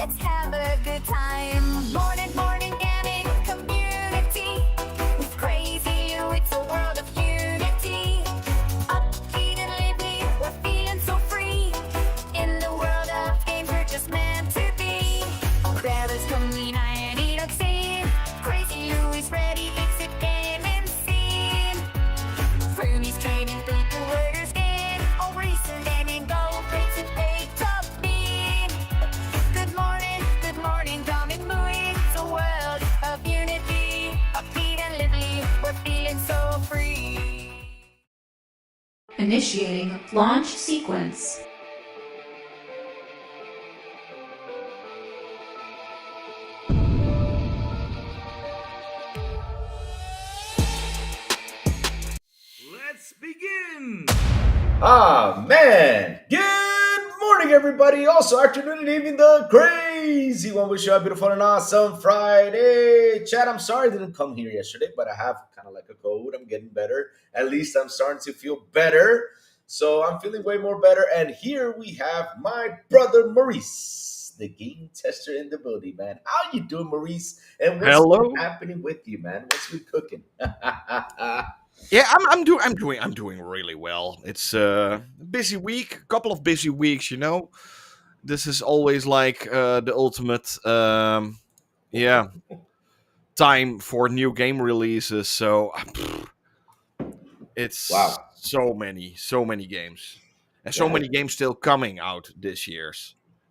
let's have a good time. Morning gaming community. With crazy you, it's a world of unity. Upbeat and lively, we're feeling so free. In the world of games, we're just meant to be. Grab us, come and eat up scene. Crazy you is ready, exit game and scene. Roomies trading people, orders in. All recent and go, rates and pay top mean. Good morning, come and moving. It's a world of unity. Upbeat and lively, we're feeling so free. Initiating launch sequence. Let's begin! Ah, man! Good morning, everybody! Also, afternoon and evening, the crazy one. Wish you a beautiful and awesome Friday. Chad, I'm sorry I didn't come here yesterday, but I have kind of like a cold. I'm getting better. At least I'm starting to feel better. So I'm feeling way more better. And here we have my brother, Maurice, the game tester in the building, man. How you doing, Maurice? And what's Hello. happening with you, man? What's we cooking? Yeah, I'm doing really well. It's a busy week, couple of busy weeks, you know. This is always like the ultimate, yeah, time for new game releases. So it's Wow. so many games, and so Yeah. many games still coming out this year.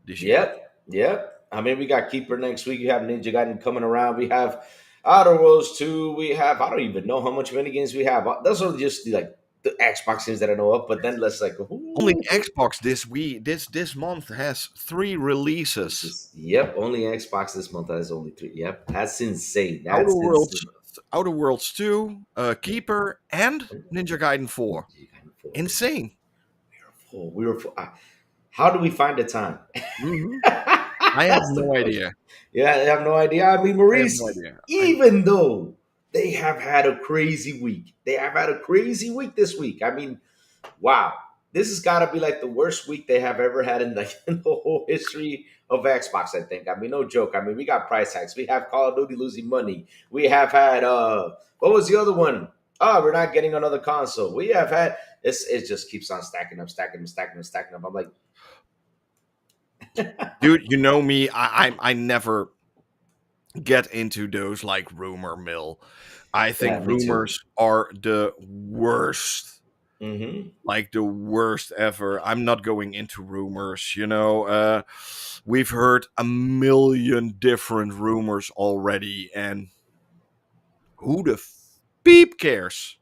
Yep. I mean, we got Keeper next week. You have Ninja Gaiden coming around. We have Outer Worlds 2. We have, I don't even know how much mini games we have. Those are just the Xbox games that I know of. But then let's like, Only ooh, Xbox this month has 3 releases. yep, only Xbox this month has only 3. Yep, that's insane. Outer That's Worlds, insane. Outer Worlds 2, Keeper, and Ninja Gaiden 4. Ninja Gaiden 4. Insane. We were full. How do we find the time? hmm I have That's the no question. idea. Yeah, I have no idea. I mean, I have no Maurice, idea. even though they have had a crazy week, they have had a crazy week this week. I mean, wow, this has got to be like the worst week they have ever had in in the whole history of Xbox. I think. I mean, no joke. I mean, we got price hikes. We have Call of Duty losing money. We have had what was the other one? Oh, we're not getting another console. We have had it just keeps on stacking up, stacking up, stacking up, stacking up. I'm like, Dude, you know me. I never get into those like rumor mill. I yeah, think me too. rumors are the worst. Hmm. Like the worst ever. I'm not going into rumors, you know. We've heard a million different rumors already, and who the beep cares?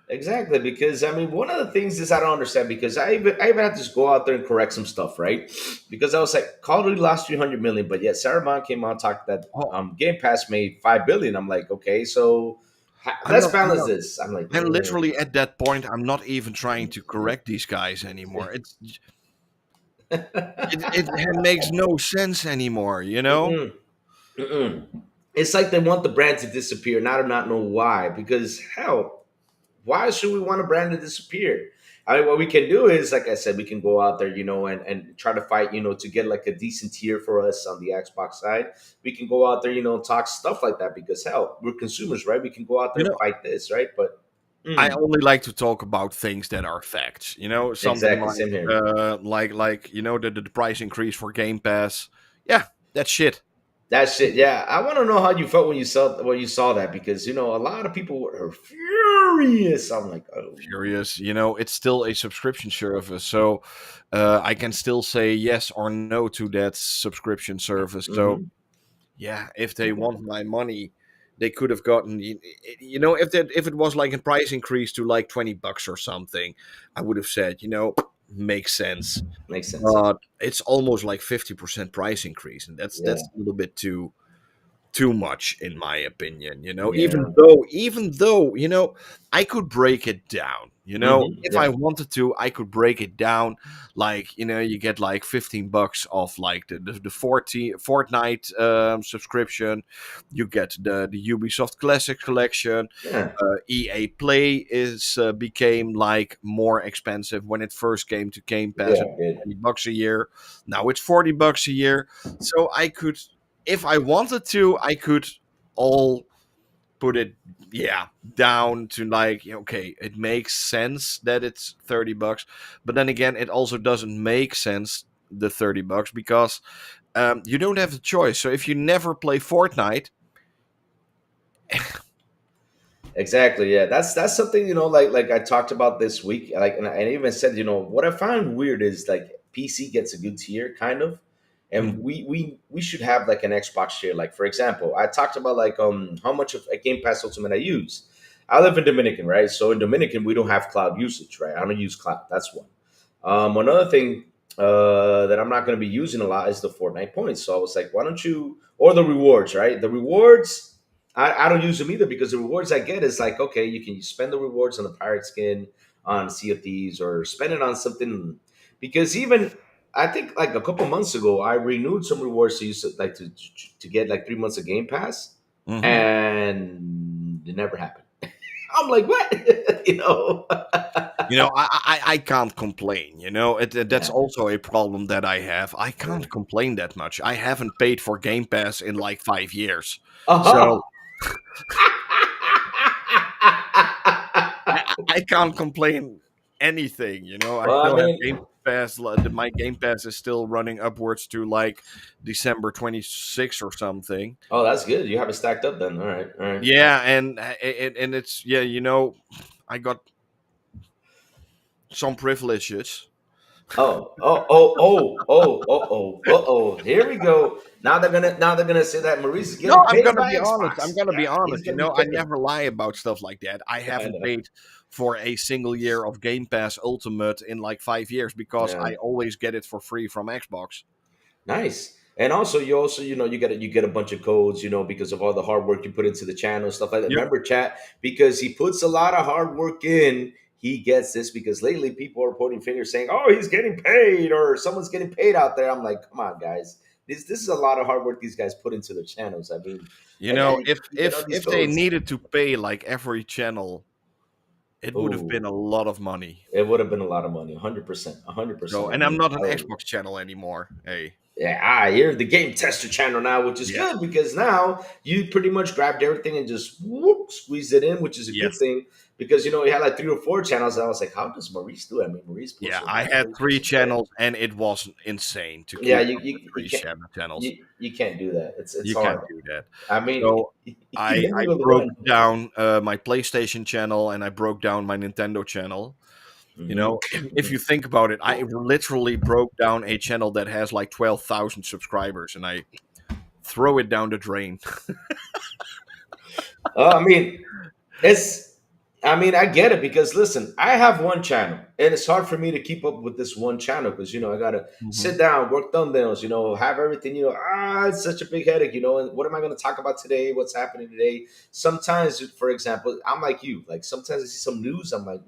Exactly, because I mean, one of the things is I don't understand because I even had to go out there and correct some stuff, right? Because I was like, Call of Duty lost 300 million, but yet Sarah Bond came out and talked that Oh, Game Pass made 5 billion. I'm like, okay, so I'm let's not. I'm balance not. this. I'm like, I'm literally at that point. I'm not even trying to correct these guys anymore. It makes no sense anymore. You know. mm-mm, mm-mm. It's like they want the brand to disappear, and I do not know why. Because hell, why should we want a brand to disappear? I mean, what we can do is, like I said, we can go out there, and try to fight, to get like a decent tier for us on the Xbox side. We can go out there, talk stuff like that because hell, we're consumers, right? We can go out You there and know. fight this, right? But I mm, only like to talk about things that are facts. You know, something exactly, same here. like the price increase for Game Pass. Yeah, that's shit. That shit, yeah. I want to know how you felt when you saw that because a lot of people were furious. I'm like, oh, Furious. You know, it's still a subscription service, so I can still say yes or no to that subscription service. So mm-hmm. yeah, if they want my money, they could have gotten. You know, if it was like a price increase to like $20 or something, I would have said, makes sense. Makes sense. But it's almost like 50% price increase, and that's Yeah. a little bit too. too much in my opinion, Yeah. even though I could break it down, if I Yeah. wanted to, I could break it down, like you get like $15 off like the 40 Fortnite subscription. You get the Ubisoft Classic collection. Yeah. EA Play is became like more expensive when it first came to Game Pass. Yeah. It was It, $20 a year. Now it's $40 a year. So I could, if I wanted to, I could all put it, yeah, down to like, okay, it makes sense that it's $30, but then again, it also doesn't make sense, the $30, because you don't have the choice. So if you never play Fortnite, exactly. Yeah. That's something, like I talked about this week. Like, and I even said, what I find weird is like PC gets a good tier, kind of. And Mhm, we should have like an Xbox tier. Like, for example, I talked about like how much of a Game Pass Ultimate I use. I live in Dominican, right? So in Dominican, we don't have cloud usage, right? I don't use cloud. That's one. Another thing that I'm not going to be using a lot is the Fortnite points. So I was like, why don't you, or the rewards, right? The rewards, I don't use them either because the rewards I get is like, okay, you can spend the rewards on the pirate skin, on Sea of Thieves, or spend it on something. Because even I think like a couple months ago, I renewed some rewards to use like to get like 3 months of Game Pass, mhm. and it never happened. I'm like, what? I can't complain. That's Yeah. also a problem that I have. I Yeah. can't complain that much. I haven't paid for Game Pass in like 5 years, Uh-huh. so I can't complain anything. I Well, I still have mean, Game Pass. My Game Pass is still running upwards to like December 26th or something. oh, that's good. You have it stacked up then. All right, all right. Yeah, and it's, yeah, I got some privileges. Oh, oh, oh, oh, oh, oh, oh, oh. Here we go. Now they're gonna say that Maurice is No, getting I'm paid gonna by be honest. I'm Xbox. gonna Yeah, be he's honest. gonna be I paid. never lie about stuff like that. I I haven't know. paid for a single year of Game Pass Ultimate in like 5 years because Yeah. I always get it for free from Xbox. Nice. And also, you get a bunch of codes, because of all the hard work you put into the channel and stuff like that. Yep. Remember, chat, because he puts a lot of hard work in, he gets this. Because lately, people are pointing fingers, saying, "Oh, he's getting paid," or "Someone's getting paid out there." I'm like, come on, guys. This is a lot of hard work these guys put into their channels. I mean, and yeah, If you get all these they codes. needed to pay like every channel, it would have been Oh, a lot of money. it would have been a lot of money. 100%, So, 100%. I and I'm mean, not an oh. Xbox channel anymore. Hey. Yeah, you're the game tester channel now, which is Yeah. good because now you pretty much grabbed everything and just whoop, squeezed it in, which is a good Yes. thing because you had like 3 or 4 channels. And I was like, how does Maurice do it? I mean, Maurice Yeah, posts a I lot. had Maurice three posts a lot. channels, and it was insane to Yeah, keep you up you, with you three can't channels. you can't do that. It's You can't hard. do that. I mean, So even I with broke one. down my PlayStation channel, and I broke down my Nintendo channel. Hmm. If you think about it, I literally broke down a channel that has like 12,000 subscribers, and I throw it down the drain. I mean, it's. I mean, I get it because listen, I have one channel, and it's hard for me to keep up with this one channel because I gotta Mhm. sit down, work thumbnails, have everything. It's such a big headache. And what am I going to talk about today? What's happening today? Sometimes, for example, I'm like you. Like sometimes I see some news, I'm like,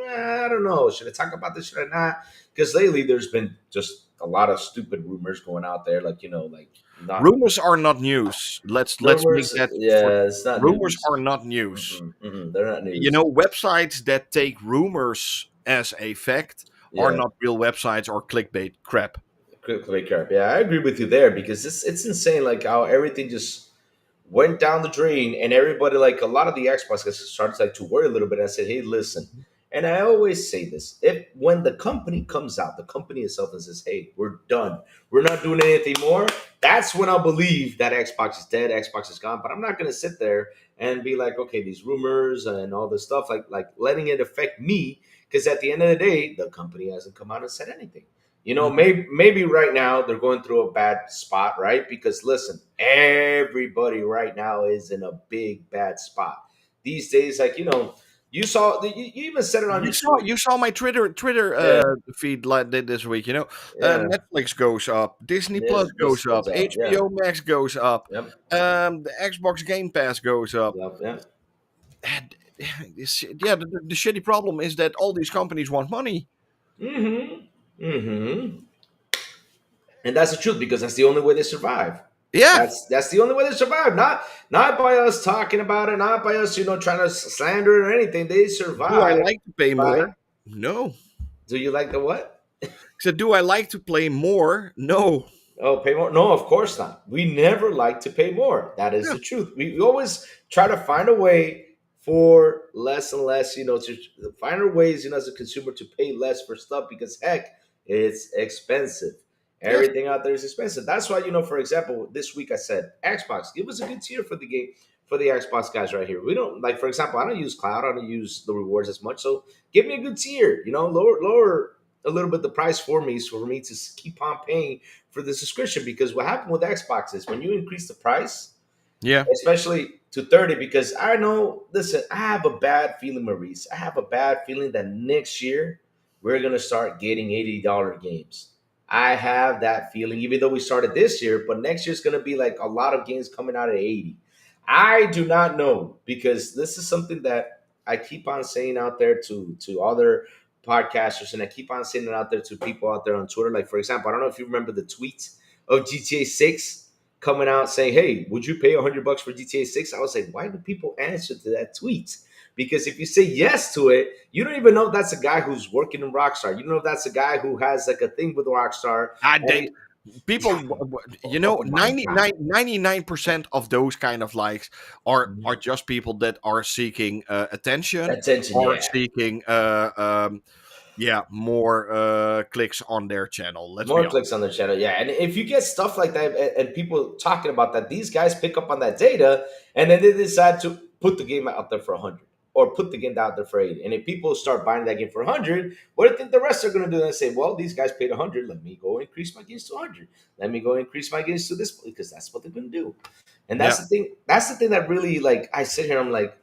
I don't know. Should I talk about this? Should I not? Because lately there's been just a lot of stupid rumors going out there, like like not Rumors are not news. Let's make rumors. that for Yeah, it's not rumors news. are not news. They're not news. Websites that take rumors as a fact are Yeah. not real websites or clickbait crap. Quick crap. Yeah, I agree with you there because it's insane like how everything just went down the drain and everybody like a lot of the Xbox guys started like to worry a little bit. I said, hey, listen, and I always say this: if when the company comes out, the company itself and says, hey, we're done, we're not doing anything more. That's when I'll believe that Xbox is dead, Xbox is gone. But I'm not gonna sit there and be like, okay, these rumors and all this stuff, like letting it affect me because at the end of the day, the company hasn't come out and said anything. Mhm. Maybe right now they're going through a bad spot, right? Because listen, everybody right now is in a big bad spot these days. Like You even said it on your You saw my Twitter yeah, feed like this week. yeah. Netflix goes up, Disney Plus This goes goes up, up. Yeah. HBO Max goes up, Yep. the Xbox Game Pass goes up. Yep. Yep. And, yeah, the shitty problem is that all these companies want money. Mm-hmm. Mm-hmm. And that's the truth because that's the only way they survive. Yeah. That's the only way they survive. Not by us talking about it, not by us, trying to slander it or anything. They Do I survive like to pay by. more? No. Do you like the what? So do I like to play more? No. Oh, pay more? No, of course not. We never like to pay more. That is Yeah. the truth. We always try to find a way for less and less, to find our ways, as a consumer to pay less for stuff because heck, it's expensive. Yes. Everything out there is expensive. That's why, for example, this week I said, Xbox, give us a good tier for the game for the Xbox guys right here. We don't like, for example, I don't use cloud, I don't use the rewards as much. So give me a good tier, lower a little bit the price for me so for me to keep on paying for the subscription because what happened with Xbox is when you increase the price, Yeah. especially to 30, because I know, listen, I have a bad feeling, Maurice. I have a bad feeling that next year we're going to start getting $80 games. I have that feeling, even though we started this year, but next year's going to be like a lot of games coming out at 80. I do not know because this is something that I keep on saying out there to other podcasters, and I keep on saying it out there to people out there on Twitter. Like, for example, I don't know if you remember the tweets of GTA 6 coming out saying, "Hey, would you pay $100 for GTA 6?" I was like, why do people answer to that tweet? Because if you say yes to it, you don't even know if that's a guy who's working in Rockstar. You don't know if that's a guy who has like a thing with Rockstar. I And date people. oh my god, 99% of those kind of likes are just people that are seeking attention attention, or yeah. seeking more clicks on their channel. Let's be More honest. clicks on the channel, yeah. And if you get stuff like that and people talking about that, these guys pick up on that data and then they decide to put the game out there for 100 or put the game out there for 80. And if people start buying that game for 100, what do you think the rest are going to do? They say, well, these guys paid 100. Let me go increase my gains to 100. Let me go increase my gains to this because that's what they're going to do. And that's Yeah. the thing. That's the thing that really, like, I sit here, I'm like,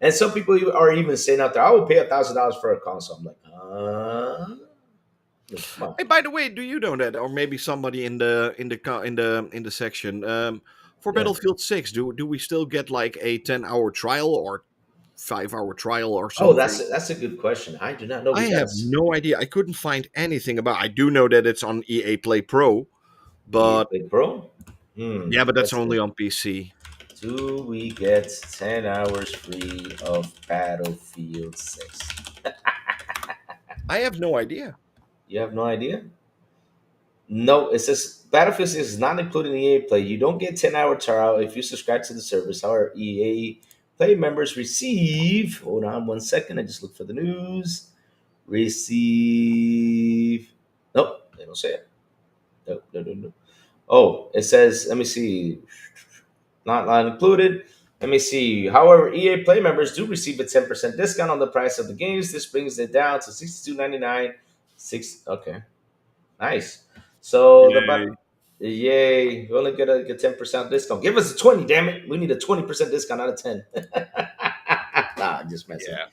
And some people are even saying out there, I would pay $1,000 for a console. I'm like, come on. Hey, by the way, do you know that, or maybe somebody in the section for Yeah. Battlefield 6? Do we still get like a 10-hour trial or 5-hour trial or Oh, something? that's a good question. I do not know. I have no idea. I couldn't find anything about. I do know that it's on EA Play Pro, EA but Play Pro. yeah, but that's Let's only see. on PC. Do we get 10 hours free of Battlefield 6? I have no idea. You have no idea? No, it says Battlefield 6 is not included in EA Play. You don't get 10-hour trial if you subscribe to the service. However, EA Play members receive, hold on 1 second, I just looked for the news. Receive, nope, they don't say it. No. Oh, it says, let me see, not included. Let me see. However, EA Play members do receive a 10% discount on the price of the games. This brings it down to $62.99. Okay, nice. So Yay. yay, we only get a 10% discount. Give us a 20, damn it. We need a 20% discount out of 10. Nah, I'm just messing. Yeah.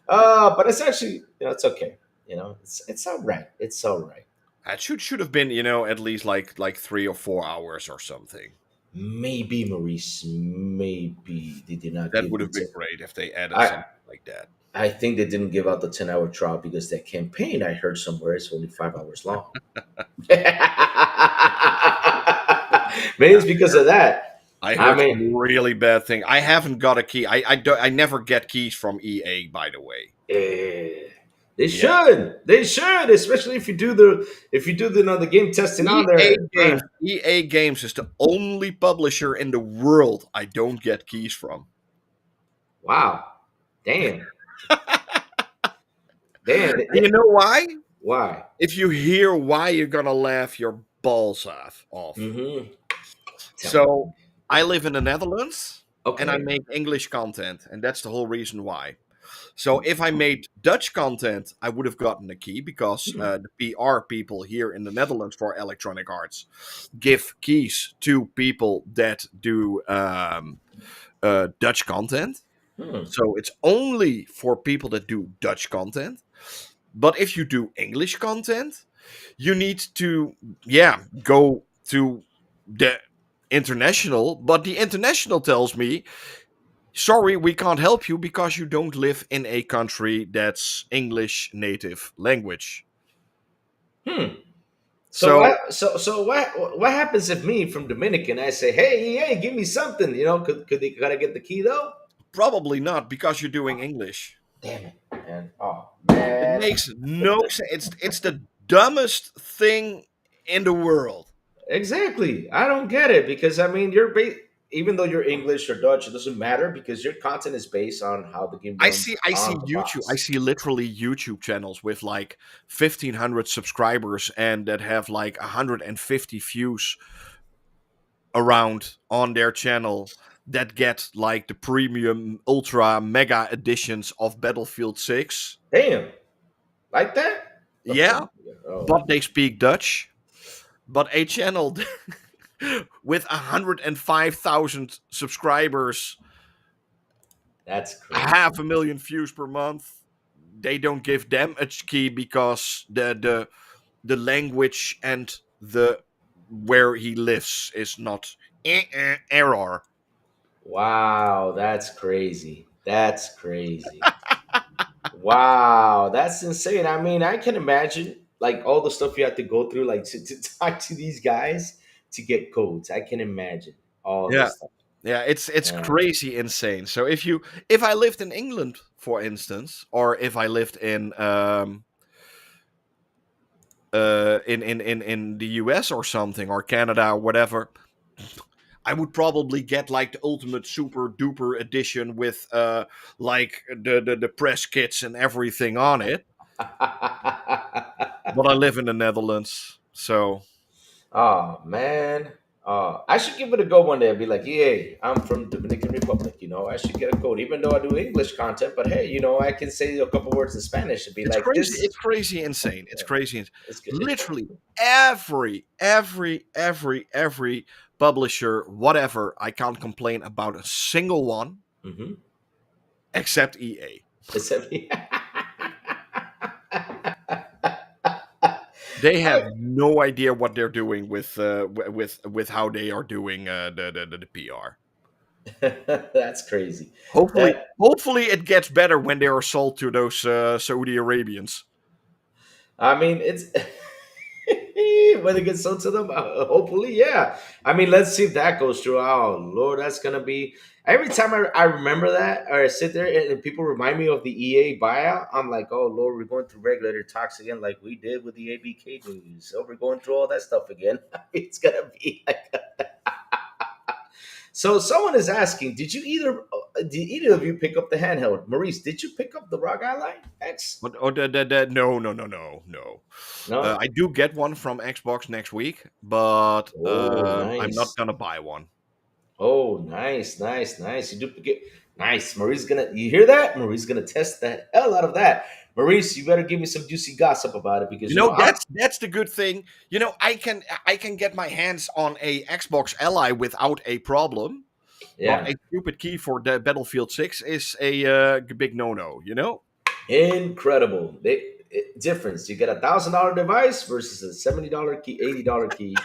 But it's actually, it's okay. It's all right. It's all right. It should have been, at least like 3 or 4 hours or something. Maybe, Maurice, maybe they did not That give would the have been great if they added I something like that. I think they didn't give out the 10-hour trial because that campaign I heard somewhere is only 5 hours long. Maybe it's because of that. I I heard mean, some really bad thing. I haven't got a key. I never get keys from EA, by the way. they should. They should, especially if you do the game testing on EA there. Games. EA Games is the only publisher in the world I don't get keys from. Wow. Damn. Damn. And you know why? Why? If you hear why, you're gonna laugh your balls off. Mm-hmm. So I live in the Netherlands, Okay. and I make English content, and that's the whole reason why. So if I made Dutch content, I would have gotten a key because the PR people here in the Netherlands for Electronic Arts give keys to people that do Dutch content. Hmm. So it's only for people that do Dutch content. But if you do English content, you need to, yeah, go to the international. But the international tells me, sorry, we can't help you because you don't live in a country that's English native language. Hmm. So So what happens if me from Dominican I say, hey, hey, give me something? You know, could they gotta get the key though? probably not because you're doing English. Damn it, man. Oh It man. makes no sense. It's the dumbest thing in the world. Exactly. I don't get it because I mean even though you're English or Dutch, it doesn't matter because your content is based on how the game runs I see on the YouTube. I box. see literally YouTube channels with like 1,500 subscribers and that have like 150 views around on their channel that get like the premium ultra mega editions of Battlefield 6. Damn. Like that? Yeah, Oh, but they speak Dutch. But a channel with 105,000 subscribers, that's crazy. 500,000 views per month, they don't give them a key because the language and the where he lives is not error. Wow, that's crazy. That's crazy. Wow, that's insane. I mean, I can imagine like all the stuff you have to go through, like to talk to these guys to get codes. I can imagine all Yeah. this stuff. Yeah, it's Yeah. crazy insane. So if I lived in England, for instance, or if I lived in the US or something, or Canada or whatever, I would probably get like the ultimate super duper edition with like the press kits and everything on it. But I live in the Netherlands, so Oh man. I should give it a go one day. I'd be like, yeah, I'm from Dominican Republic. You know, I should get a code, even though I do English content. But hey, you know, I can say a couple words in Spanish and be it's like, crazy. this. It's crazy insane. It's Yeah, crazy. it's good. Literally every publisher, whatever. I can't complain about a single one Mm-hmm. except EA. Except, They have no idea what they're doing with how they are doing the PR. that's crazy. Hopefully, That hopefully it gets better when they are sold to those Saudi Arabians. I mean, it's when it gets sold to them. Hopefully, yeah. I mean, let's see if that goes through. Oh Lord, that's gonna be every time I remember that or I sit there and people remind me of the EA buyout. I'm like, oh Lord, we're going through regulator talks again, like we did with the ABK news. So we're going through all that stuff again. It's gonna be like. So someone is asking, did either of you pick up the handheld? Maurice, did you pick up the ROG Ally X? But no. No. I do get one from Xbox next week, but Oh, I'm not nice. gonna buy one. Oh, nice, nice, nice. You duplicate. Nice. Marie's gonna. You hear that? Marie's gonna test the hell out of that. Maurice, you better give me some juicy gossip about it because You you know know I'm. that's the good thing. You know I can get my hands on a Xbox Ally without a problem. But Yeah, a stupid key for the Battlefield 6 is a big no-no. You know. incredible. Difference. You get $1,000 device versus a $70 key, $80 key.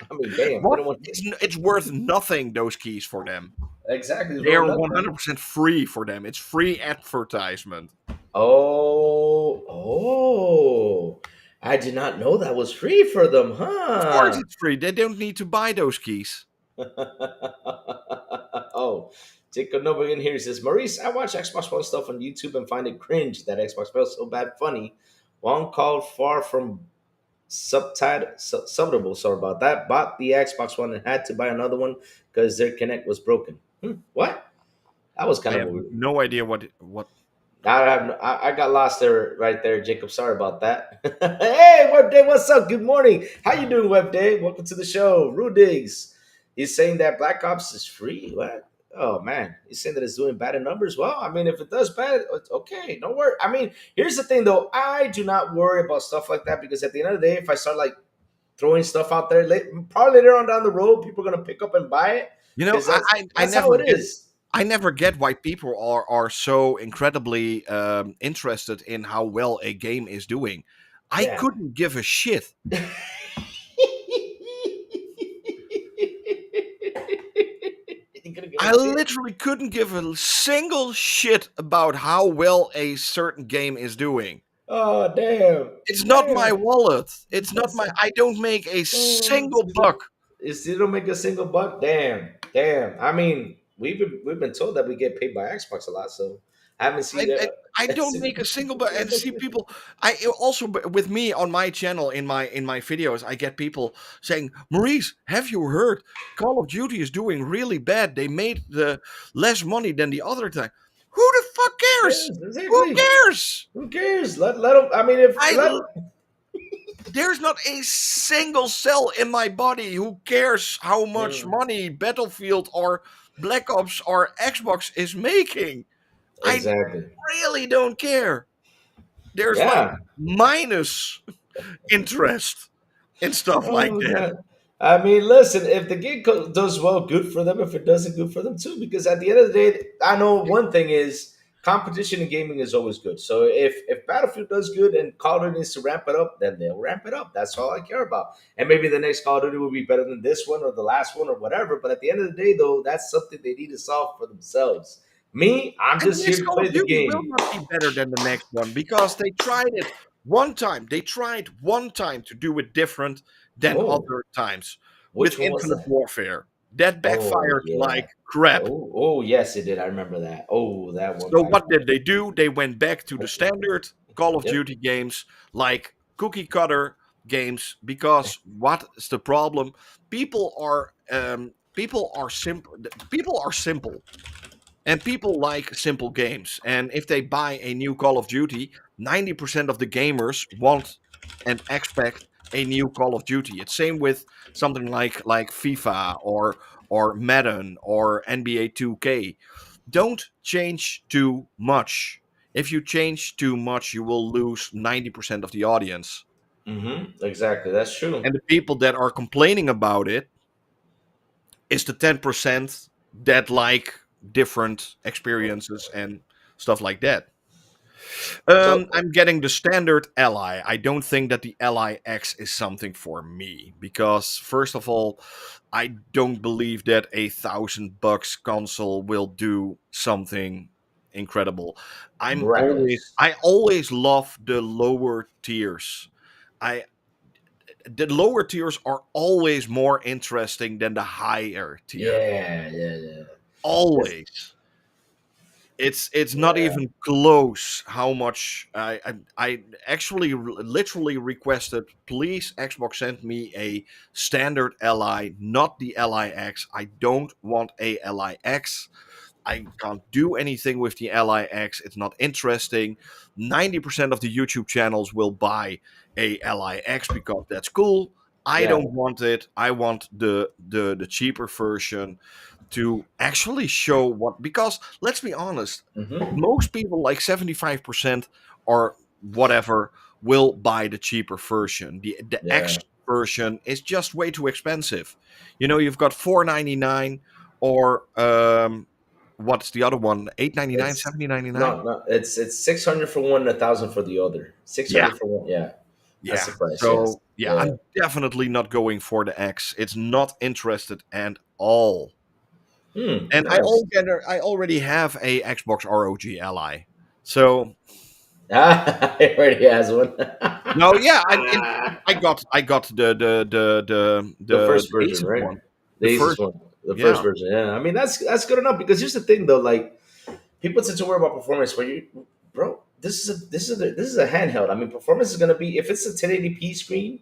I mean, damn. We What? don't want It's worth nothing. Those keys for them. exactly They roll are nothing. 100% free for them. It's free advertisement. Oh, oh. I did not know that was free for them, Of course, huh? it's free. They don't need to buy those keys. Oh, Jacob Novigan here says, Maurice, I watch Xbox One stuff on YouTube and find it cringe that Xbox feels so bad funny. One called far from subtitle, sorry about that, bought the Xbox One and had to buy another one because their Connect was broken. What? That was I kind of have a no idea what. I got lost there right there, Jacob. Sorry about that. Hey, Web Day, what's up? Good morning. How you doing, Web Day? Welcome to the show. Rudigs. He's saying that Black Ops is free. What? Oh man, he's saying that it's doing bad in numbers. Well, I mean, if it does bad, it's okay. No worry. I mean, here's the thing though. I do not worry about stuff like that because at the end of the day, if I start like throwing stuff out there, probably later on down the road, people are gonna pick up and buy it You know, because I that's how never it get is. I never get why people are so incredibly interested in how well a game is doing. I Yeah. couldn't give a shit. You gonna give I a shit? literally couldn't give a single shit about how well a certain game is doing. Oh damn, It's not my damn. wallet. It's not That's my. I don't make a oh, single buck. you still don't make a single buck. Damn, damn. I mean, we've been told that we get paid by Xbox a lot, so I haven't I, seen I, I a don't single. make a single buck. And see people. I also with me on my channel in my videos, I get people saying, "Maurice, have you heard? Call of Duty is doing really bad. They made the less money than the other time. Who the fuck cares? Yes, Who exactly. cares? Who cares? Let them. I mean, if I let. There's not a single cell in my body who cares how much Mm, money Battlefield or Black Ops or Xbox is making. I exactly. really don't care. There's like Yeah. minus interest in stuff like Oh that. God. I mean, listen. If the game does well, good for them. If it doesn't, good for them too. Because at the end of the day, I know one thing is competition in gaming is always good. So if Battlefield does good and Call of Duty needs to ramp it up, then they'll ramp it up. That's all I care about. And maybe the next Call of Duty will be better than this one or the last one or whatever. But at the end of the day, though, that's something they need to solve for themselves. Me, I'm And the just here next to Call play of the Duty will game. not be better than the next one because they tried it one time. They tried one time to do it different than Oh, other times with which one was Infinite that? Warfare. That Oh backfired yeah. like crap. Oh yes, it did. I remember that. Oh, that one So what did backfired. they do? They went back to the standard Call of Yep. Duty games, like cookie cutter games. Because what is the problem? People are simple. People are simple, and people like simple games. And if they buy a new Call of Duty, 90% of the gamers want and expect a new Call of Duty. It's same with something like FIFA or Madden or NBA 2K. Don't change too much. If you change too much, you will lose 90% of the audience. Mm-hmm. Exactly. That's true. And the people that are complaining about it is the 10% that like different experiences and stuff like that. So. I'm getting the standard Ally. I don't think that the Ally X is something for me because, first of all, I don't believe that $1,000 console will do something incredible. Miraculous. I always love the lower tiers. I The lower tiers are always more interesting than the higher tier. Yeah, yeah, yeah. It's- Always. It's not yeah. even close how much I actually literally requested, please Xbox send me a standard Li, not the LIX. I don't want a LIX. I can't do anything with the LIX. It's not interesting. 90% of the YouTube channels will buy a LIX because that's cool. I Yeah. don't want it. I want the cheaper version to actually show what, because let's be honest, Mm-hmm. most people, like 75% or whatever, will buy the cheaper version. The X Yeah. version is just way too expensive. You've got 499 or what's the other one? 899, It's 7099. no. It's 600 for one, and 1,000 for the other. Six Yeah, hundred for one. Yeah, that's yeah. the price. Yes. So yeah, Yeah. I'm definitely not going for the X. It's not interested at all. Hmm. And Nice. I already have a Xbox ROG Ally. So Ah, he already has one. no, yeah, I got The first the version, Asus right? one, The the easiest first, one. The first yeah. version. Yeah. I mean, that's good enough because here's the thing, though. Like people tend to worry about performance, but bro, this is a handheld. I mean, performance is gonna be if it's a 1080p screen,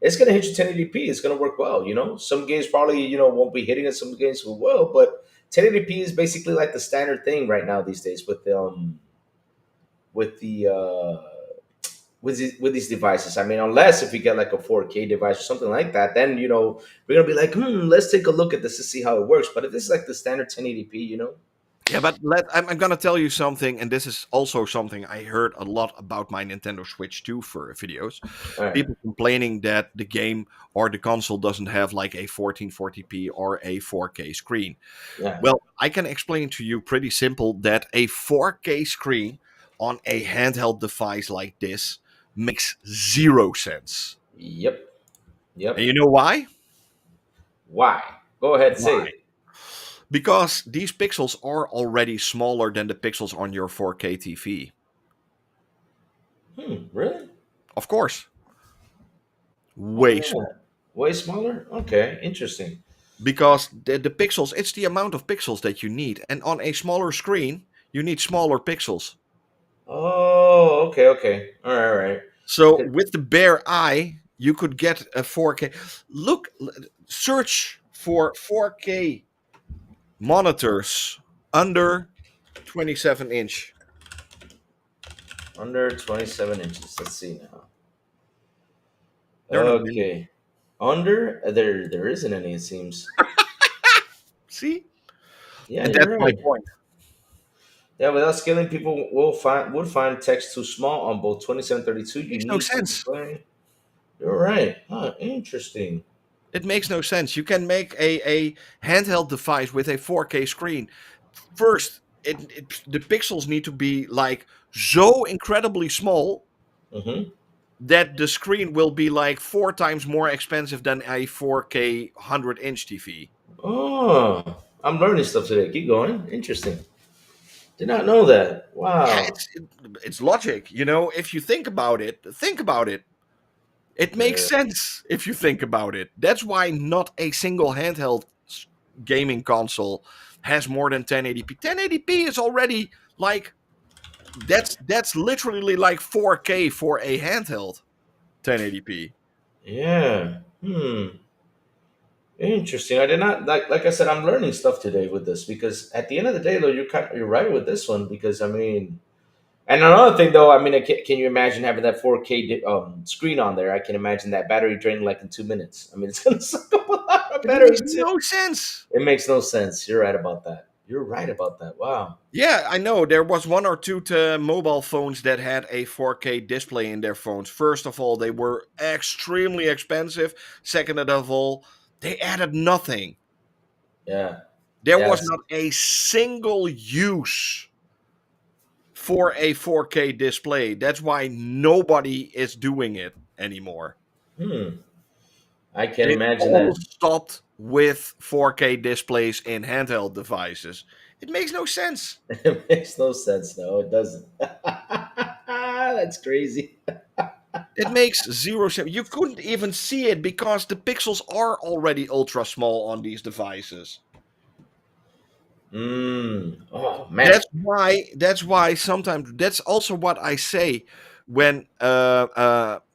it's gonna hit you 1080p. It's gonna work well. Some games probably won't be hitting it. Some games will, but 1080p is basically like the standard thing right now these days with the with these devices. I mean, unless if you get like a 4K device or something like that, then we're gonna be like, let's take a look at this to see how it works. But if this is like the standard 1080p, Yeah, but I'm gonna tell you something, and this is also something I heard a lot about my Nintendo Switch 2 for videos. All right. People complaining that the game or the console doesn't have like a 1440p or a 4K screen. Yeah. Well, I can explain to you pretty simple that a 4K screen on a handheld device like this makes zero sense. Yep. And Yep. you know why? Why? Go ahead, say Why? it. Because these pixels are already smaller than the pixels on your 4K TV. Really? Of course, Oh way yeah. smaller. Way smaller? Okay, interesting. Because the pixels, it's the amount of pixels that you need. And on a smaller screen, you need smaller pixels. Oh, okay, okay. All right. So with the bare eye, you could get a 4K. Look, search for 4K monitors under 27 inch. Under 27 inches. Let's see now. There are not many. Okay. Under there isn't any, it seems. See? Yeah, And that's you're my right. point. Yeah, without scaling, people would find text too small on both 2732. It You makes no need to sense. display. You're right. Huh, interesting. It makes no sense. You can make a handheld device with a 4K screen. First, the pixels need to be like so incredibly small Mm-hmm. that the screen will be like 4 times more expensive than a 4K 100-inch TV. Oh, I'm learning stuff today. Keep going. Interesting. Did not know that. Yeah, Wow. it's logic. You know, if you think about it, think about it. It makes Yeah. sense if you think about it. That's why not a single handheld gaming console has more than 1080p. 1080p is already like that's literally like 4K for a handheld 1080p. Yeah. Interesting. I did not like I said, I'm learning stuff today with this because at the end of the day, though, you're right with this one because I mean, and another thing though, I mean, can you imagine having that 4K screen on there? I can imagine that battery draining like in 2 minutes. I mean, it's gonna suck up a lot of It makes battery too. no sense. It makes no sense. You're right about that. You're right about that. Wow. Yeah, I know. There was one or two mobile phones that had a 4K display in their phones. First of all, they were extremely expensive. Second of all, they added nothing. Yeah. There was Yes. not a single use for a 4K display. That's why nobody is doing it anymore. Hmm. I can They imagine all that. stopped with 4K displays in handheld devices. It makes no sense. It makes no sense. No, it doesn't. That's crazy. It makes zero sense. You couldn't even see it because the pixels are already ultra small on these devices. Oh man. That's why sometimes that's also what I say when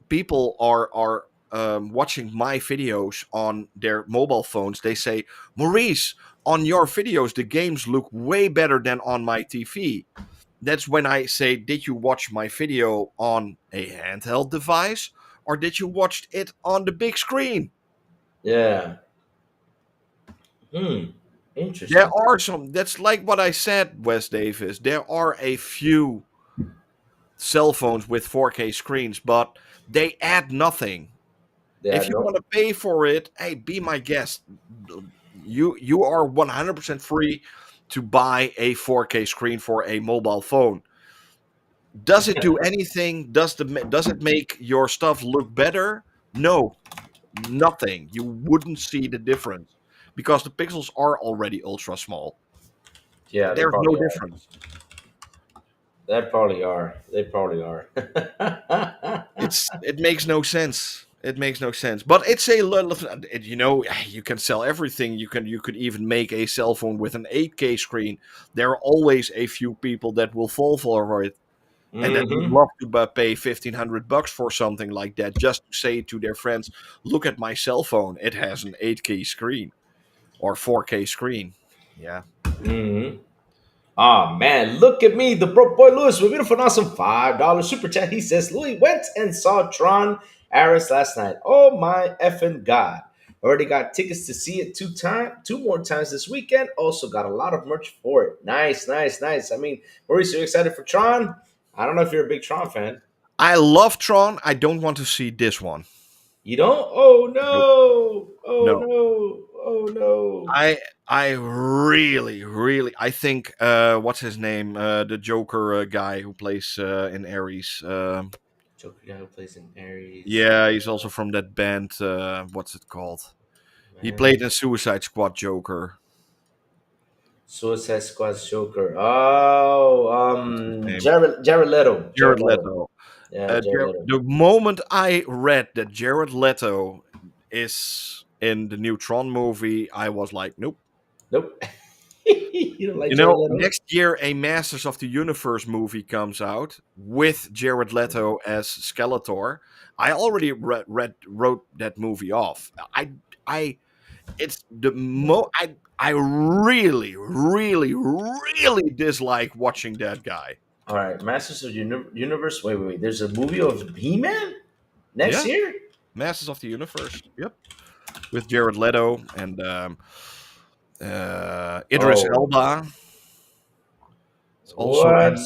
people are watching my videos on their mobile phones. They say, Maurice, on your videos the games look way better than on my TV. That's when I say, did you watch my video on a handheld device or did you watch it on the big screen? Yeah. There Interesting. are some, that's like what I said, Wes Davis. There are a few cell phones with 4K screens, but they add nothing. Yeah. If you No. want to pay for it, hey, be my guest. You are 100% free to buy a 4K screen for a mobile phone. Does it do anything? Does it make your stuff look better? No, nothing. You wouldn't see the difference because the pixels are already ultra small. Yeah. They There's no probably are. difference. That probably are. They probably are. It makes no sense. It makes no sense. But it's a you know, you can sell everything. You could even make a cell phone with an 8K screen. There are always a few people that will fall for it and that would Hmm. love to pay $1,500 for something like that just to say to their friends, "Look at my cell phone. It has an 8K screen or 4K screen." Yeah. Hmm. Ah man, look at me, the broke boy Lewis with beautiful and awesome $5 super chat. He says Louis went and saw Tron Aris last night. Oh my effing god. Already got tickets to see it two more times this weekend. Also got a lot of merch for it. Nice, nice, nice. I mean, Maurice, you excited for Tron? I don't know if you're a big Tron fan. I love Tron. I don't want to see this one. You don't? Oh Nope. no! Oh No. no! Oh no! I really I think what's his name? The Joker guy who plays in Ares. Joker guy who plays in Ares. Yeah, he's also from that band. What's it called? He played Man. in Suicide Squad Joker. Suicide Squad's Joker. Oh, What's his name? Jared Leto. Jared Jared Leto. Leto. Yeah, Jared Leto. The moment I read that Jared Leto is in the new Tron movie, I was like, nope. Nope. You don't like You Jared know, Leto? next year a Masters of the Universe movie comes out with Jared Leto as Skeletor. I already wrote that movie off. I it's the I really dislike watching that guy. All right, Masters of Universe. Wait. There's a movie of He-Man next Yeah, year. Masters of the Universe. Yep, with Jared Leto and Idris Oh, Elba. It's also what? in.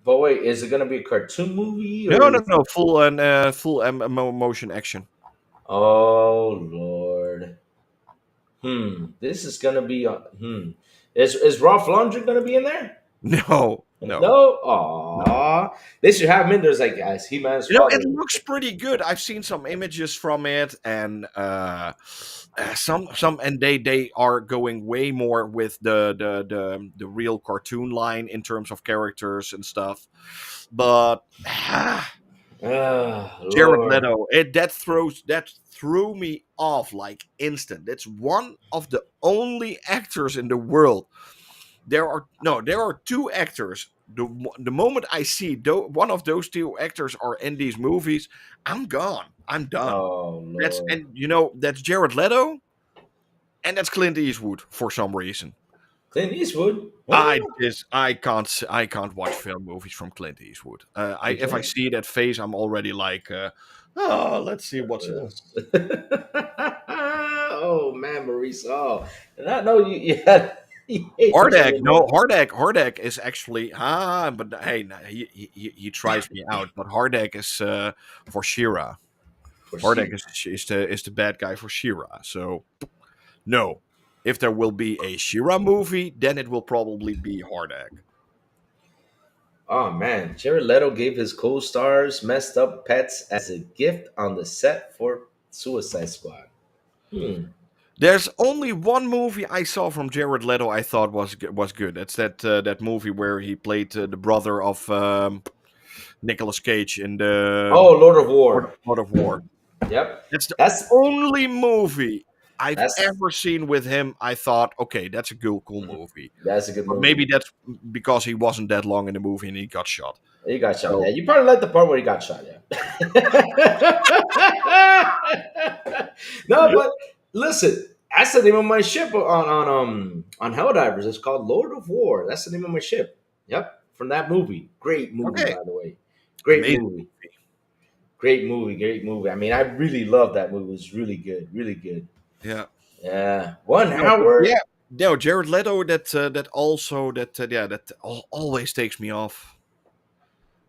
But wait, is it gonna be a cartoon movie No, or? no, no. Full and full motion action. Oh Lord. This is gonna be. Is Ralph Lundgren gonna be in there? No, no. No. No. Aw. They should have him in there as like as He-Man's You know, father. it looks pretty good. I've seen some images from it, and some, and they are going way more with the real cartoon line in terms of characters and stuff. But Ah, Jared Lord. Leto, that threw me off like instant. It's one of the only actors in the world. There are two actors. The moment I see one of those two actors are in these movies, I'm gone. I'm done. Oh Lord. That's Jared Leto and that's Clint Eastwood for some reason. Clint Eastwood. I What? just I can't watch film movies from Clint Eastwood. I You if I can't. see that face, I'm already like, oh, let's see what's it. Oh man, Maurice. Oh, and I know you had you hate the Hardak, Jared no, Leto Hardak is actually but hey, no, he tries me out. But Hardak is for Shira. for Hardak she. is the bad guy for Shira. So no, if there will be a Shira movie, then it will probably be Hardak. Oh man, Jared Leto gave his co-stars messed up pets as a gift on the set for Suicide Squad. Hmm. There's only one movie I saw from Jared Leto I thought was good. It's that movie where he played the brother of Nicolas Cage in the Oh, Lord of War. God of War. Yep. That's the That's only movie I've that's ever seen with him. I thought, okay, that's a cool movie. that's a good But maybe movie. that's because he wasn't that long in the movie and he got shot. He got shot. Yeah, So you probably like the part where he got shot. Yeah. No, but listen, that's the name of my ship on Helldivers. It's called Lord of War. That's the name of my ship. Yep, from that movie. Great movie, okay, by the way. Great amazing movie. movie. Great movie. Great movie. I mean, I really love that movie. It was really good. Really good. Yeah. Yeah. One No, but hour. yeah. No, Jared Leto. That always takes me off.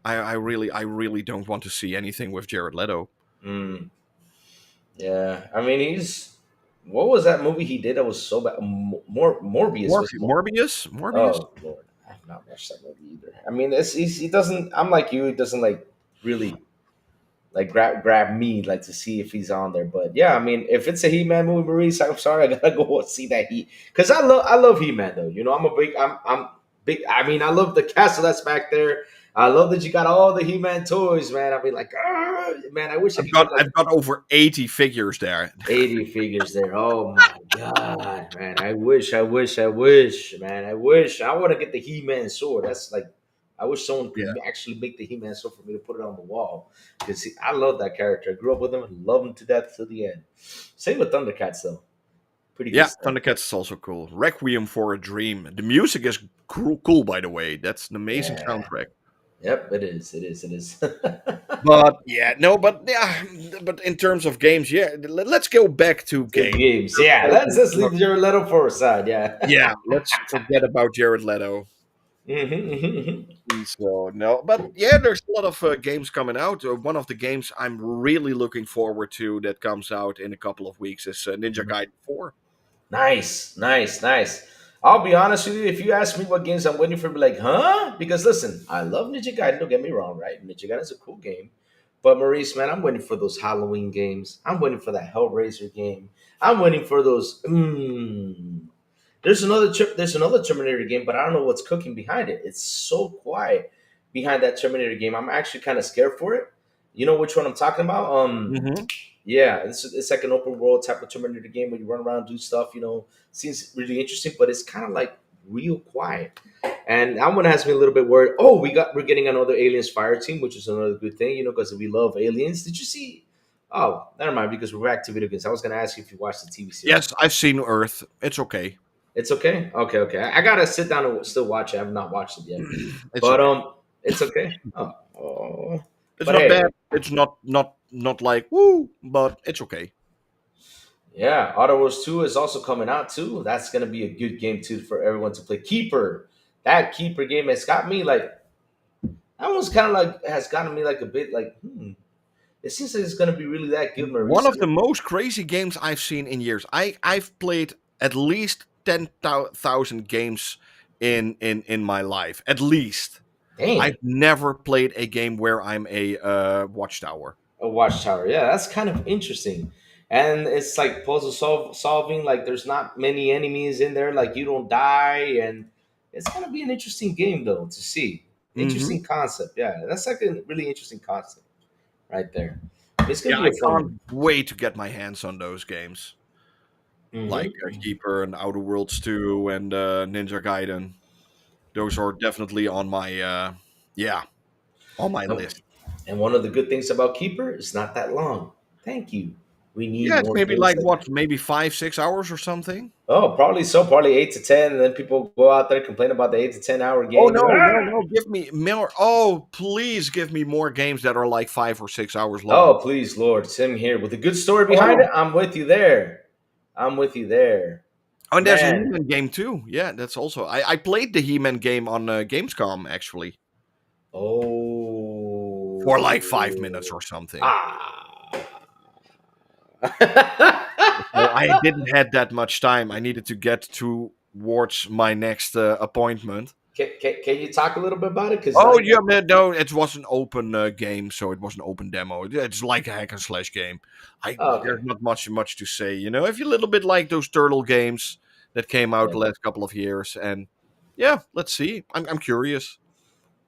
I really don't want to see anything with Jared Leto. Mm, yeah. I mean, he's. What was that movie he did that was so bad? Morbius was more. Morbius. Oh Lord, I've not watched that movie either. I mean, he doesn't. I'm like you. He doesn't like really like grab me like to see if he's on there. But yeah, I mean, if it's a He-Man movie, Maurice, I'm sorry, I gotta go see that because I love He-Man though. You know, I'm big. I mean, I love the castle that's back there. I love that you got all the He-Man toys, man. I'll be like, "Ah," man, I wish I I've could got get like I've got over 80 figures there. 80 figures there. Oh my god, man. I wish, man. I wish. I want to get the He-Man sword. That's like I wish someone could Yeah. actually make the He-Man sword for me to put it on the wall. Because I love that character. I grew up with him and love him to death to the end. Same with Thundercats though. Pretty good Yeah, stuff. Thundercats is also cool. Requiem for a Dream. The music is cool by the way. That's an amazing Yeah. soundtrack. Yep, it is. It is. It is. But yeah, no, but yeah, but in terms of games, yeah, let's go back to To games. games. Yeah, let's Talking just about- leave Jared Leto for a side. Yeah. Yeah, let's forget about Jared Leto. Mhm. So no, but yeah, there's a lot of games coming out. One of the games I'm really looking forward to that comes out in a couple of weeks is Ninja Gaiden 4. Nice, nice, nice. I'll be honest with you. If you ask me what games I'm waiting for, be like, huh? Because listen, I love Ninja Gaiden. Don't get me wrong, right? Ninja Gaiden is a cool game. But Maurice, man, I'm waiting for those Halloween games. I'm waiting for that Hellraiser game. I'm waiting for those. There's another there's another Terminator game, but I don't know what's cooking behind it. It's so quiet behind that Terminator game. I'm actually kind of scared for it. You know which one I'm talking about? Hmm. Yeah, it's like an open world type of Terminator game where you run around, do stuff. Seems really interesting, but it's kind of like real quiet. And that one has me a little bit worried. Oh, we're getting another Aliens Fire Team, which is another good thing, because we love aliens. Did you see? Oh, never mind, because we're back to video games. I was gonna ask you if you watched the TV series. Yes, I've seen Earth. It's okay. It's okay. Okay, okay. I gotta sit down and still watch it. I've not watched it yet, It's but okay. it's okay. Oh. It's But not hey, bad. It's not like woo, but it's okay. yeah, Outer Worlds 2 is also coming out too. That's gonna be a good game too for everyone to play. Keeper, that Keeper game has got me like that one's kind of like has gotten me like a bit like It seems like it's gonna be really that good, One Maurice. of the most crazy games I've seen in years. I've played at least 10,000 games in my life. At least. Dang, I've never played a game where I'm a watchtower. a watchtower. Yeah, that's kind of interesting. And it's like puzzle solving. Like there's not many enemies in there. Like you don't die, and it's gonna be an interesting game though to see. Hmm. Interesting concept. Yeah, that's like a really interesting concept right there. It's gonna Yeah, be I a fun can't one. wait to get my hands on those games. Like Hmm. Keeper and Outer Worlds 2 and Ninja Gaiden. Those are definitely on my yeah, on my list. And one of the good things about Keeper, it's not that long. Thank you. We need Yeah, it's more maybe games like like that. what, maybe 5, 6 hours or something. Oh, probably so. Probably 8 to 10, and then people go out there complain about the 8 to 10 hour Oh game. They're no, like, no, "Ah!" no! Give me more. Oh, please give me more games that are like 5 or 6 hours long. Oh, please, Lord, same here with a good story behind it. Oh, I'm with you there. I'm with you there, and there's a man. He-Man game too. Yeah, that's also. I played the He-Man game on Gamescom actually for like 5 minutes Oh, or something. ah. So I didn't had that much time. I needed to get towards my next appointment. Can you talk a little bit about it? Because Oh like, yeah, man, no, it was an open game, so it was an open demo. It's like a hack and slash game. oh, There's okay, not much to say, If you're a little bit like those turtle games that came out yeah. the last couple of years, and yeah, let's see. I'm curious.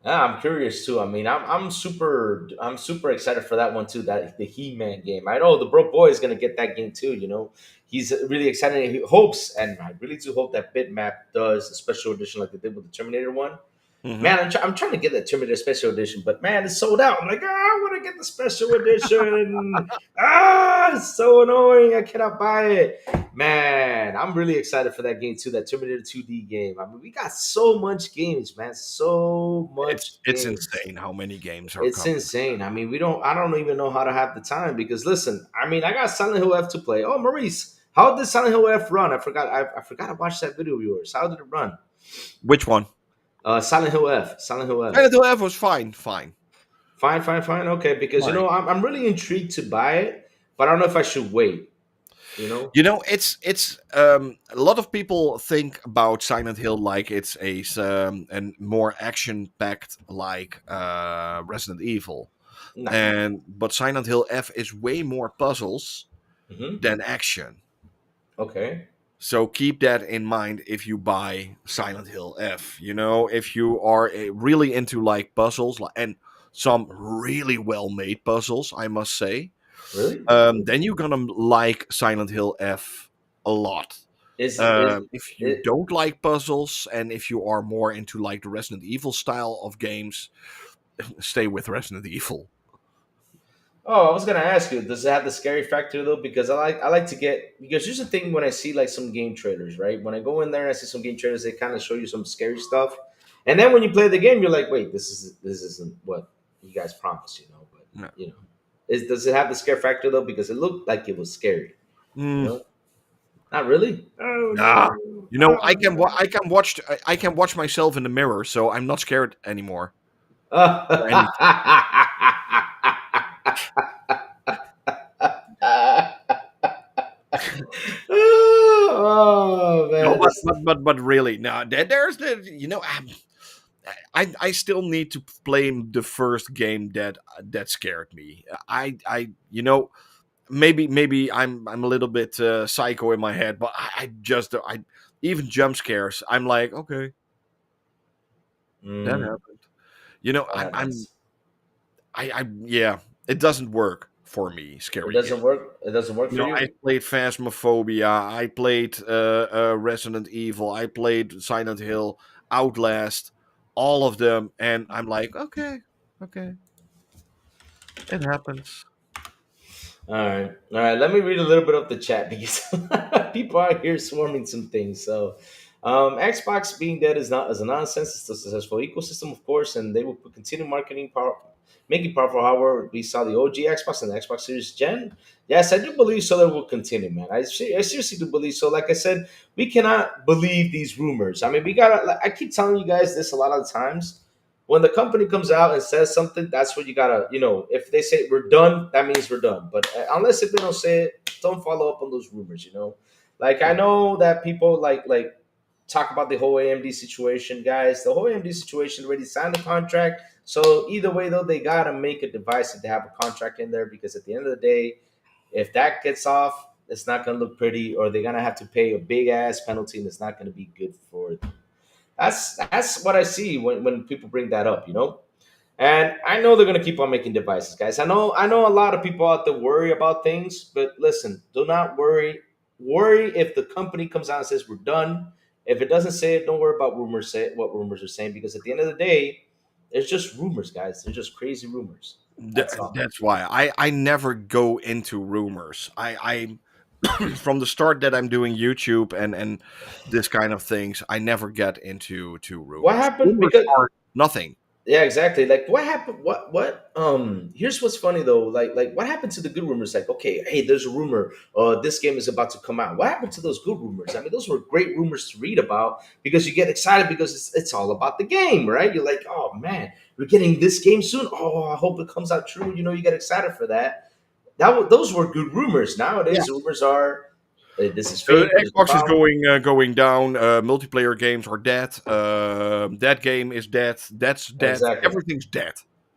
Yeah, I'm curious too. I mean, I'm super excited for that one too. That the He Man game. I know the Broke Boy is gonna get that game too. He's really excited. He hopes, and I really do hope that Bitmap does a special edition like they did with the Terminator one. Hmm. Man, I'm trying to get that Terminator Special Edition, but man, it's sold out. I'm like, I want to get the Special Edition. It's so annoying. I cannot buy it. Man, I'm really excited for that game too. That Terminator 2D game. I mean, we got so much games, man. So much It's games. insane how many games are It's coming. insane. I mean, we don't. I don't even know how to have the time because listen. I mean, I got Silent Hill F to play. Oh, Maurice, how did Silent Hill F run? I forgot. I forgot to watch that video of yours. How did it run? Which one? Silent Hill F. Silent Hill F. Silent Hill F was fine, fine, Fine, fine, fine. Okay, because fine. I'm really intrigued to buy it, but I don't know if I should wait. You know? It's a lot of people think about Silent Hill like it's a more action packed like Resident Evil, Nah. but Silent Hill F is way more puzzles Hmm. than action. Okay. So keep that in mind if you buy Silent Hill F. If you are really into like puzzles and some really well made puzzles, I must say, Really? then you're gonna like Silent Hill F a lot. Is If you it? don't like puzzles and if you are more into like the Resident Evil style of games, stay with Resident Evil. Oh, I was gonna ask you. Does it have the scary factor though? Because I like to get because here's the thing when I see like some game trailers, right? When I go in there and I see some game trailers, they kind of show you some scary stuff. And then when you play the game, you're like, wait, this isn't what you guys promised, But No. does it have the scare factor though? Because it looked like it was scary, you Mm, know. Not really. Oh nah. no. I Oh can no. I can watch myself in the mirror, so I'm not scared anymore or anything. Oh No, man, but really, no. There's the I still need to play the first game that scared me. Maybe I'm a little bit psycho in my head, but I just I even jump scares. I'm like, okay, that mm, happened. You know, I'm that's I yeah, it doesn't work for me. it Scary game. doesn't work. It doesn't work for I you. played Phasmophobia. I played Resident Evil. I played Silent Hill, Outlast, all of them, and I'm like, okay, okay, it happens. All right. Let me read a little bit of the chat because people are here swarming some things. So, Xbox being dead is a nonsense. It's a successful ecosystem, of course, and they will continue marketing power, making powerful hardware. We saw the OG Xbox and the Xbox Series Gen. Yes, I do believe so. That will continue, man. I seriously do believe so. Like I said, we cannot believe these rumors. I mean, we gotta. Like, I keep telling you guys this a lot of the times when the company comes out and says something, that's what you gotta, if they say we're done, that means we're done. But unless if they don't say it, don't follow up on those rumors. Like I know that people like talk about the whole AMD situation, guys. The whole AMD situation already signed the contract. So either way, though, they gotta make a device that they have a contract in there because at the end of the day, if that gets off, it's not gonna look pretty, or they're gonna have to pay a big ass penalty, and it's not gonna be good for them. That's what I see when people bring that up. And I know they're gonna keep on making devices, guys. I know a lot of people out there worry about things, but listen, do not worry. Worry if the company comes out and says we're done. If it doesn't say it, don't worry about what rumors are saying, because at the end of the day, it's just rumors, guys. They're just crazy rumors. That's all. That's why I never go into rumors. From the start that I'm doing YouTube and this kind of things, I never get into What rumors. happened? Rumors Because are nothing. yeah, exactly. Like what happened? Here's what's funny though. Like what happened to the good rumors? Like, okay, hey, there's a rumor, this game is about to come out. What happened to those good rumors? I mean, those were great rumors to read about because you get excited because it's all about the game, right? You're like, oh man, we're getting this game soon. Oh, I hope it comes out true. You get excited for that. Those were good rumors. Nowadays, rumors are this is fake. There's a Xbox is problem. going down. Multiplayer games are dead. That game is dead. That's dead. Exactly. Everything's dead.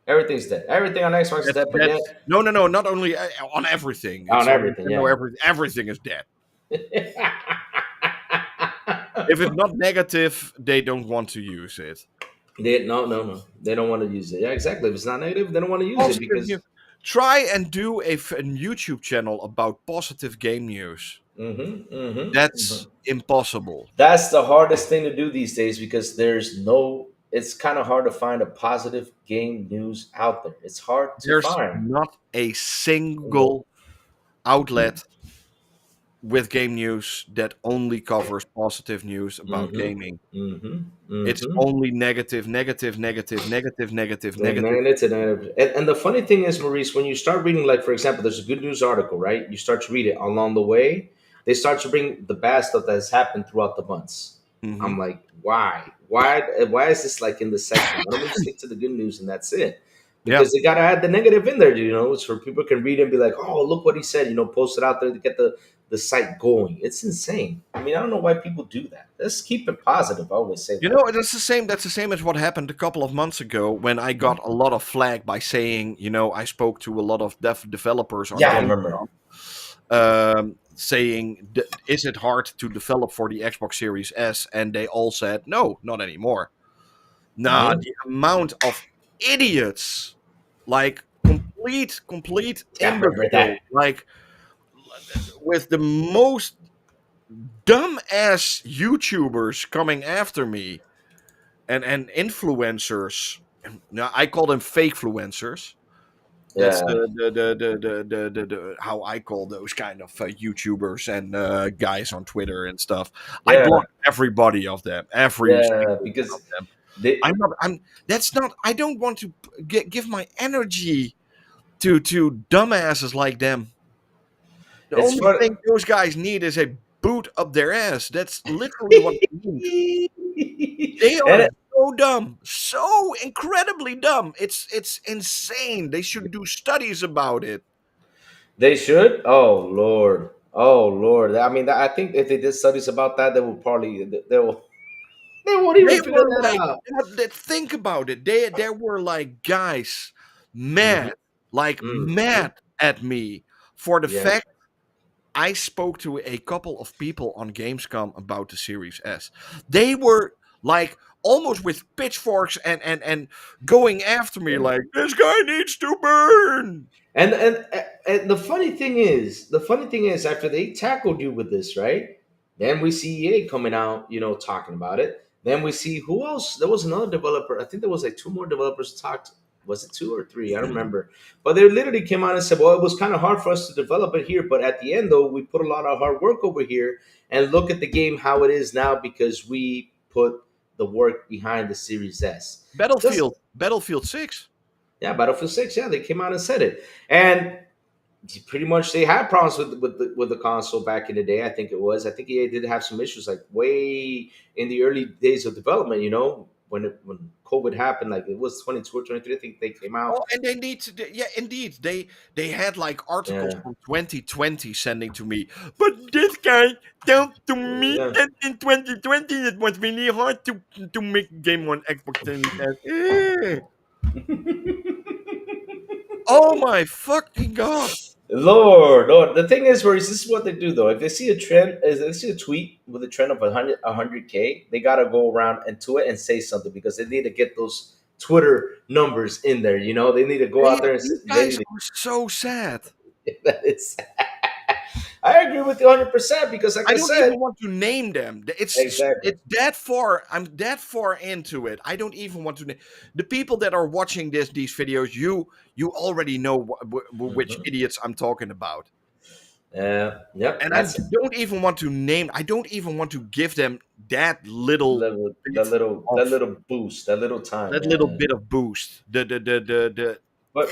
Everything's dead. Everything on Xbox is dead, but yet That's no, no, no. Not only on everything. It's on on everything, Nintendo. yeah. Everything is dead. If it's not negative, they don't want to use it. No. They don't want to use it. Yeah, exactly. If it's not negative, they don't want to use it Positive news. because. Try and do a YouTube channel about positive game news. That's impossible. That's the hardest thing to do these days because there's no. It's kind of hard to find a positive game news out there. It's hard to There's find. not a single outlet with game news that only covers positive news about Mm-hmm. gaming. Mm-hmm. It's Mm-hmm. only negative, negative, negative, negative, negative, negative. Negative, negative. And the funny thing is, Maurice, when you start reading, like for example, there's a good news article, right? You start to read it along the way. They start to bring the bad stuff that has happened throughout the months. Hmm. I'm like, why? Why is this like in this section? Why don't we stick to the good news and that's it? Yeah. Because they gotta add the negative in there, so people can read it and be like, oh, look what he said, post it out there to get the site going. It's insane. I mean, I don't know why people do that. Let's keep it positive. I always say that. That's the same as what happened a couple of months ago when I got a lot of flack by saying, I spoke to a lot of developers on Yeah, I game, remember. saying, is it hard to develop for the Xbox Series S? And they all said, no, not anymore. Nah, Mhm. the amount of idiots, like complete Yeah, I remember that. imbecile, like with the most dumbass YouTubers coming after me and influencers. Now I call them fake influencers. That's Yeah, how I call those kind of YouTubers and guys on Twitter and stuff. I yeah, block everybody of them, every yeah. single one Because of them. They, I'm not. I'm. That's not. I don't want to give my energy to dumbasses like them. The it's only fun. thing those guys need is a boot up their ass. That's literally what they need. They are And so dumb, so incredibly dumb. It's insane. They should do studies about it. they should. Oh Lord. Oh Lord. I mean, I think if they did studies about that, they will probably they won't They even figure were that like, out. think about it. There were like guys Hmm. mad, like Hmm. mad at me for the Yeah. fact I spoke to a couple of people on Gamescom about the Series S. They were like almost with pitchforks and going after me Yeah. like this guy needs to burn. And the funny thing is, after they tackled you with this, right? Then we see EA coming out, talking about it. Then we see who else. There was another developer. I think there was like two more developers talked. Was it two or three? I don't remember. But they literally came out and said, "Well, it was kind of hard for us to develop it here, but at the end, though, we put a lot of hard work over here, and look at the game how it is now because we put the work behind the Series S." Just Battlefield 6. yeah, Battlefield 6. Yeah, they came out and said it, and pretty much they had problems with the console back in the day. I think it was. I think EA did have some issues like way in the early days of development. When COVID happened, like it was 22 or 23. I think they came out. Oh, and they need to. Yeah, indeed. They had like articles Yeah, from 2020 sending to me. But this guy told to me yeah. that in 2020 it was really hard to make a game on Xbox Series S. Oh my fucking god! Lord. The thing is, where is this is what they do though? If they see a trend, if they see a tweet with a trend of 100K, they gotta go around and to it and say something because they need to get those Twitter numbers in there. They need to go out there and These they guys need are so sad. to. That is. I agree with you 100% because, like I I don't said, even want to name them. exactly. It's that far. I'm that far into it. I don't even want to name the people that are watching these videos. You already know which Hmm. idiots I'm talking about, Yep. and I don't even want to name. I don't even want to give them that little That bit little of that little boost, that little time, that little man. bit of boost. The But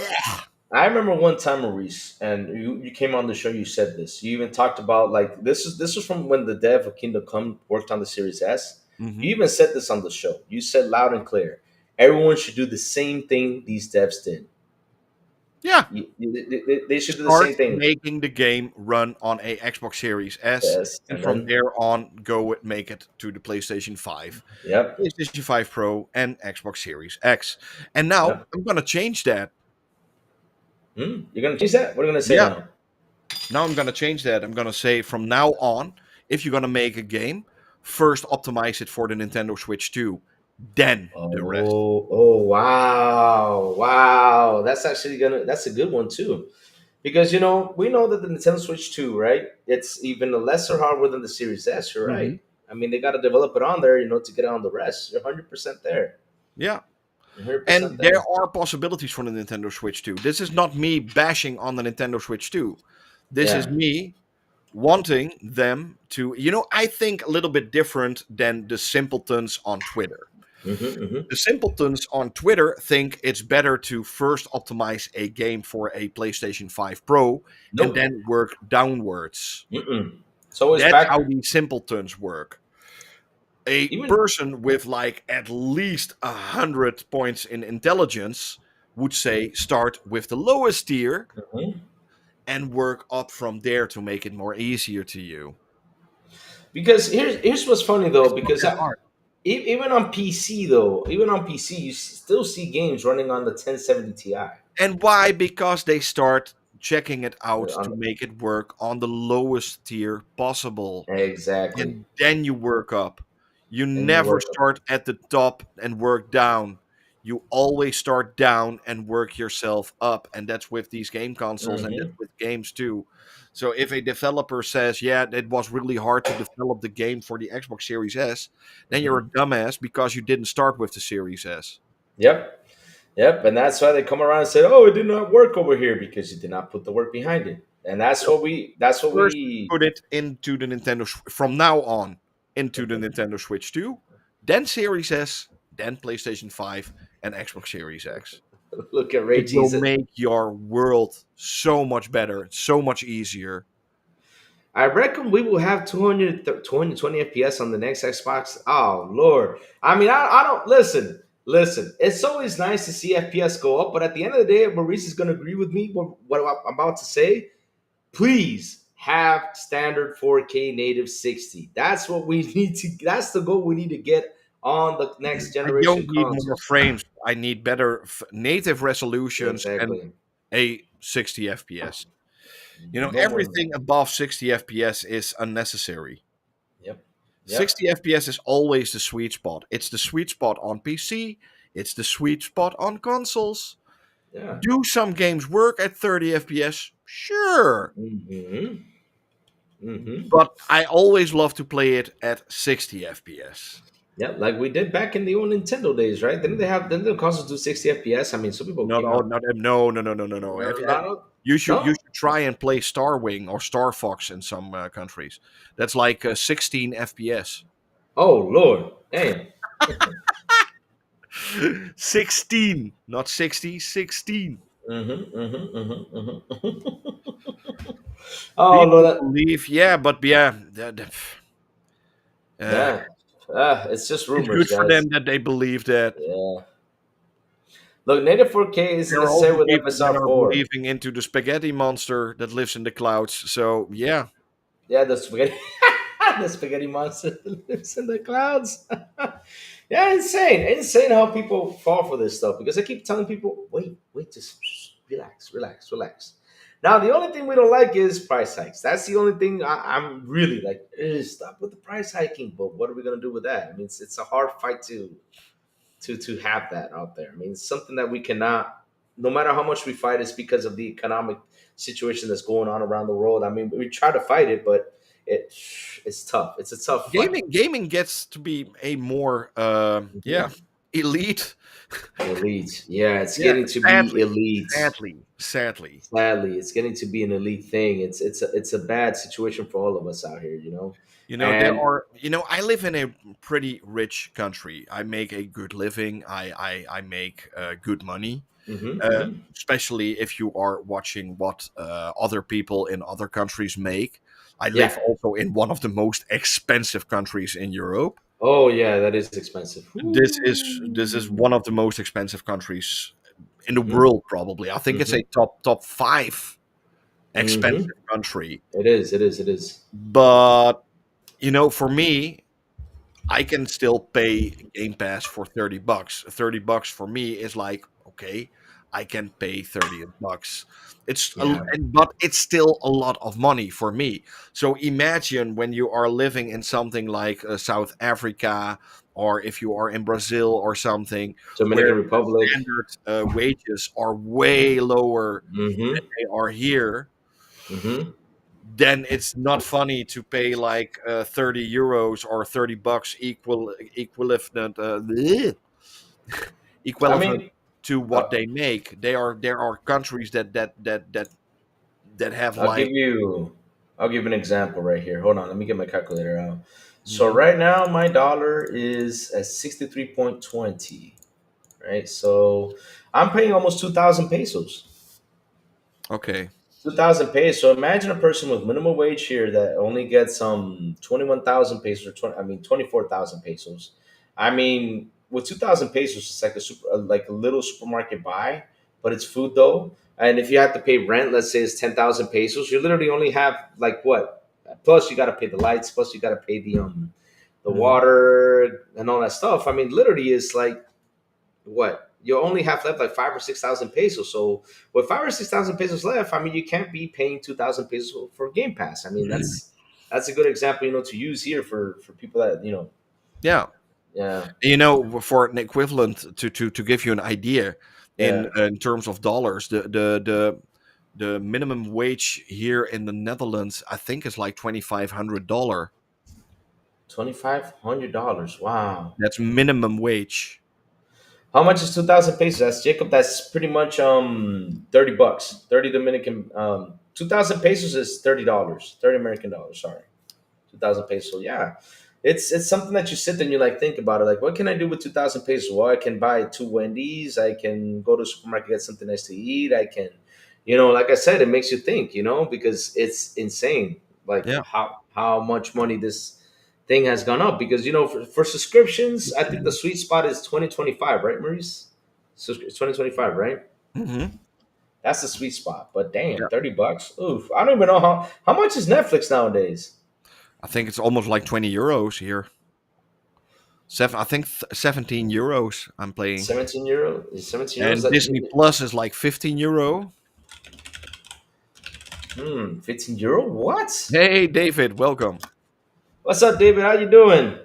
I remember one time, Maurice, and you came on the show. You said this. You even talked about like this was from when the dev of Kingdom Come worked on the Series S. Mhm. You even said this on the show. You said loud and clear, everyone should do the same thing these devs did. Yeah. They should do the Start same thing. making the game run on a Xbox Series S, Yes, and and from then there on, make it to the PlayStation 5, yep, PlayStation 5 Pro, and Xbox Series X. And now yep. I'm gonna change that. You're gonna change that. What are you gonna say Yeah, now? now I'm gonna change that. I'm gonna say from now on, if you're gonna make a game, first optimize it for the Nintendo Switch 2, then the rest. Oh, wow, wow. That's a good one too. Because we know that the Nintendo Switch 2, right? It's even a lesser hardware than the Series S, you're right. Mhm. I mean, they gotta develop it on there, to get it on the rest. You're 100% there. Yeah. You're 100% And there there. are possibilities for the Nintendo Switch 2. This is not me bashing on the Nintendo Switch 2. This is Yeah. me wanting them to, I think a little bit different than the simpletons on Twitter. Hmm. The simpletons on Twitter think it's better to first optimize a game for a PlayStation 5 Pro and Nope. then work downwards. Mm-mm. So it's That's back. how these simpletons work. A Even. person with like at least 100 points in intelligence would say start with the lowest tier Mhm. and work up from there to make it more easier to you. Because here's what's funny though. It's not Because that hard. even on PC though, even on PC, you still see games running on the 1070 Ti. And why? Because they start checking it out to On make it work on the lowest tier possible. exactly, And then you work up. You and you never work. start at the top and work down. You always start down and work yourself up. And that's with these game consoles and that's Hmm. with games too. So if a developer says, yeah, it was really hard to develop the game for the Xbox Series S, then you're a Hmm. dumbass because you didn't start with the Series S. Yep. Yep, and that's why they come around and say, "Oh, it did not work over here because you did not put the work behind it." And that's No, what we. That's what first we. put it into the from now on into the Nintendo Switch 2, then Series S. then PlayStation 5 and Xbox Series X. Look at Ray It will Cheese. make your world so much better, so much easier. I reckon we will have 220 FPS on the next Xbox. Oh Lord! I mean, I don't listen. Listen, it's always nice to see FPS go up, but at the end of the day, Maurice is going to agree with me. What I'm about to say. Please have standard 4K native 60. That's what we need to. That's the goal we need to get on the next I don't generation need more consoles. frames. I need better native resolutions and Exactly. a 60 FPS. No more than that. Everything above 60 FPS is unnecessary. Yep. Yep. 60 FPS is always the sweet spot. It's the sweet spot on PC. It's the sweet spot on consoles. Yeah. Do some games work at 30 FPS? Sure. Mm-hmm. Mm-hmm. But I always love to play it at 60 FPS. Yeah, like we did back in the old Nintendo days, right? Didn't the consoles do 60 FPS? I mean, some people No, came no, out. no, no, no, no, no, no, no. No, no, You no. should try and play Star Wing or Star Fox in some countries. That's like 16 FPS. Oh Lord, damn. 16, not 60, 16. Mm-hmm, mm-hmm, mm-hmm, mm-hmm. Oh People Lord, believe, yeah, but yeah, uh, yeah. It's just it's rumors, good for guys. them that they believe that. Yeah. Look, native 4K isn't There are necessary also with people that FSR are 4. believing into the spaghetti monster that lives in the clouds. So yeah, Yeah, the spaghetti, the spaghetti monster that lives in the clouds. Yeah, insane how people fall for this stuff. Because I keep telling people, wait, just relax, relax, relax. Now, the only thing we don't like is price hikes. That's the only thing I'm really like. Stop with the price hiking. But what are we gonna do with that? I mean, it's a hard fight to have that out there. I mean, it's something that we cannot, no matter how much we fight, it's because of the economic situation that's going on around the world. I mean, we try to fight it, but it it's tough. It's a tough fight. gaming gets to be a more Mhm. elite. Elite, yeah, it's Yeah, getting to be sadly, elite. sadly. Sadly, it's getting to be an elite thing. It's a bad situation for all of us out here, There And are, I live in a pretty rich country. I make a good living. I make good money. hmm Uh, hmm especially if you are watching what other people in other countries make. I live yeah. also in one of the most expensive countries in Europe. Oh yeah, that is expensive. This is one of the most expensive countries in the Mm-hmm. world, probably. I think it's a top five hmm expensive country. It is. It is. It is. But for me, I can still pay Game Pass for $30. $30 for me is like, okay, I can pay $30. Yeah. But it's still a lot of money for me. So imagine when you are living in something like South Africa, or if you are in Brazil or something, where Dominican Republic. standard wages are way lower than hmm they are here. hmm Then it's not funny to pay like €30 or $30 equivalent I equivalent mean, to what uh, they make. There are countries that have I'll give like. you I'll give an example right here. Hold on, let me get my calculator out. So Mhm. right now my dollar is at 63.20. Right? So I'm paying almost 2,000 pesos. Okay. 2,000 pesos. So imagine a person with minimum wage here that only gets 21,000 pesos or 20, I mean 24,000 pesos. I mean, with 2,000 pesos, it's like like a little supermarket buy, but it's food though. And if you have to pay rent, let's say it's 10,000 pesos, you literally only have like what? Plus you got to pay the lights, plus you got to pay the Mhm. water and all that stuff. I mean, literally it's like what you only have left like 5 or 6 thousand pesos. So with 5 or 6 thousand pesos left, I mean, you can't be paying 2,000 pesos for Game Pass. I mean, that's a good example, to use here for people that Yeah. yeah, For an equivalent to give you an idea yeah, in terms of dollars, the minimum wage here in the Netherlands, I think, is like $2,500. $2,500. Wow, That's minimum wage. how much is 2,000 pesos? That's Jacob. That's pretty much $30, 30 Dominican. 2,000 pesos is $30, 30 American dollars. Sorry, 2,000 pesos. Yeah, It's something that you sit there and you like think about it. Like, what can I do with 2,000 pesos? Well, I can buy two Wendy's. I can go to the supermarket, get something nice to eat. I can, like I said, it makes you think. Because it's insane. Like Yeah. how much money this thing has gone up. Because for subscriptions, I think the sweet spot is 2025, right, Maurice? So it's 2025, right? Hmm. That's the sweet spot. But damn, Yeah. $30. Oof. I don't even know how much is Netflix nowadays. I think it's almost like 20 euros here. I think 17 euros I'm playing. 17 euro. Is 17 euros And that Disney Plus is like 15 euro. 15 euro? What? Hey, David, welcome. What's up, David? How you doing?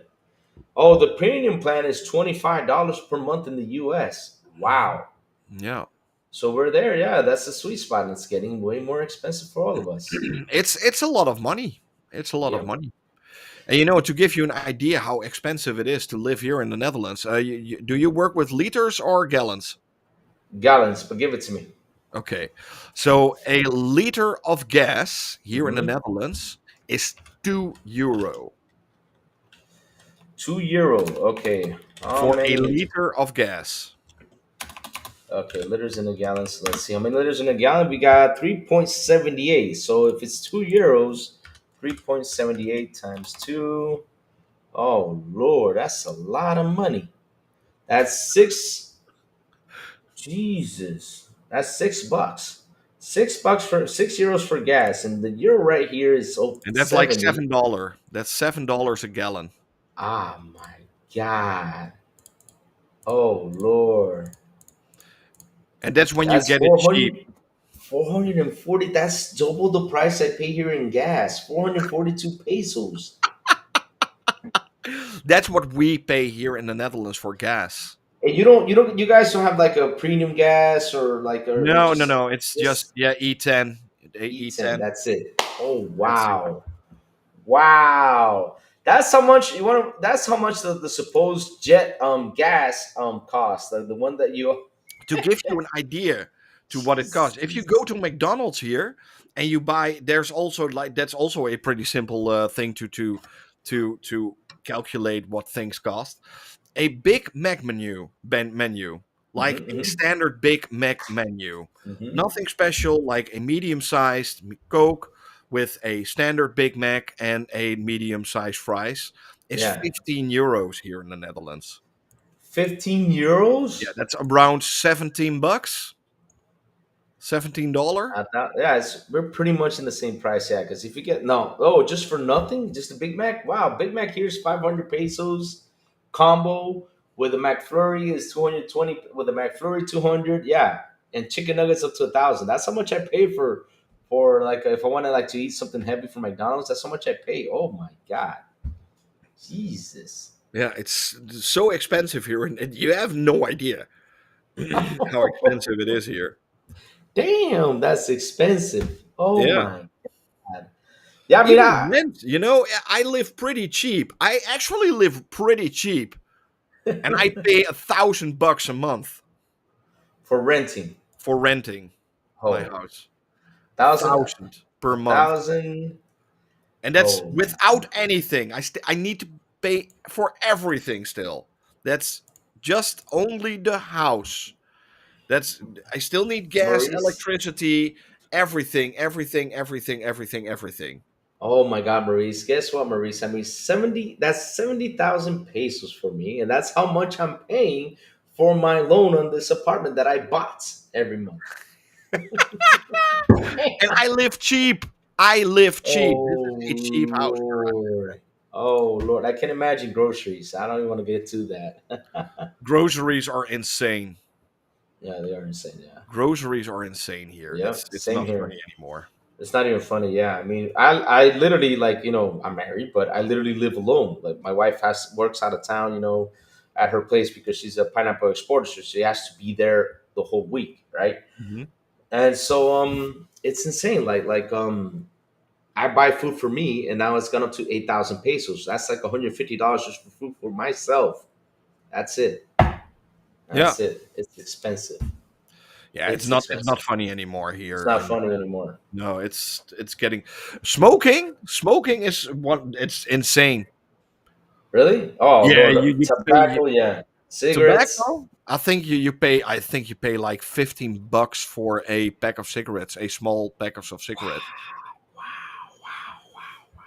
Oh, the premium plan is $25 per month in the US. Wow. Yeah. So we're there. Yeah, that's the sweet spot. And it's getting way more expensive for all of us. It's a lot of money. It's a lot of Yeah. money. And to give you an idea how expensive it is to live here in the Netherlands, do you work with liters or gallons? Gallons, but give it to me. Okay. So a liter of gas here in the Mhm. Netherlands is €2 €2. Okay. How for a many? liter of gas. Okay, liters in a gallon. So let's see. How many liters in a gallon? We got 3.78. So if it's €2, 3.78 times 2. Oh, Lord, that's a lot of money. That's six. Jesus, that's $6. $6 for €6 for gas, and the euro right here is And that's like 70. $7. That's $7 a gallon. Ah, my God. Oh Lord, And that's when you that's get it cheap. 440. That's double the price I pay here in gas. 442 pesos. That's what we pay here in the Netherlands for gas. And you guys don't have like a premium gas or like or No, no, no. It's just just E10. E10. E10. That's it. Oh That's it. wow. Wow. That's how much you want to that's how much the supposed jet gas costs. Like the one that you To give you an idea to what it costs, if you Jesus. go to McDonald's here and you buy, there's also like that's also a pretty simple thing to calculate what things cost. A Big Mac menu, like a Hmm. standard Big Mac menu, Hmm. nothing special, like a medium-sized Coke with a standard Big Mac and a medium-sized fries, is Yeah. 15 euros here in the Netherlands. 15 Yeah, euros? that's around 17 bucks. $17. I thought, yeah, we're pretty much in the same price, yeah. Because if you get no, oh, just for nothing, just a Big Mac. Wow, Big Mac here is 500 pesos combo with a McFlurry is 220 with a McFlurry 200, yeah, and chicken nuggets up to 1,000. That's how much I pay for like if I want to like to eat something heavy from McDonald's. That's how much I pay. Oh my God, Jesus. Yeah, it's so expensive here, and you have no idea how expensive it is here. Damn, that's expensive. Oh Yeah. my God. Yeah, I mean, Even rent, I live pretty cheap. I actually live pretty cheap, and I pay $1,000 a month for renting. for renting my Oh, house. thousand, 1,000 per a month, thousand. and that's Oh my without God. anything. I need to pay for everything still. That's just only the house. That's I still need gas, Maurice. electricity, everything, everything, everything, everything, everything. Oh my God, Maurice. Guess what, Maurice? I mean, 70, that's 70,000 pesos for me. And that's how much I'm paying for my loan on this apartment that I bought every month. And I live cheap. I live cheap. This Oh is a cheap house where I live. Lord. Oh Lord. I can imagine groceries. I don't even want to get to that. Groceries are insane. Yeah, they are insane. Yeah. Groceries are insane here. Yep. It's Same not funny here. anymore. It's not even funny. Yeah. I mean, I literally like, I'm married, but I literally live alone. Like my wife works out of town, at her place because she's a pineapple exporter. So she has to be there the whole week. Right. Mhm. And so, it's insane. I buy food for me and now it's gone up to 8,000 pesos. That's like $150 just for food for myself. That's it. Yeah, That's it. It's expensive. yeah. It's It's not expensive. funny anymore It's here. not And funny anymore. no, it's getting smoking. Smoking is one. It's insane. Really? Oh Yeah, Lord, you pay tobacco, yeah, cigarettes. tobacco. I think you pay like $15 for a pack of cigarettes, a small package of cigarettes. Wow, wow, wow.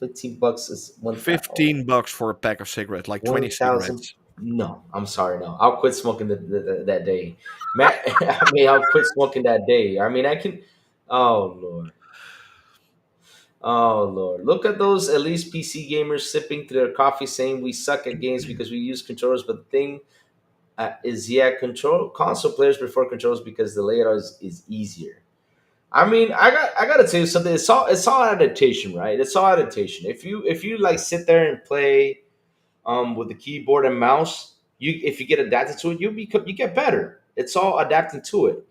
$15 is $15 for a pack of cigarettes, like 20 1,000. cigarettes. No, I'm sorry. No, I'll quit smoking that day. Matt, I mean, I'll quit smoking that day. I mean, I can. Oh Lord. Oh Lord. Look at those at least PC gamers sipping through their coffee saying we suck at games because we use controllers. But the thing is, yeah, control console players prefer controllers because the layout is easier. I mean, I gotta tell you something. It's all adaptation, right? It's all adaptation. If you like sit there and play with the keyboard and mouse, you if you get adapted to it, you get better. It's all adapting to it.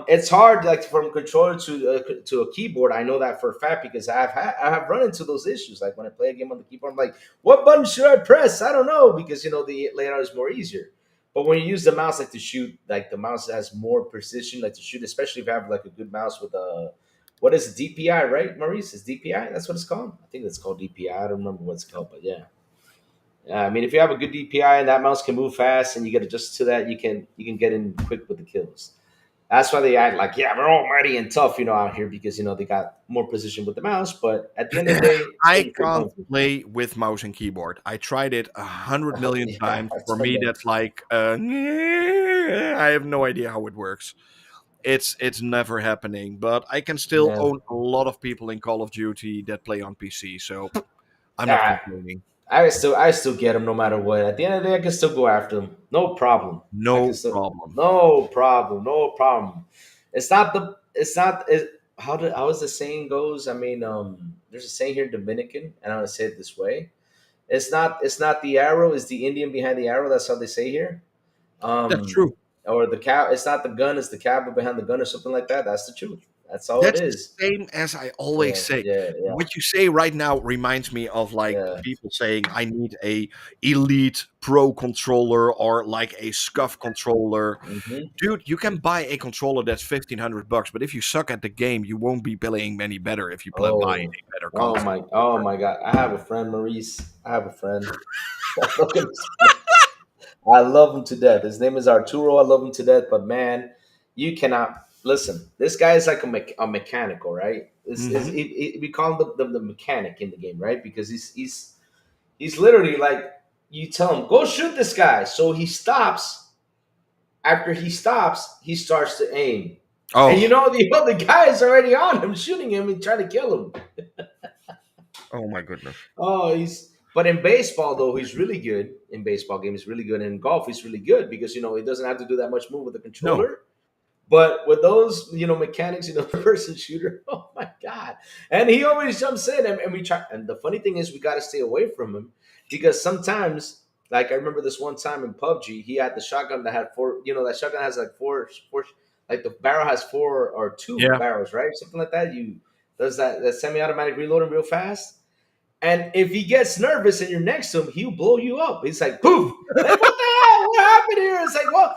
It's hard, like from controller to a keyboard. I know that for a fact because I have run into those issues. Like when I play a game on the keyboard, I'm like, what button should I press? I don't know because the layout is more easier. But when you use the mouse, like to shoot, like the mouse has more precision, like to shoot, especially if you have like a good mouse with a what is it, DPI, right, Maurice? Is DPI? That's what it's called. I think it's called DPI. I don't remember what it's called, but yeah. Yeah, I mean, if you have a good DPI and that mouse can move fast and you get adjusted to that, you can get in quick with the kills. That's why they act like, yeah, we're all mighty and tough, out here because they got more precision with the mouse. But at the end of the day, it's I pretty can't comfy. play with mouse and keyboard. I tried it 100 million Yeah, times. it's For fun me, though. that's like, I have no idea how it works. It's never happening. But I can still Yeah. own a lot of people in Call of Duty that play on PC, so I'm not Ah, complaining. I still get them no matter what. At the end of the day, I can still go after them. No problem. I can No still problem. no problem. No problem. It's not how is the saying goes? I mean, there's a saying here in Dominican, and I'm gonna say it this way. It's not the arrow, it's the Indian behind the arrow. That's how they say here. That's Um true. or the cow, it's not the gun, it's the cowboy behind the gun or something like that. That's the truth. That's all it That's the is. same as I always Yeah, say. yeah, yeah, What you say right now reminds me of like yeah. people saying I need a elite pro controller or like a scuff controller. Hmm. Dude, you can buy a controller that's $1,500, but if you suck at the game, you won't be playing any better if you buy Oh, a better oh console my, oh controller. my God! I have a friend, Maurice. I have a friend. Look at this. I love him to death. His name is Arturo. I love him to death. But man, you cannot listen. This guy is like a mechanical, right? Hmm. We call him the mechanic in the game, right? Because he's literally like you tell him go shoot this guy, so he stops. After he stops, he starts to aim, and Oh, the other guy is already on him, shooting him and trying to kill him. oh my goodness. Oh, but in baseball though, he's really good. In baseball game, he's really good. And in golf, he's really good because he doesn't have to do that much move with the No, controller. But with those, mechanics, person shooter, oh my God. And he always jumps in and we try. And the funny thing is we gotta stay away from him because sometimes, like I remember this one time in PUBG, he had the shotgun that had four, that shotgun has like four, like the barrel has four or two yeah. barrels, right? Something like that. You does that semi-automatic reloading real fast. And if he gets nervous and you're next to him, he'll blow you up. He's like, poof. Like, what the hell? What happened here? It's like, well,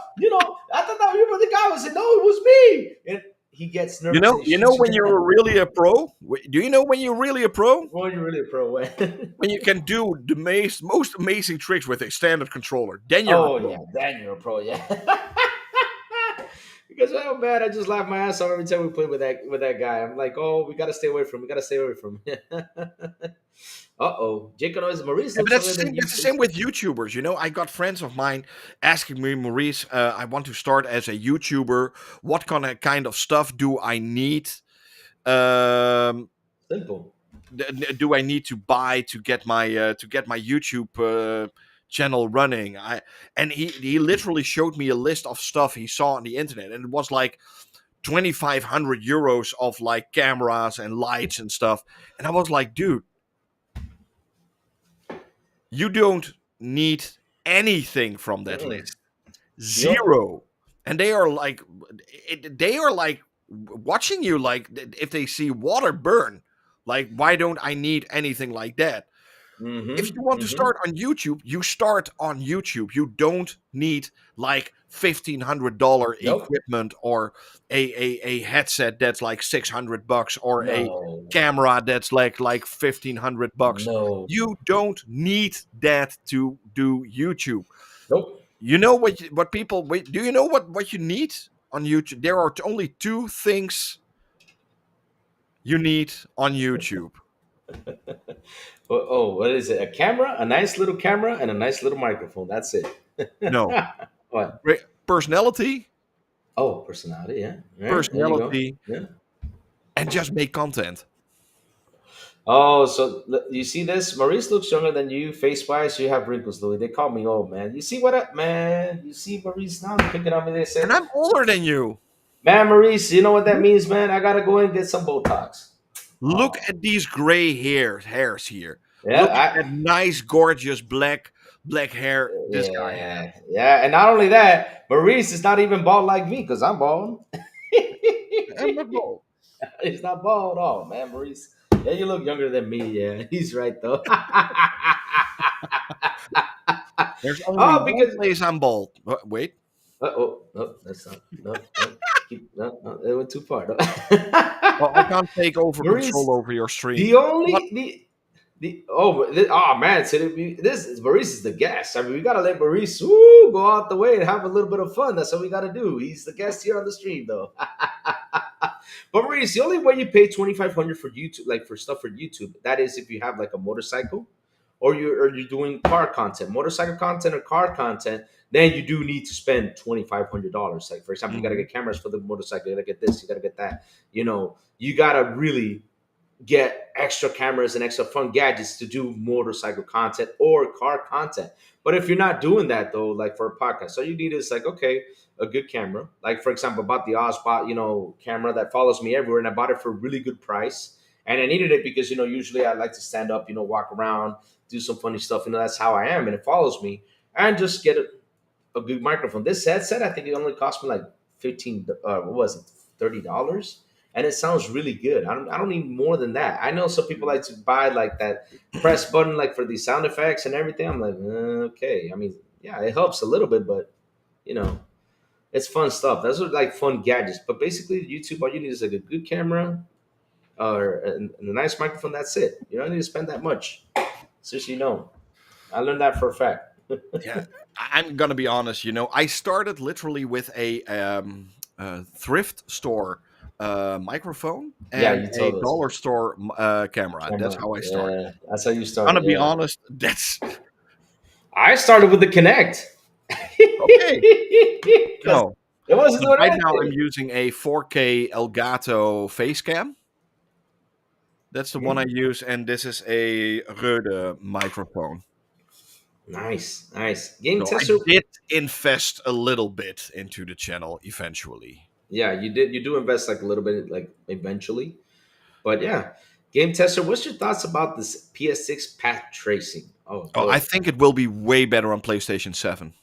I thought that you were the guy. I said, no, it was me. And he gets You nervous know, and he you know shoots you when down. you're really a pro. Do you know when you're really a pro? Well, you're really a pro way. When you can do the most amazing tricks with a standard controller. Then you're a Oh, pro. yeah. Then you're a pro, yeah. Because, oh, man, I just laugh my ass off every time we play with that guy. I'm like, oh, we got to stay away from him. We got to stay away from him. Uh-oh. Jacob knows Maurice Yeah, but looks that's something the than same. you. That's the same with YouTubers. I got friends of mine asking me, Maurice, I want to start as a YouTuber. What kind of stuff do I need? Um, Simple. do I need to buy to get my YouTube channel running? And he literally showed me a list of stuff he saw on the internet, and it was like 2,500 euros of like cameras and lights and stuff. And I was like, dude, you don't need anything from that Mm-mm. list. Yep. Zero. And they are like watching you like if they see water burn. Like, why don't I need anything like that? If Mm-hmm. you want to Mm-hmm. start on YouTube, you start on YouTube. You don't need like $1,500 Nope. equipment or a headset that's like $600 or a No. camera that's like $1,500. No. You don't need that to do YouTube. Nope. You know what people wait, do you know what you need on YouTube? There are only two things you need on YouTube. What is it? A camera, a nice little camera, and a nice little microphone. That's it. No. What? Personality, Oh, personality. Yeah. Yeah. There you go. personality, Yeah. and just make content. Oh, so you see this? Maurice looks younger than you. Face wise, you have wrinkles, Louis. They call me old, man. You see what up, man? You see Maurice now? They're picking on me. They say, And I'm older than you. man, Maurice, you know what that means, man? I gotta go and get some Botox. Look Oh, at these gray hairs here. yeah, Look at that nice, gorgeous black hair this guy has. yeah. And not only that, Maurice is not even bald like me because I'm bald. I'm not bald. He's not bald. Oh man, Maurice. Yeah, you look younger than me. Yeah, he's right though. There's only Oh, one because place I'm bald. Wait. oh no, that's not no no. No, it went too far. No. Well, I can't take over Maurice, control over your stream. the What? only oh man, so this is Maurice is the guest. I mean, we gotta let Maurice go out the way and have a little bit of fun. That's what we gotta do. He's the guest here on the stream, though. But Maurice, the only way you pay 2,500 for YouTube, like for stuff for YouTube, that is if you have like a motorcycle, or you're doing car content, motorcycle content or car content. Then you do need to spend $2,500. Like for example, you gotta Mhm. get cameras for the motorcycle. You gotta get this. You gotta get that. You gotta really get extra cameras and extra fun gadgets to do motorcycle content or car content. But if you're not doing that though, like for a podcast, all you need is like, okay, a good camera. Like for example, I bought the Osbot, camera that follows me everywhere, and I bought it for a really good price. And I needed it because usually I like to stand up, walk around, do some funny stuff. That's how I am, and it follows me. And just get a good microphone. This headset, I think it only cost me like 15. What was it? $30, and it sounds really good. I don't need more than that. I know some people like to buy like that press button like for the sound effects and everything. I'm like, okay. I mean, yeah, it helps a little bit, but you know, it's fun stuff. Those are like fun gadgets. But basically, YouTube, all you need is like a good camera or and a nice microphone. That's it. You don't need to spend that much. Seriously, no. I learned that for a fact. Yeah, I'm gonna be honest. I started literally with a thrift store microphone Yeah, and you a told us. dollar store camera. That's how I started. Yeah, that's how you Gonna started. be Yeah. honest. That's I started with the Connect. okay. 'Cause No, it wasn't but doing right now I'm anything. using a 4K Elgato face cam. That's the one I use, and this is a Rode microphone. Nice, nice. Game So I tester. did invest a little bit into the channel eventually. Yeah, you did. You do invest like a little bit, like eventually. But yeah, game tester. What's your thoughts about this PS6 path tracing? Oh Oh, I boy. think it will be way better on PlayStation 7.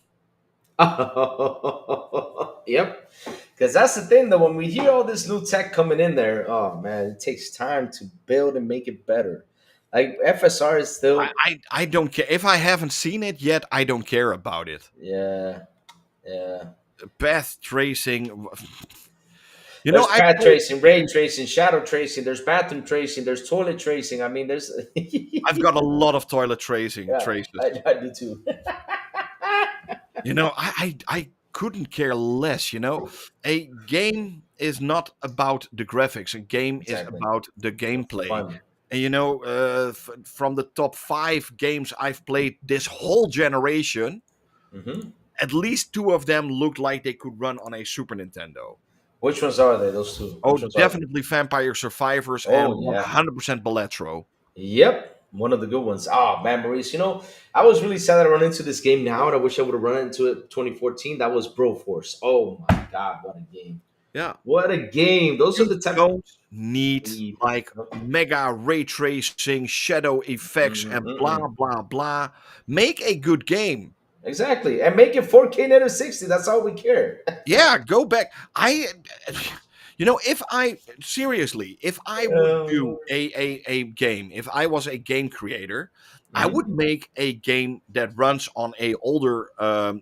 Yep. Because that's the thing, though. When we hear all this new tech coming in there, oh man, it takes time to build and make it better. Like FSR is still, I don't care. If I haven't seen it yet, I don't care about it. yeah, yeah. Path tracing. There's I path play, tracing, ray tracing, shadow tracing. There's bathroom tracing. There's toilet tracing. I mean, there's. I've got a lot of toilet tracing Yeah, traces. I do too. I couldn't care less. A game is not about the graphics. A game is Exactly. about the gameplay. Fun. And from the top 5 games I've played this whole generation, Hmm. at least 2 of them looked like they could run on a Super Nintendo. Which ones are they? Those two. Oh, Which ones are definitely Vampire Survivors they? and Oh yeah. 100% Balletro. Yep. One of the good ones. Oh man, Maurice. I was really sad that I run into this game now, and I wish I would have run into it 2014. That was Broforce. Oh my god, what a game! Yeah. What a game! Those are the type. Don't need Need- like mega ray tracing, shadow effects, and blah blah blah. Make a good game. Exactly, and make it 4K native 60. That's all we care. Yeah, go back. If I would do a game, if I was a game creator, I would Mm-hmm. make a game that runs on a older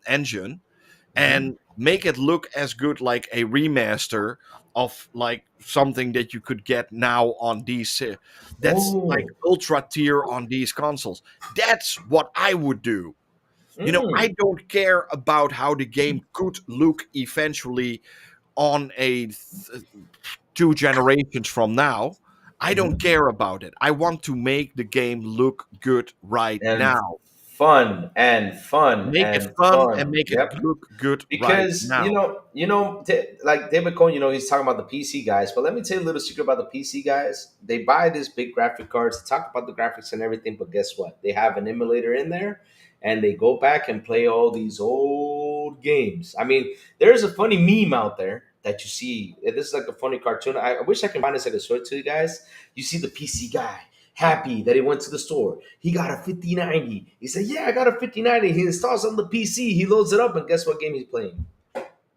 engine Mm-hmm. and make it look as good like a remaster of like something that you could get now on these that's like Oh. ultra tier on these consoles. That's what I would do. You know, I Mm. don't care about how the game could look eventually on a 2 generations from now. I don't Mm-hmm. care about it. I want to make the game look good right And now. fun and fun Make it and fun and fun. make it Yep. look good right Because now. like David Cohen, he's talking about the PC guys. But let me tell you a little secret about the PC guys. They buy these big graphic cards, talk about the graphics and everything, but guess what? They have an emulator in there, and they go back and play all these old games. I mean, there's a funny meme out there that you see. This is like a funny cartoon. I wish I can find this. I could show it to you guys. You see the PC guy happy that he went to the store. He got a 5090. He said, "Yeah, I got a 5090." He installs it on the PC. He loads it up, and guess what game he's playing?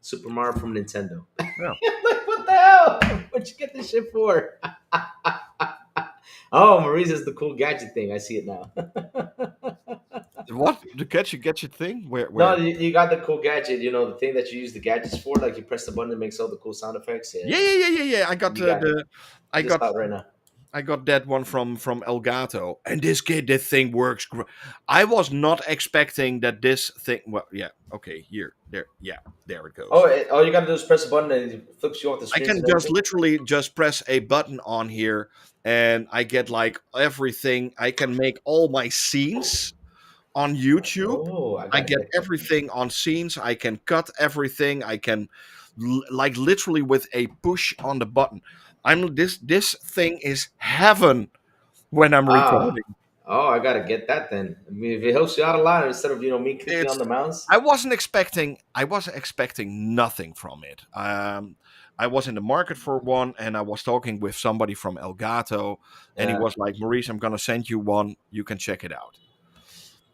Super Mario from Nintendo. Yeah. Like, what the hell? What'd you get this shit for? Oh, Maurice is the cool gadget thing. I see it now. What the gadget thing? Where No, where? you got the cool gadget. The thing that you use the gadgets for. Like you press the button, it makes all the cool sound effects. Yeah, Yeah. I got you got it. I I just got saw it right now. I got that one from Elgato, and this thing works. I was not expecting that this thing. Well, yeah, okay, there it Oh, goes. all you got to do is press the button, and it flips you off the I screens can and just everything. literally just press a button on here, and I get like everything. I can make all my scenes on YouTube. Oh, I I gotta get get that. everything on scenes. I can cut everything. I can like literally with a push on the button. This thing is heaven when I'm Ah, recording. oh, I gotta get that then. I mean, if it helps you out a lot instead of me clicking on It's the mouse. I wasn't expecting nothing from it. I was in the market for one, and I was talking with somebody from Elgato, and he Yeah. was like, "Maurice, I'm gonna send you one. You can check it out."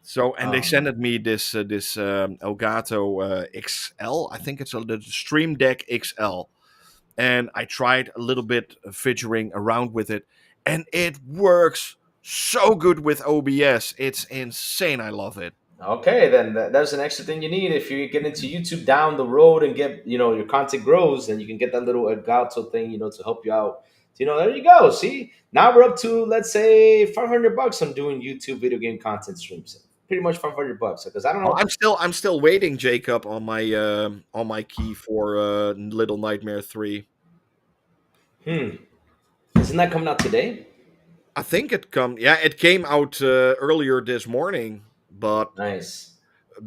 So, and they Oh man. sent me this Elgato XL. I think it's the Stream Deck XL, and I tried a little bit fidgeting around with it, and it works so good with OBS. It's insane. I love it. Okay, then there's an extra thing you need if you get into YouTube down the road and get your content grows, then you can get that little Elgato thing to help you out. There you go. See, now we're up to let's say $500 on doing YouTube video game content streams. Pretty much $500 because I don't Oh, know. I'm still waiting, Jacob, on my key for Little Nightmare 3. Hmm. Isn't that coming out today? I think it came out earlier this morning, but Nice.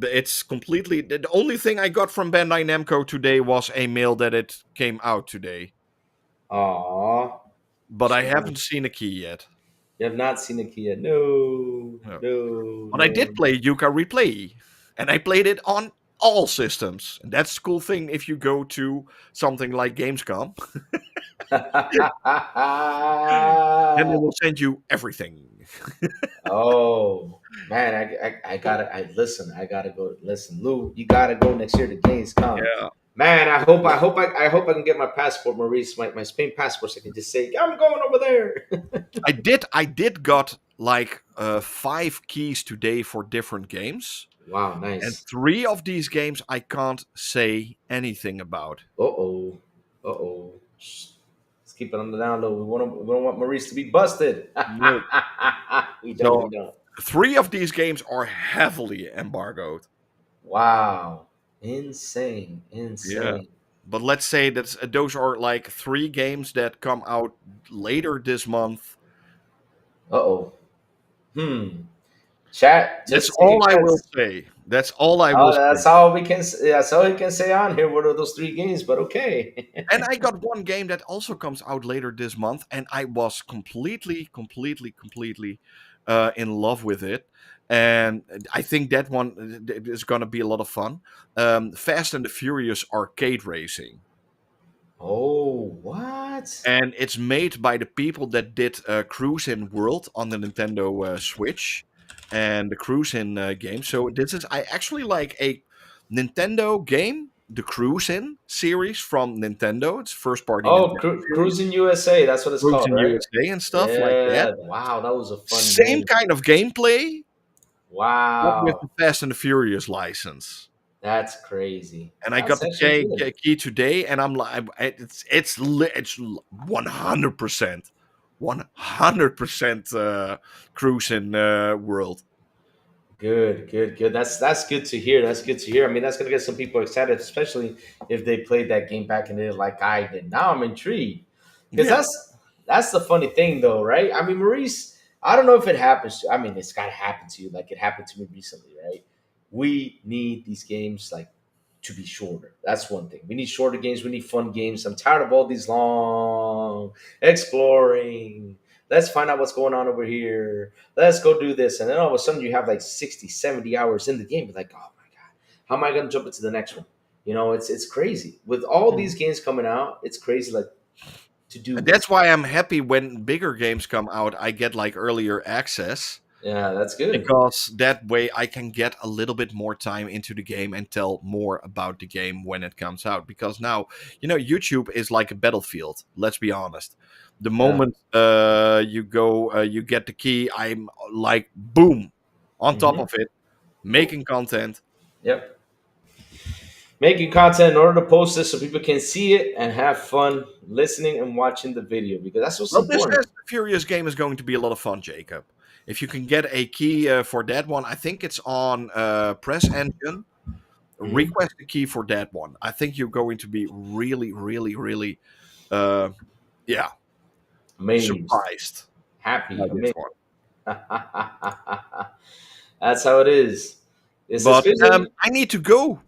it's completely the only thing I got from Bandai Namco today was a mail that it came out today, Aw. but I haven't seen a key yet. You have not seen the key yet. No, No. no, But I no. did play Yuka Replay, and I played it on all systems. And that's the cool thing if you go to something like Gamescom, then they will send you everything. Oh man, I gotta listen. I gotta go listen, Lou. You gotta go next year to Gamescom. Yeah. Man, I hope I can get my passport, Maurice, my Spain passport, so I can just say I'm going over there. I did got like 5 keys today for different games, Wow, and nice. 3 of these games I can't say anything about. Uh oh, Let's keep it on the down low. We don't want Maurice to be busted. No. We don't. We So don't. 3 of these games are heavily embargoed. Wow. Insane. Yeah. Insane. But let's say that those are like 3 games that come out later this month. Uh-oh. Hmm. Chat, That's just so you all I will guys. say. That's all I will Oh, say. that's all we can. That's all we can say on here. What are those 3 games? But okay. And I got one game that also comes out later this month, and I was completely in love with it. And I think that one is going to be a lot of fun. Fast and the Furious arcade racing. Oh, what? And it's made by the people that did Cruisin' World on the Nintendo Switch and the Cruisin' game. So this is I actually like a Nintendo game the Cruisin' series from Nintendo. It's first party Oh, Nintendo series. Cruising USA. That's what it's called, Cruisin' right? USA and stuff like that. Yeah. Wow, that was a fun Same game. kind of gameplay, but with Wow, the Fast and the Furious license. that's crazy. And I got That's the actually good. key today, and I'm like, it's 100%, 100% Cruisin' world. Good, good, good. That's good to hear. That's good to hear. I mean, that's gonna get some people excited, especially if they played that game back in the day like I did. Now I'm intrigued because Yeah. that's the funny thing, though, right? I mean, Maurice, I don't know if it happens. I mean, it's gotta happen to you, like it happened to me recently, right? We need these games like to be shorter. That's one thing. We need shorter games. We need fun games. I'm tired of all these long exploring. Let's find out what's going on over here. Let's go do this. And then all of a sudden you have like 60, 70 hours in the game. You're like, oh my God, how am I going to jump into the next one? You know, it's crazy. With all these games coming out, it's crazy like to do And this. that's why I'm happy when bigger games come out, I get like earlier access. Yeah, that's good. Because that way I can get a little bit more time into the game and tell more about the game when it comes out. Because now, YouTube is like a battlefield. Let's be honest. The Yeah. moment you go, you get the key, I'm like, boom, on top Hmm. of it, making content. Yep. Making content in order to post this so people can see it and have fun listening and watching the video because that's what's Well, this important. Fast and Furious game is going to be a lot of fun, Jacob. If you can get a key for that one, I think it's on Press Engine. Mhm. Request a key for that one. I think you're going to be really, really, really, uh, yeah, Amazed, surprised happy, by this amazed. one. That's how it is. This is But busy. I need to go.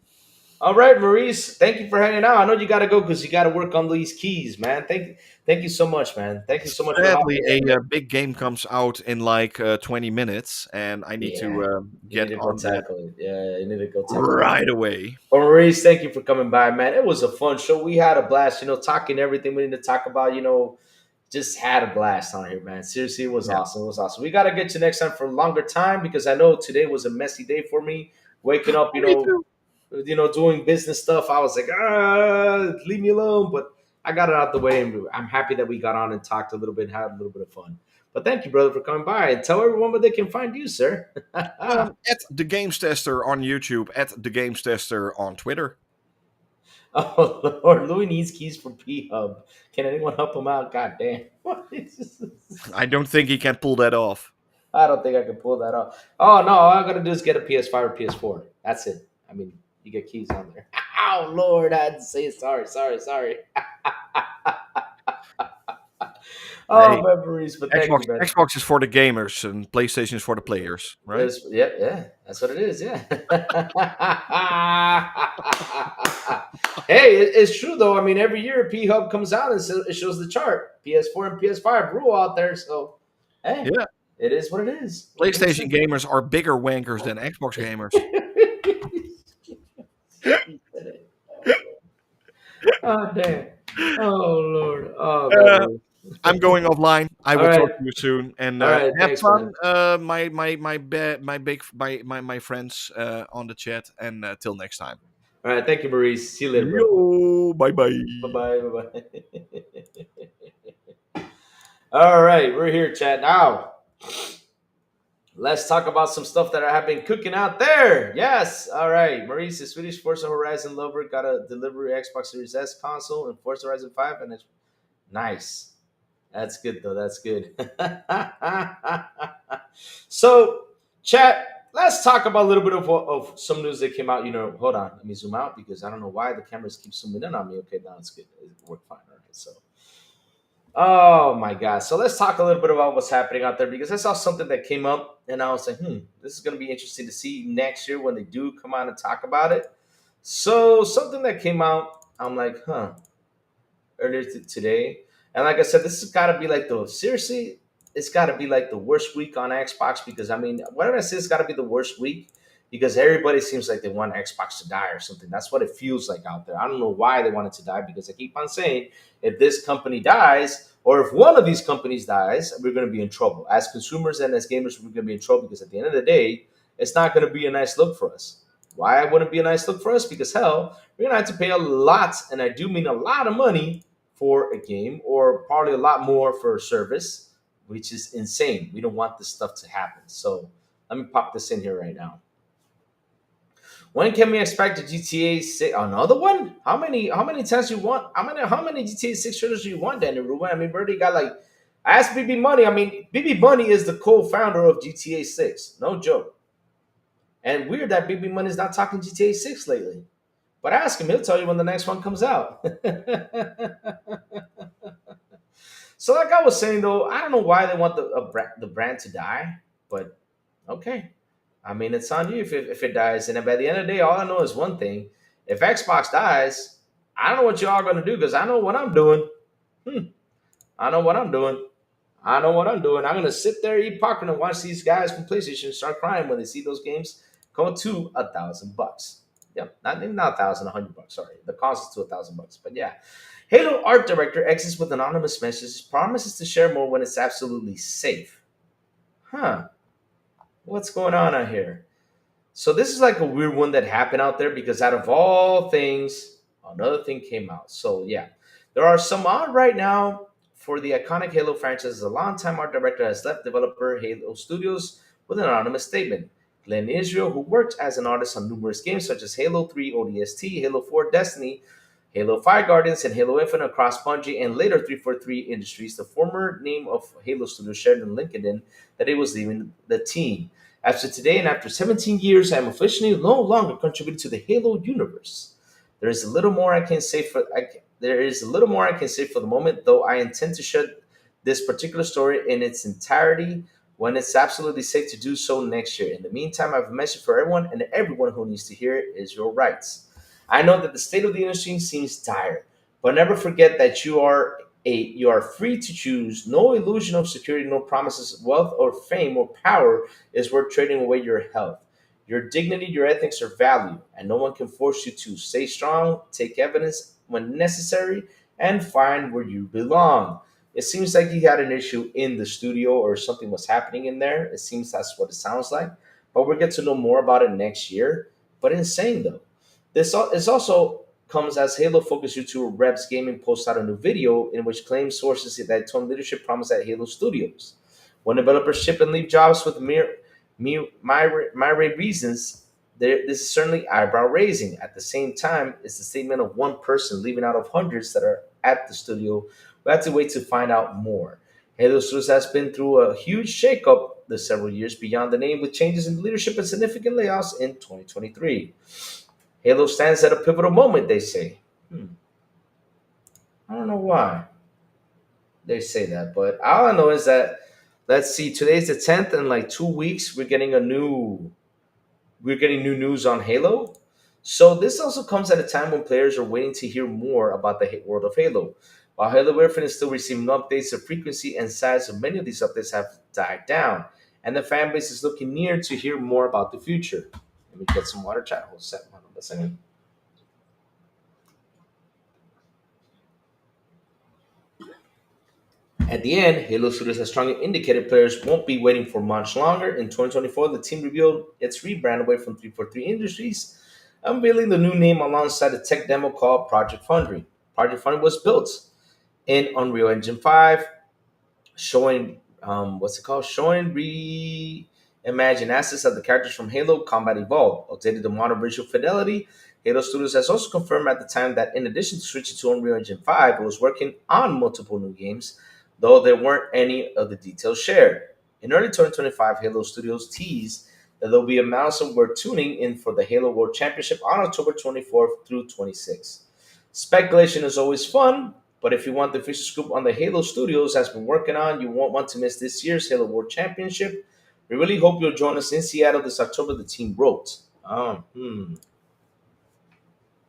All right, Maurice. Thank you for hanging out. I know you got to go because you got to work on these keys, man. Thank you so much, man. Thank you so much for Sadly, hopping in. a big game comes out in like 20 minutes, and I need Yeah, to you need get to go on that tackle it. Yeah, you need to go tackle it. right away. Well, Maurice, thank you for coming by, man. It was a fun show. We had a blast, talking everything we need to talk about, just had a blast on here, man. Seriously, it was Yeah, awesome. It was awesome. We got to get you next time for a longer time because I know today was a messy day for me. Waking up, me too. doing business stuff. I was like, leave me alone. But I got it out the way, and I'm happy that we got on and talked a little bit, had a little bit of fun. But thank you, brother, for coming by and tell everyone where they can find you, sir. At the Games Tester on YouTube, at the Games Tester on Twitter. Oh Lord, Louis needs keys for P Hub. Can anyone help him out? God damn. What is this? I don't think he can pull that off. I don't think I can pull that off. Oh no, all I gotta do is get a PS5 or PS4. That's it. I mean, you get keys on there. Oh Lord, I had to say it. Sorry. Oh, Hey, memories, but thank Xbox you, man. Xbox is for the gamers and PlayStation is for the players, right? Yeah, that's what it is. Yeah. Hey, it's true though. I mean, every year P Hub comes out and it shows the chart. PS4 and PS5 rule out there. So, hey, Yeah. it is what it is. What can you PlayStation gamers are bigger wankers than Xbox gamers. say? Oh damn. Oh Lord. Oh Uh, man. I'm going offline. I All will right. talk to you soon, and All right. have Thanks, man. fun, my friends on the chat, and till next time. All right. Thank you, Maurice. See you later, bro. Yo, bye bye. Bye bye. Bye bye. All right. We're here, chat. Now, let's talk about some stuff that have been cooking out there. Yes. All right. Maurice, the Swedish Forza Horizon lover, got a delivery Xbox Series S console and Forza Horizon 5, and it's nice. That's good though. That's good. So, chat. Let's talk about a little bit of some news that came out. Hold on. Let me zoom out because I don't know why the cameras keep zooming in on me. Okay, now it's good. It worked fine. All right. So, oh my God. So let's talk a little bit about what's happening out there because I saw something that came up and I was like, this is going to be interesting to see next year when they do come out and talk about it. So something that came out, I'm like, earlier today. And like I said, this has got to be like seriously, it's got to be like the worst week on Xbox because I mean, why did I say it's got to be the worst week? Because everybody seems like they want Xbox to die or something. That's what it feels like out there. I don't know why they want it to die because I keep on saying if this company dies or if one of these companies dies, we're going to be in trouble. As consumers and as gamers, we're going to be in trouble because at the end of the day, it's not going to be a nice look for us. Why wouldn't it be a nice look for us? Because hell, we're gonna have to pay a lot, and I do mean a lot of money for a game, or probably a lot more for a service, which is insane. We don't want this stuff to happen. So let me pop this in here right now. When can we expect a GTA 6? Another one? How many times you want? How many GTA 6 shooters do you want, Danny Ruben? I mean, we already got like ask BB Money. I mean, BB Money is the co-founder of GTA 6. No joke. And weird that BB Money is not talking GTA 6 lately. But ask him, he'll tell you when the next one comes out. So, like I was saying though, I don't know why they want the brand to die, but okay. I mean, it's on you if it dies. And by the end of the day, all I know is one thing: if Xbox dies, I don't know what y'all gonna do because I know what I'm doing. Hmm, I know what I'm doing. I know what I'm doing. I'm gonna sit there, eat popcorn, and watch these guys from PlayStation start crying when they see those games go to $1,000. Yep, not 1,000, $100. Sorry, the cost is to $1,000. But yeah, Halo art director exits with anonymous messages, promises to share more when it's absolutely safe. Huh? What's going on out here? So this is like a weird one that happened out there because out of all things, another thing came out. So yeah, there are some art right now for the iconic Halo franchise. A longtime art director has left developer Halo Studios with an anonymous statement. Glenn Israel, who worked as an artist on numerous games such as Halo 3 ODST, Halo 4 Destiny, Halo 5 Guardians, and Halo Infinite across Bungie and later 343 Industries, the former name of Halo Studios, shared in LinkedIn that he was leaving the team. As of today, and after 17 years, I am officially no longer contributing to the Halo universe. There is a little more I can say for there is a little more I can say for the moment, though I intend to share this particular story in its entirety when it's absolutely safe to do so next year. In the meantime, I have a message for everyone, and everyone who needs to hear it is your rights. I know that the state of the industry seems dire, but never forget that you are free to choose. No illusion of security, no promises of wealth or fame or power is worth trading away your health. Your dignity, your ethics are value, and no one can force you to stay strong, take evidence when necessary, and find where you belong. It seems like he had an issue in the studio or something was happening in there. It seems that's what it sounds like. But we'll get to know more about it next year. But insane though. This also comes as Halo Focus YouTuber Rebs Gaming posts out a new video in which claims sources that told leadership promised at Halo Studios. When developers ship and leave jobs with myriad reasons, this is certainly eyebrow raising. At the same time, it's the statement of one person leaving out of hundreds that are at the studio. We have to wait to find out more. Halo Studios has been through a huge shakeup the several years beyond the name, with changes in leadership and significant layoffs in 2023. Halo stands at a pivotal moment, they say. I don't know why they say that, but all I know is that let's see, today's the 10th, and like 2 weeks we're getting new news on Halo. So this also comes at a time when players are waiting to hear more about the world of Halo. While Halo Infinite is still receiving updates, the frequency and size of many of these updates have died down, and the fan base is looking near to hear more about the future. Let me get some water chat. Hold on a second. At the end, Halo Studios has strongly indicated players won't be waiting for much longer. In 2024, the team revealed its rebrand away from 343 Industries, unveiling the new name alongside a tech demo called Project Foundry. Project Foundry was built in Unreal Engine 5, showing what's it called? Showing reimagined assets of the characters from Halo Combat Evolved, updated to modern visual fidelity. Halo Studios has also confirmed at the time that in addition to switching to Unreal Engine 5, it was working on multiple new games, though there weren't any of the details shared. In early 2025, Halo Studios teased that there will be a milestone we're tuning in for the Halo World Championship on October 24th through 26th. Speculation is always fun, but if you want the official scoop on the Halo Studios has been working on, you won't want to miss this year's Halo World Championship. We really hope you'll join us in Seattle this October, the team wrote.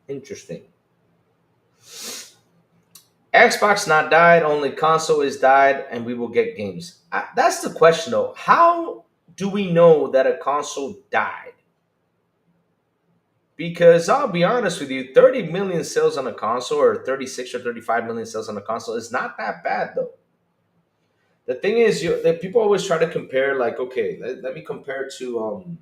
Interesting. Xbox not died, only console is died, and we will get games. That's the question, though. How do we know that a console died? Because I'll be honest with you, 30 million sales on a console, or 36 or 35 million sales on a console, is not that bad, though. The thing is, that people always try to compare, like, okay, let me compare to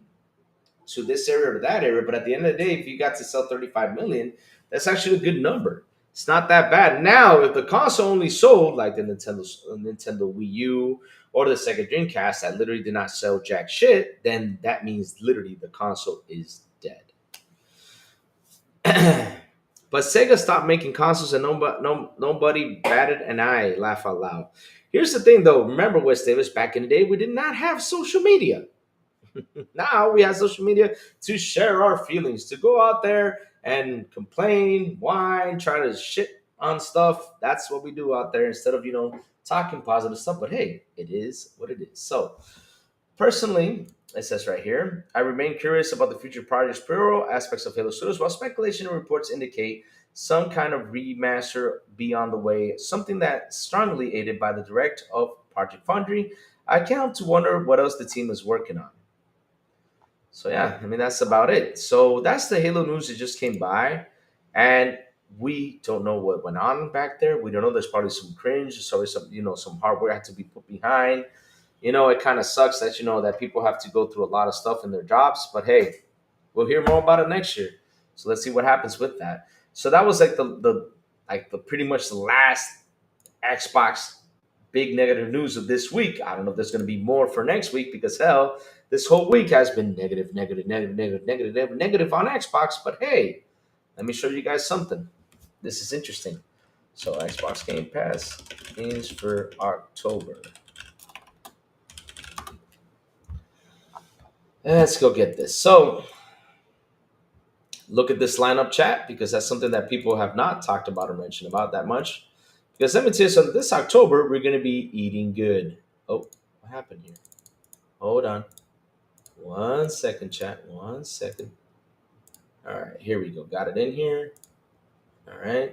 to this area or that area. But at the end of the day, if you got to sell 35 million, that's actually a good number. It's not that bad. Now, if the console only sold like the Nintendo Wii U or the Sega Dreamcast that literally did not sell jack shit, then that means literally the console is dead. But Sega stopped making consoles and nobody batted an eye, laugh out loud. Here's the thing though, remember West Davis, back in the day, we did not have social media. Now we have social media to share our feelings, to go out there and complain, whine, try to shit on stuff. That's what we do out there instead of, talking positive stuff. But hey, it is what it is. So personally, it says right here, I remain curious about the future project's plural aspects of Halo Studios, while speculation and reports indicate some kind of remaster be on the way, something that strongly aided by the direct of Project Foundry. I can't to wonder what else the team is working on. So yeah, I mean that's about it. So that's the Halo news that just came by, and we don't know what went on back there. We don't know. There's probably some cringe. There's probably some some hardware had to be put behind. It kind of sucks that that people have to go through a lot of stuff in their jobs. But hey, we'll hear more about it next year. So let's see what happens with that. So that was like the pretty much the last Xbox big negative news of this week. I don't know if there's going to be more for next week because hell, this whole week has been negative, negative, negative, negative, negative, negative, negative on Xbox. But hey, let me show you guys something. This is interesting. So Xbox Game Pass is for October. Let's go get this. So look at this lineup, chat, because that's something that people have not talked about or mentioned about that much. Because let me tell you something, this October, we're going to be eating good. Oh, what happened here? Hold on. 1 second, chat. 1 second. All right, here we go. Got it in here. All right.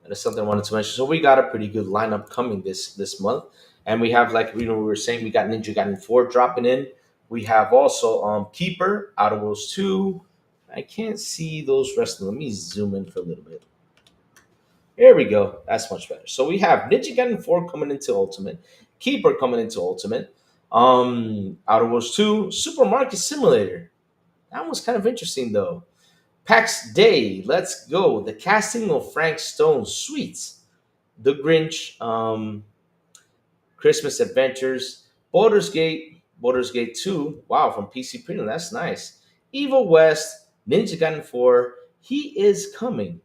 That is something I wanted to mention. So we got a pretty good lineup coming this month. And we have, like we were saying, we got Ninja Gaiden 4 dropping in. We have also Keeper, Outer Worlds 2. I can't see those rest of them. Let me zoom in for a little bit. There we go. That's much better. So we have Ninja Gaiden 4 coming into Ultimate, Keeper coming into Ultimate, Outer Worlds 2, Supermarket Simulator. That was kind of interesting though. PAX Day, let's go. The casting of Frank Stone, Sweets, The Grinch, Christmas Adventures, Baldur's Gate 2. Wow, from PC Premium. That's nice. Evil West, Ninja Gaiden 4. He is coming.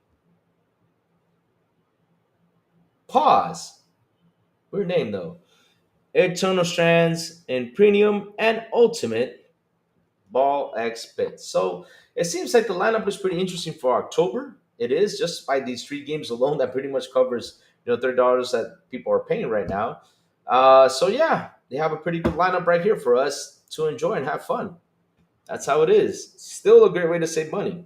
Pause. Weird name though. Eternal Strands in Premium and Ultimate Ball X Bit. So it seems like the lineup is pretty interesting for October. It is just by these 3 games alone that pretty much covers $30 that people are paying right now. So yeah, they have a pretty good lineup right here for us to enjoy and have fun. That's how it is. Still a great way to save money.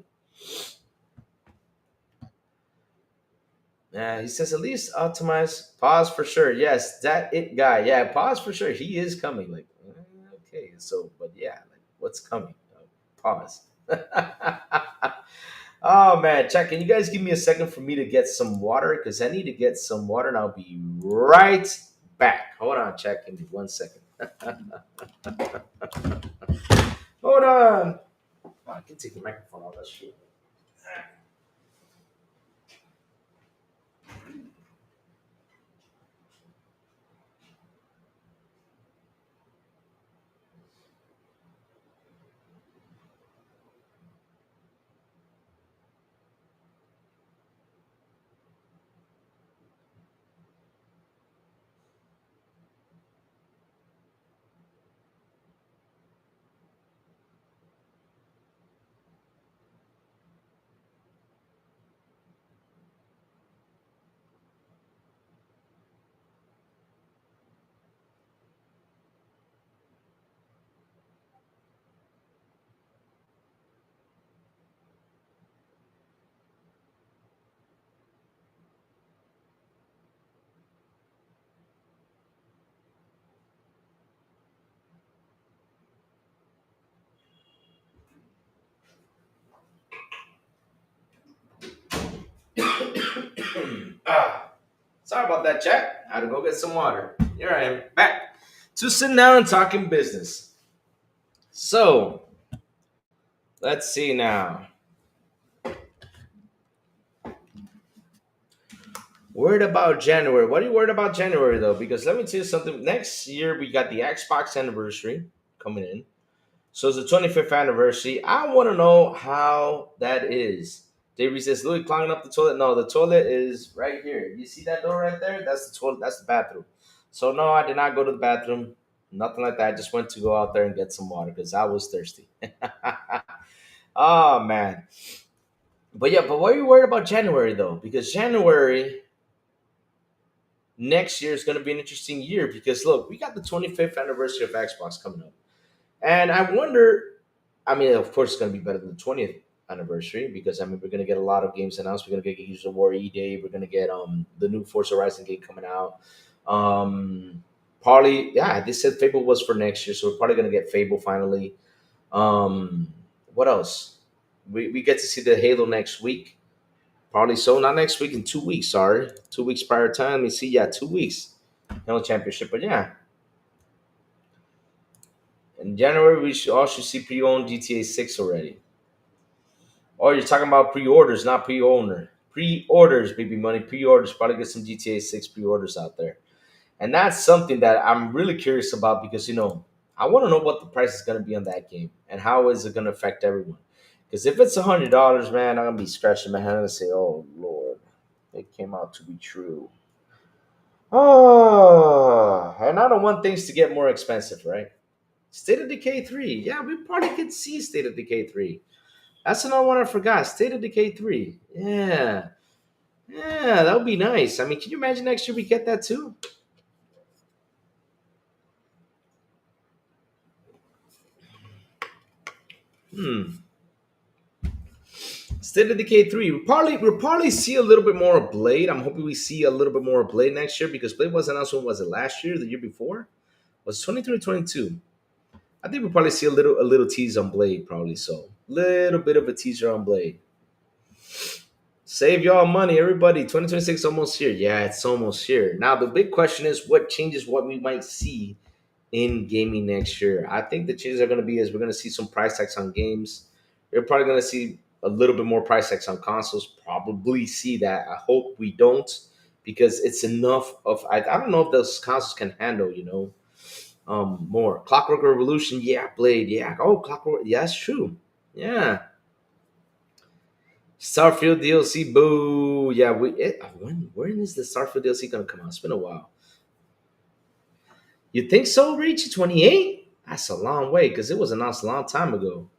Yeah, he says at least optimize. Pause for sure. Yes, that it guy. Yeah, pause for sure. He is coming. Like, okay, so but yeah, like what's coming? Pause. Oh man, Chuck, can you guys give me a second for me to get some water? Because I need to get some water and I'll be right back. Hold on, Chuck. Give me 1 second. Hold on. Oh, I can take the microphone off that shit. Sorry about that, chat. I had to go get some water. Here I am, back to sitting down and talking business. So, Let's see now. Worried about January. What are you worried about January though? Because let me tell you something. Next year we got the Xbox anniversary coming in. So it's the 25th anniversary. I want to know how that is. Davey says, Louis climbing up the toilet. No, the toilet is right here. You see that door right there? That's the toilet. That's the bathroom. So no, I did not go to the bathroom. Nothing like that. I just went to go out there and get some water because I was thirsty. Oh man. But yeah, but what are you worried about January though? Because January next year is going to be an interesting year because look, we got the 25th anniversary of Xbox coming up. And I wonder, I mean, of course, it's going to be better than the 20th anniversary because I mean, we're going to get a lot of games announced. We're going to get Gears of War E-Day. We're going to get the new Forza Horizon game coming out. Probably, yeah, they said Fable was for next year, so we're probably going to get Fable finally. Um, what else? We get to see the Halo next week. Probably so. Not next week, in 2 weeks. Sorry, 2 weeks prior time. Let me see. Yeah, 2 weeks. Halo Championship. But yeah, in January we should all should see pre-owned GTA 6 already. Oh, you're talking about pre-orders, not pre-owner. Pre-orders, baby money. Pre-orders. Probably get some GTA 6 pre-orders out there. And that's something that I'm really curious about because I want to know what the price is going to be on that game and how is it going to affect everyone. Because if it's $100, man, I'm gonna be scratching my head and say, "Oh Lord, it came out to be true." Oh, and I don't want things to get more expensive, right? State of Decay 3. Yeah, we probably could see State of Decay 3. That's another one I forgot. State of Decay 3. Yeah. Yeah, that would be nice. I mean, can you imagine next year we get that too? Hmm. State of Decay 3. We'll probably see a little bit more of Blade. I'm hoping we see a little bit more of Blade next year because Blade was announced when was it last year, the year before? Was 23 or 22? I think we'll probably see a little tease on Blade, probably so. Little bit of a teaser on Blade. Save y'all money, everybody. 2026 almost here. Yeah, it's almost here. Now the big question is what changes what we might see in gaming next year. I think the changes are going to be is we're going to see some price tags on games. We're probably going to see a little bit more price tags on consoles. Probably see that. I hope we don't because it's enough of. I don't know if those consoles can handle. More Clockwork Revolution. Yeah, Blade. Yeah. Oh, Clockwork. Yeah, that's true. Yeah. Starfield DLC, boo! Yeah, when is the Starfield DLC gonna come out? It's been a while. You think so? Reach 28? That's a long way because it was announced a long time ago.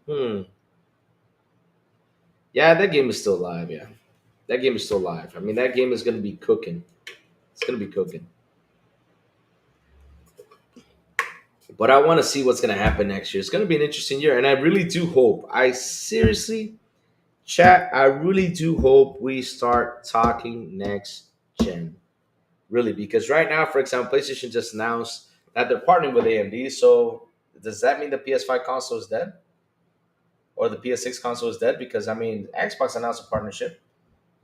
Hmm. Yeah, that game is still live. Yeah, that game is still live. I mean, that game is gonna be cooking. It's gonna be cooking. But I want to see what's gonna happen next year. It's gonna be an interesting year, and I really do hope. I seriously, chat. I really do hope we start talking next gen. Really, because right now, for example, PlayStation just announced that they're partnering with AMD. So does that mean the PS5 console is dead, or the PS6 console is dead? Because I mean, Xbox announced a partnership,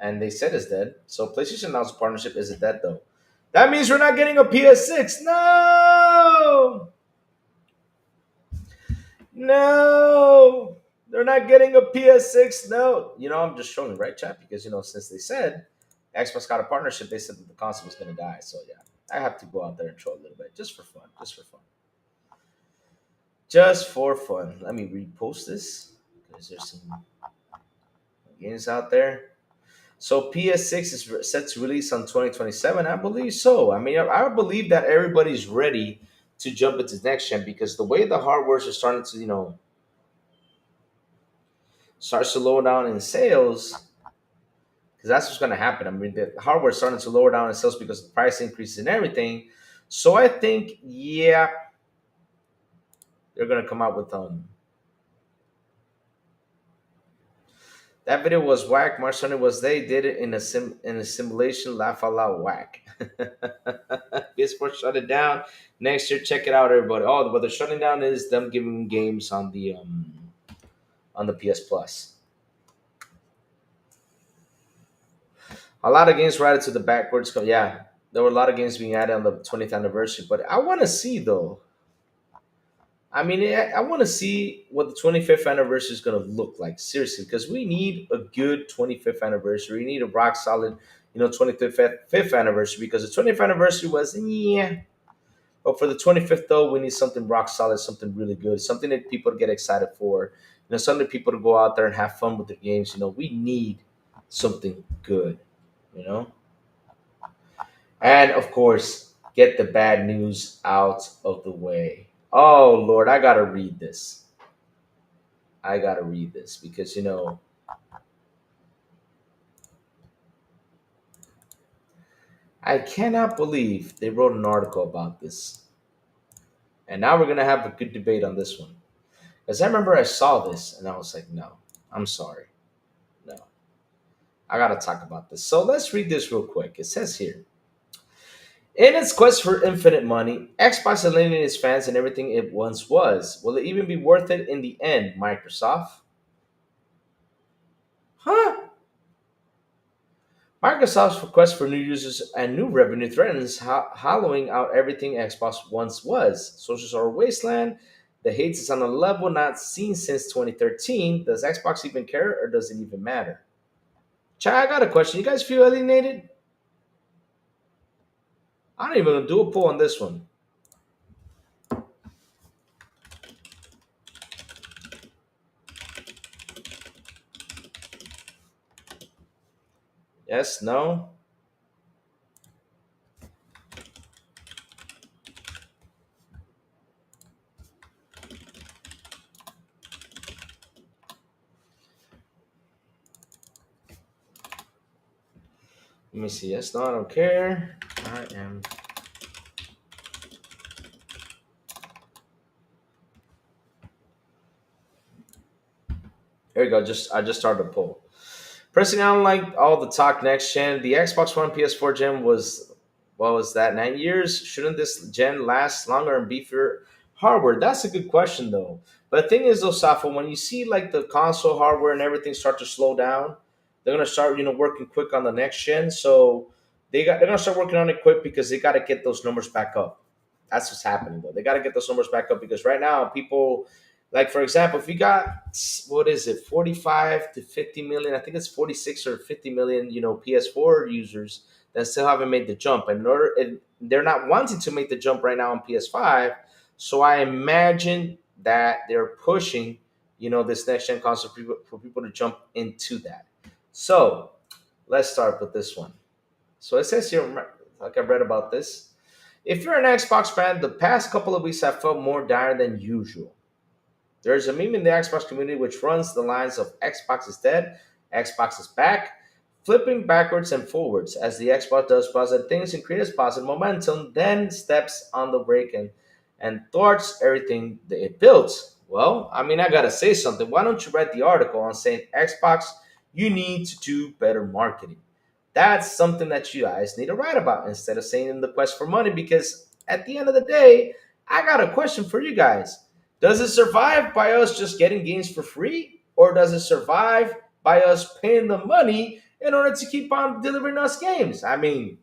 and they said it's dead. So PlayStation announced a partnership. Is it dead though? That means we're not getting a PS6. No, no, they're not getting a PS6. No, I'm just showing the right chat because since they said Xbox got a partnership, they said that the console was going to die. So yeah, I have to go out there and troll a little bit just for fun, just for fun, just for fun. Let me repost this because there's some games out there. So PS6 is set to release on 2027. I believe so. I mean, I believe that everybody's ready to jump into next gen because the way the hardwares are starting to, starts to lower down in sales, because that's what's going to happen. I mean, the hardware is starting to lower down in sales because of price increases and everything. So I think, yeah, they're going to come out with that video was whack. March Sunday was they did it in a simulation. Laugh out loud, whack. PS4 shut it down next year. Check it out, everybody. Oh, what they're shutting down is them giving games on the PS Plus. A lot of games were added to the backwards. Yeah, there were a lot of games being added on the 20th anniversary. But I want to see though. I mean, I want to see what the 25th anniversary is going to look like, seriously, because we need a good 25th anniversary. We need a rock solid, 25th anniversary, because the 20th anniversary was, yeah. But for the 25th, though, we need something rock solid, something really good, something that people get excited for, something people to go out there and have fun with their games. We need something good, you know? And of course, get the bad news out of the way. Oh, Lord, I got to read this. I got to read this because, I cannot believe they wrote an article about this. And now we're going to have a good debate on this one. Because I remember I saw this and I was like, no, I'm sorry. No, I got to talk about this. So let's read this real quick. It says here, in its quest for infinite money, Xbox alienated its fans and everything it once was. Will it even be worth it in the end, Microsoft? Huh? Microsoft's request for new users and new revenue threatens hollowing out everything Xbox once was. Socials are a wasteland. The hate is on a level not seen since 2013. Does Xbox even care or does it even matter? Chad, I got a question. You guys feel alienated? I'm not even going to do a poll on this one. Yes, no? Let me see. Yes, no, I don't care. I am. There you go. I just started a poll. Pressing on like all the talk next gen, the Xbox One PS4 gen was what was that, 9 years? Shouldn't this gen last longer and beefier hardware? That's a good question though. But the thing is though, Safa, when you see like the console hardware and everything start to slow down, they're gonna start, working quick on the next gen. So they're gonna start working on it quick because they gotta get those numbers back up. That's what's happening though. They gotta get those numbers back up because right now people, like for example, if you got, what is it, 45 to 50 million, I think it's 46 or 50 million, PS4 users that still haven't made the jump. And they're not wanting to make the jump right now on PS5. So I imagine that they're pushing, this next gen console for people to jump into that. So let's start with this one. So it says here, like I read about this. If you're an Xbox fan, the past couple of weeks have felt more dire than usual. There's a meme in the Xbox community which runs the lines of Xbox is dead, Xbox is back, flipping backwards and forwards as the Xbox does positive things and creates positive momentum, then steps on the brake and thwarts everything that it builds. Well, I mean, I gotta say something. Why don't you write the article on saying Xbox, you need to do better marketing? That's something that you guys need to write about instead of saying in the quest for money, because at the end of the day, I got a question for you guys. Does it survive by us just getting games for free? Or does it survive by us paying the money in order to keep on delivering us games? I mean,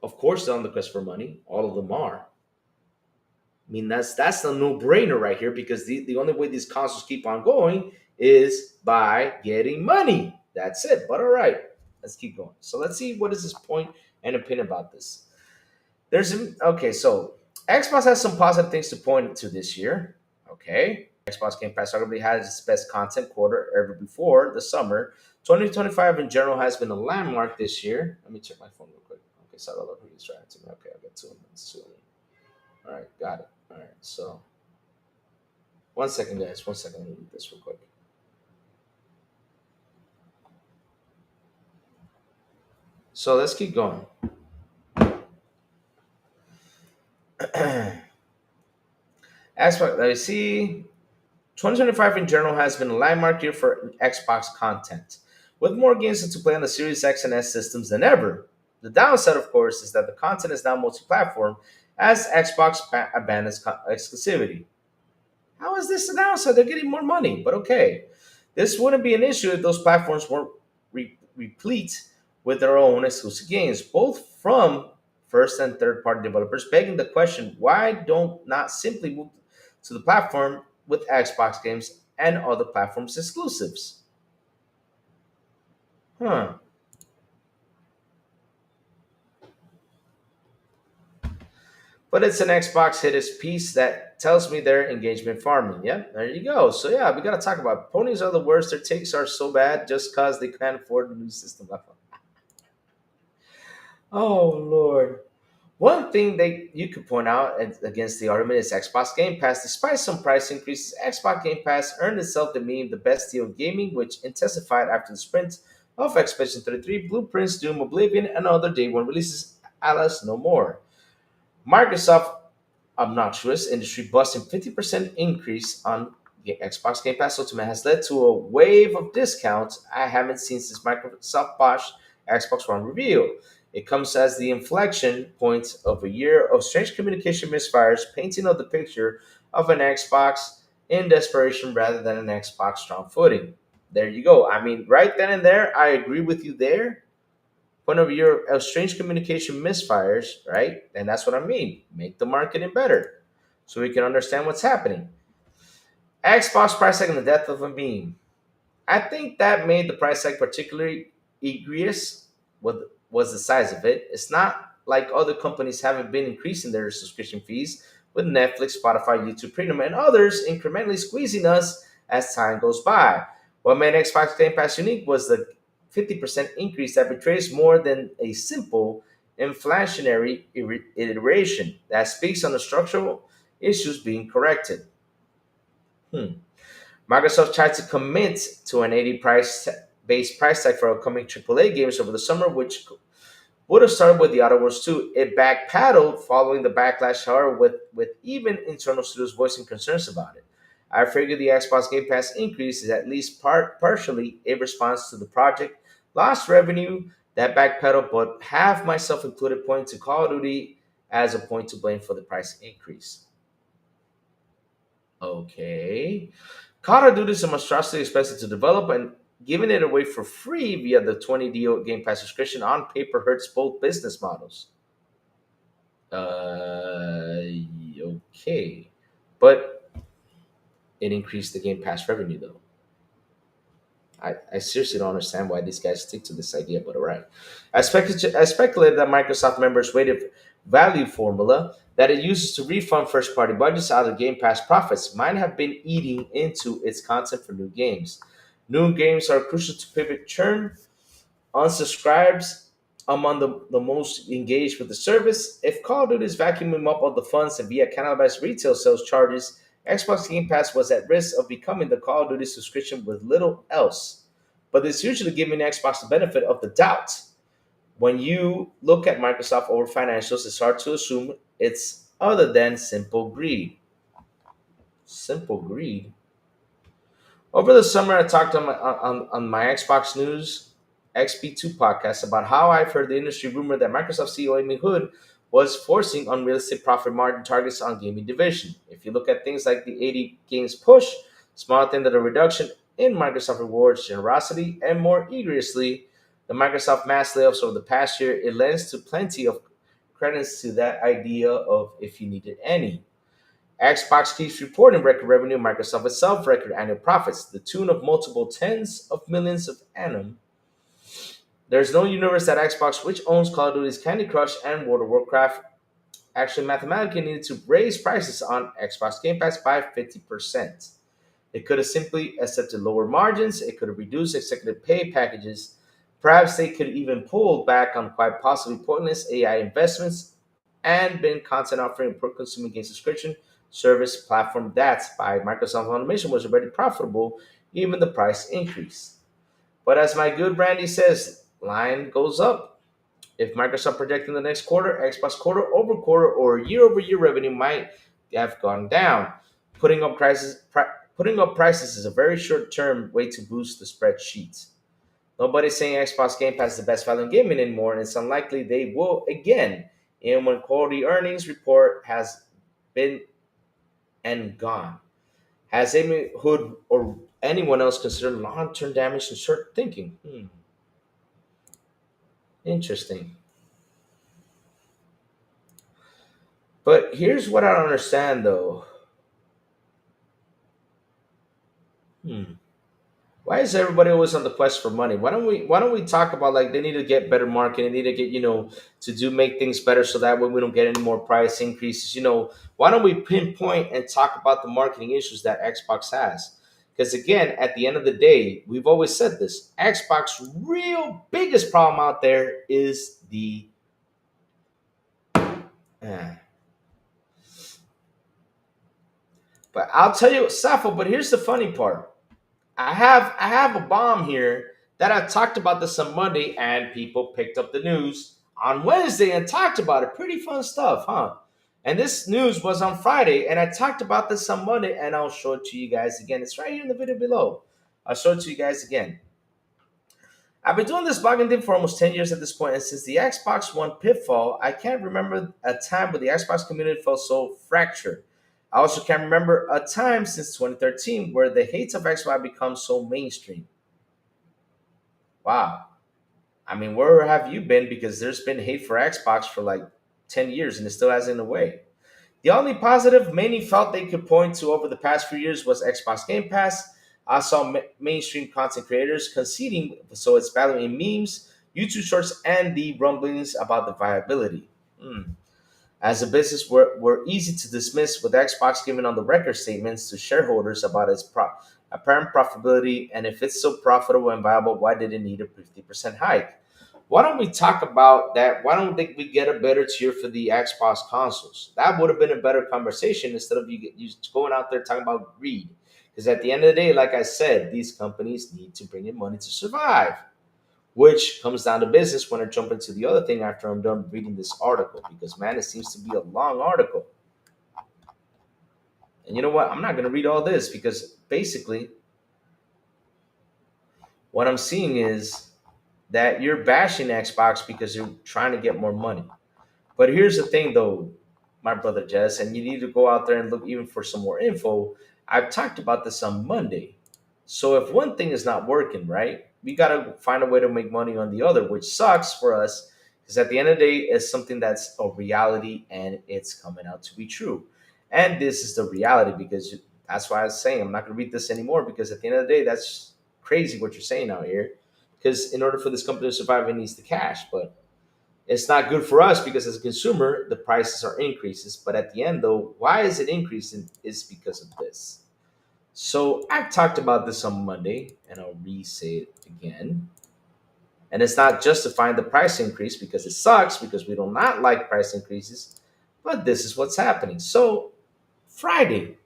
of course they're on the quest for money. All of them are. I mean, that's a no-brainer right here because the only way these consoles keep on going is by getting money. That's it. But all right, let's keep going. So let's see what is his point and opinion about this. Okay, so Xbox has some positive things to point to this year. Okay, Xbox Game Pass arguably has its best content quarter ever before the summer. 2025 in general has been a landmark this year. Let me check my phone real quick. Okay, so I love who he's trying to me. Okay, I got 2 minutes. 2 minutes. All right, got it. All right, so 1 second, guys. 1 second. Let me read this real quick. So let's keep going. Xbox, let me see. 2025 in general has been a landmark year for Xbox content, with more games to play on the Series X and S systems than ever. The downside, of course, is that the content is now multi-platform as Xbox abandons exclusivity. How is this a downside? They're getting more money, but okay. This wouldn't be an issue if those platforms weren't replete with their own exclusive games, both from first and third party developers, begging the question why don't not simply move to the platform with Xbox games and other platforms exclusives? Huh. But it's an Xbox hitters piece that tells me they're engagement farming. Yeah, there you go. So yeah, we gotta talk about ponies are the worst. Their takes are so bad just cause they can't afford the new system. Oh Lord. One thing that you could point out against the argument is Xbox Game Pass. Despite some price increases, Xbox Game Pass earned itself the meme the best deal in gaming, which intensified after the sprint of Expedition 33, Blueprints, Doom, Oblivion, and other day one releases. Alas, no more. Microsoft obnoxious industry busting 50% increase on the Xbox Game Pass Ultimate has led to a wave of discounts I haven't seen since Microsoft botched Xbox One reveal. It comes as the inflection point of a year of strange communication misfires, painting of the picture of an Xbox in desperation rather than an Xbox strong footing. There you go. I mean, right then and there, I agree with you there point of view of strange communication misfires, right? And that's what I mean. Make the marketing better so we can understand what's happening. Xbox price tag and the death of a meme. I think that made the price tag particularly egregious was the size of it. It's not like other companies haven't been increasing their subscription fees with Netflix, Spotify, YouTube Premium, and others incrementally squeezing us as time goes by. What made Xbox Game Pass unique was the 50% increase that betrays more than a simple inflationary iteration that speaks on the structural issues being corrected. Hmm. Microsoft tried to commit to an 80 price base price tag for upcoming AAA games over the summer, which would have started with the Outer Worlds 2. It backpedaled following the backlash, however, with even internal studios voicing concerns about it. I figure the Xbox Game Pass increase is at least partially a response to the project lost revenue that backpedal, but have myself included pointing to Call of Duty as a point to blame for the price increase. Okay. Call of Duty is a monstrosity expensive to develop, and giving it away for free via the 20 DO Game Pass subscription on paper hurts both business models. Okay. But it increased the Game Pass revenue, though. I seriously don't understand why these guys stick to this idea, but all right. I speculated that Microsoft members' weighted value formula that it uses to refund first party budgets out of Game Pass profits might have been eating into its content for new games. New games are crucial to pivot churn, unsubscribes among the most engaged with the service. If Call of Duty is vacuuming up all the funds and via cannibalized retail sales charges, Xbox Game Pass was at risk of becoming the Call of Duty subscription with little else. But it's usually giving Xbox the benefit of the doubt. When you look at Microsoft over financials, it's hard to assume it's other than simple greed. Simple greed. Over the summer, I talked on my Xbox News XP2 podcast about how I've heard the industry rumor that Microsoft CEO Amy Hood was forcing unrealistic profit margin targets on gaming division. If you look at things like the 80 games push, small thing that a reduction in Microsoft rewards generosity, and more egregiously, the Microsoft mass layoffs over the past year, it lends to plenty of credence to that idea of if you needed any. Xbox keeps reporting record revenue, Microsoft itself record annual profits, the tune of multiple tens of millions of annum. There's no universe that Xbox, which owns Call of Duty's Candy Crush and World of Warcraft, actually mathematically needed to raise prices on Xbox Game Pass by 50%. It could have simply accepted lower margins, it could have reduced executive pay packages. Perhaps they could even pull back on quite possibly pointless AI investments and been content offering a per consumer game subscription service platform that, by Microsoft Automation, was already profitable, even the price increase. But as my good Randy says, line goes up. If Microsoft projecting the next quarter, Xbox quarter over quarter or year over year revenue might have gone down. Putting up prices, putting up prices is a very short term way to boost the spreadsheet. Nobody's saying Xbox Game Pass is the best value in gaming anymore, and it's unlikely they will again. And when quality earnings report has been and gone. Has Amy Hood or anyone else considered long-term damage to short thinking? Interesting. But here's what I don't understand though. Hmm. Why is everybody always on the quest for money? Why don't we talk about like they need to get better marketing, they need to get, to do make things better so that way we don't get any more price increases. Why don't we pinpoint and talk about the marketing issues that Xbox has? Because again, at the end of the day, we've always said this. Xbox real biggest problem out there is the uh, but I'll tell you, Safo, but here's the funny part. I have a bomb here that I talked about this on Monday, and people picked up the news on Wednesday and talked about it. Pretty fun stuff, huh? And this news was on Friday, and I talked about this on Monday, and I'll show it to you guys again. It's right here in the video below. I'll show it to you guys again. I've been doing this blogging thing for almost 10 years at this point, and since the Xbox One pitfall, I can't remember a time where the Xbox community felt so fractured. I also can't remember a time since 2013 where the hate of Xbox become so mainstream. Wow. I mean, where have you been? Because there's been hate for Xbox for like 10 years and it still hasn't away. The only positive many felt they could point to over the past few years was Xbox Game Pass. I saw mainstream content creators conceding, so it's value in memes, YouTube shorts, and the rumblings about the viability. Hmm. As a business, we're easy to dismiss with Xbox giving on the record statements to shareholders about its apparent profitability, and if it's so profitable and viable, why did it need a 50% hike? Why don't we talk about that? Why don't we get a better tier for the Xbox consoles? That would have been a better conversation instead of you going out there talking about greed. Because at the end of the day, like I said, these companies need to bring in money to survive, which comes down to business when I jump into the other thing after I'm done reading this article. Because, man, it seems to be a long article. And you know what? I'm not going to read all this because basically what I'm seeing is that you're bashing Xbox because you're trying to get more money. But here's the thing, though, my brother Jess, and you need to go out there and look even for some more info. I've talked about this on Monday. So if one thing is not working, right, we got to find a way to make money on the other, which sucks for us because at the end of the day, it's something that's a reality and it's coming out to be true. And this is the reality because that's why I was saying I'm not going to read this anymore because at the end of the day, that's crazy what you're saying out here. Because in order for this company to survive, it needs the cash. But it's not good for us because as a consumer, the prices are increases. But at the end, though, why is it increasing? Is because of this. So I talked about this on Monday, and I'll re-say it again. And it's not justifying the price increase because it sucks because we do not like price increases, but this is what's happening. So Friday,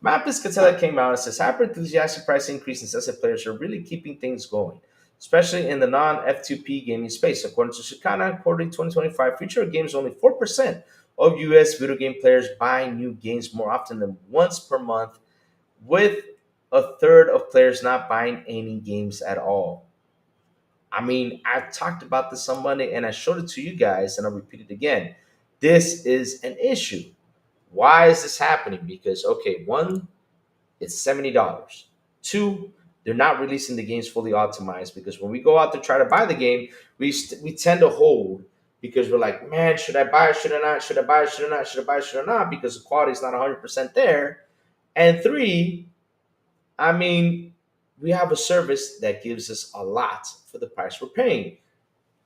Mappis Catella came out and says hyper enthusiastic price increase in CSS players are really keeping things going, especially in the non-F2P gaming space. According to Chicana, quarterly 2025, future games only 4% of US video game players buy new games more often than once per month, with a third of players not buying any games at all. I mean, I talked about this on Monday and I showed it to you guys, and I'll repeat it again. This is an issue. Why is this happening? Because, okay, one, it's $70. Two, they're not releasing the games fully optimized because when we go out to try to buy the game, we tend to hold because we're like, man, should I buy it? Should I not? Should I buy it? Should I not? Should I buy it? Should I not? Because the quality is not 100% there. And three, I mean, we have a service that gives us a lot for the price we're paying.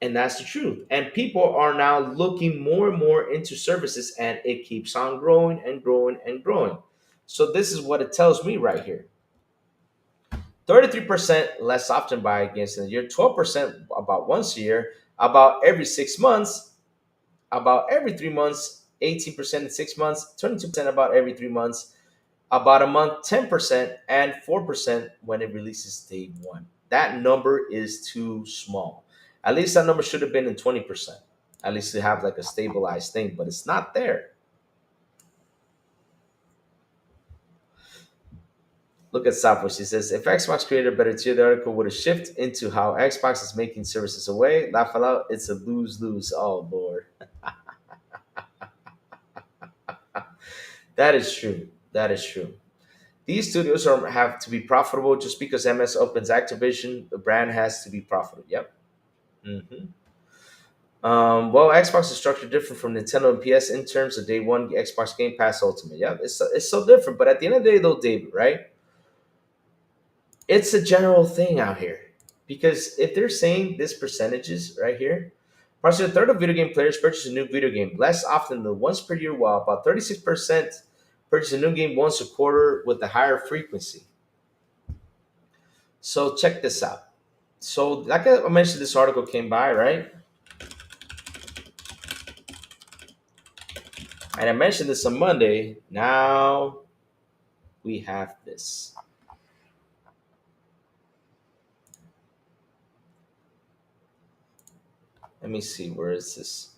And that's the truth. And people are now looking more and more into services, and it keeps on growing and growing and growing. So, this is what it tells me right here: 33% less often buy against in a year, 12% about once a year, about every 6 months, about every 3 months, 18% in 6 months, 22% about every 3 months, about a month 10%, and 4% when it releases day one. That number is too small. At least that number should have been in 20%. At least to have like a stabilized thing, but it's not there. Look at Southwest. He says, if Xbox created a better tier, the article would have shifted into how Xbox is making services away. Laugh aloud. It's a lose-lose. Oh, Lord. That is true. That is true. These studios have to be profitable. Just because MS opens Activision, the brand has to be profitable. Yep. hmm Well, Xbox is structured different from Nintendo and PS in terms of day one Xbox Game Pass Ultimate. Yeah, it's so different. But at the end of the day, though, David, right? It's a general thing out here. Because if they're saying this percentages right here, approximately a third of video game players purchase a new video game less often than once per year, while about 36% purchase a new game once a quarter with a higher frequency. So check this out. So, like I mentioned, this article came by, right? And I mentioned this on Monday. Now we have this. Let me see, where is this?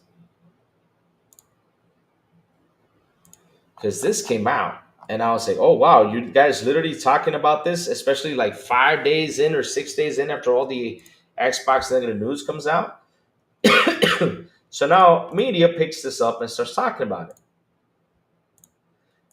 Because this came out, and I was like, oh, wow, you guys literally talking about this, especially like 5 days in or 6 days in after all the Xbox negative news comes out. So now media picks this up and starts talking about it.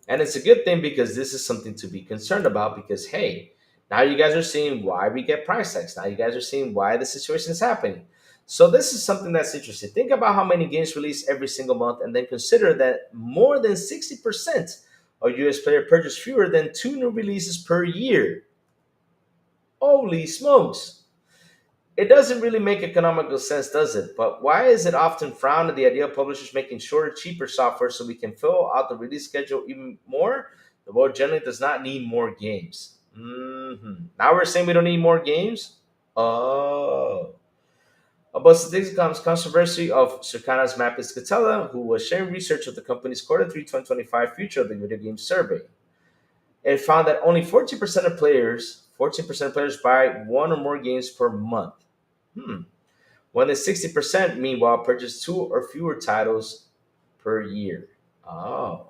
And it's a good thing because this is something to be concerned about because, hey, now you guys are seeing why we get price hikes. Now you guys are seeing why the situation is happening. So this is something that's interesting. Think about how many games release every single month and then consider that more than 60% of US player purchase fewer than two new releases per year. Holy smokes. It doesn't really make economical sense, does it? But why is it often frowned at the idea of publishers making shorter, cheaper software so we can fill out the release schedule even more? The world generally does not need more games. Now we're saying we don't need more games? Oh. About statistics comes controversy of Circana's Mappis Catella, who was sharing research of the company's Q3 2025 Future of the Video Game Survey. It found that only 14% of players buy one or more games per month. Hmm. When the 60% meanwhile purchase two or fewer titles per year. Oh.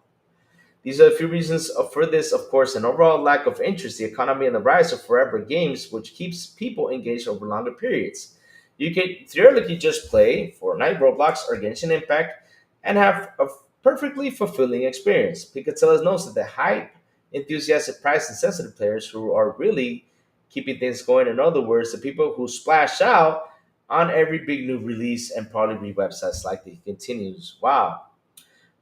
These are a few reasons for this, of course, an overall lack of interest, the economy, and the rise of forever games, which keeps people engaged over longer periods. You can theoretically just play Fortnite, Roblox, or Genshin Impact and have a perfectly fulfilling experience. Picatellas knows that the hype, enthusiastic, price insensitive players who are really keeping things going, in other words, the people who splash out on every big new release and probably read websites like he continues. Wow.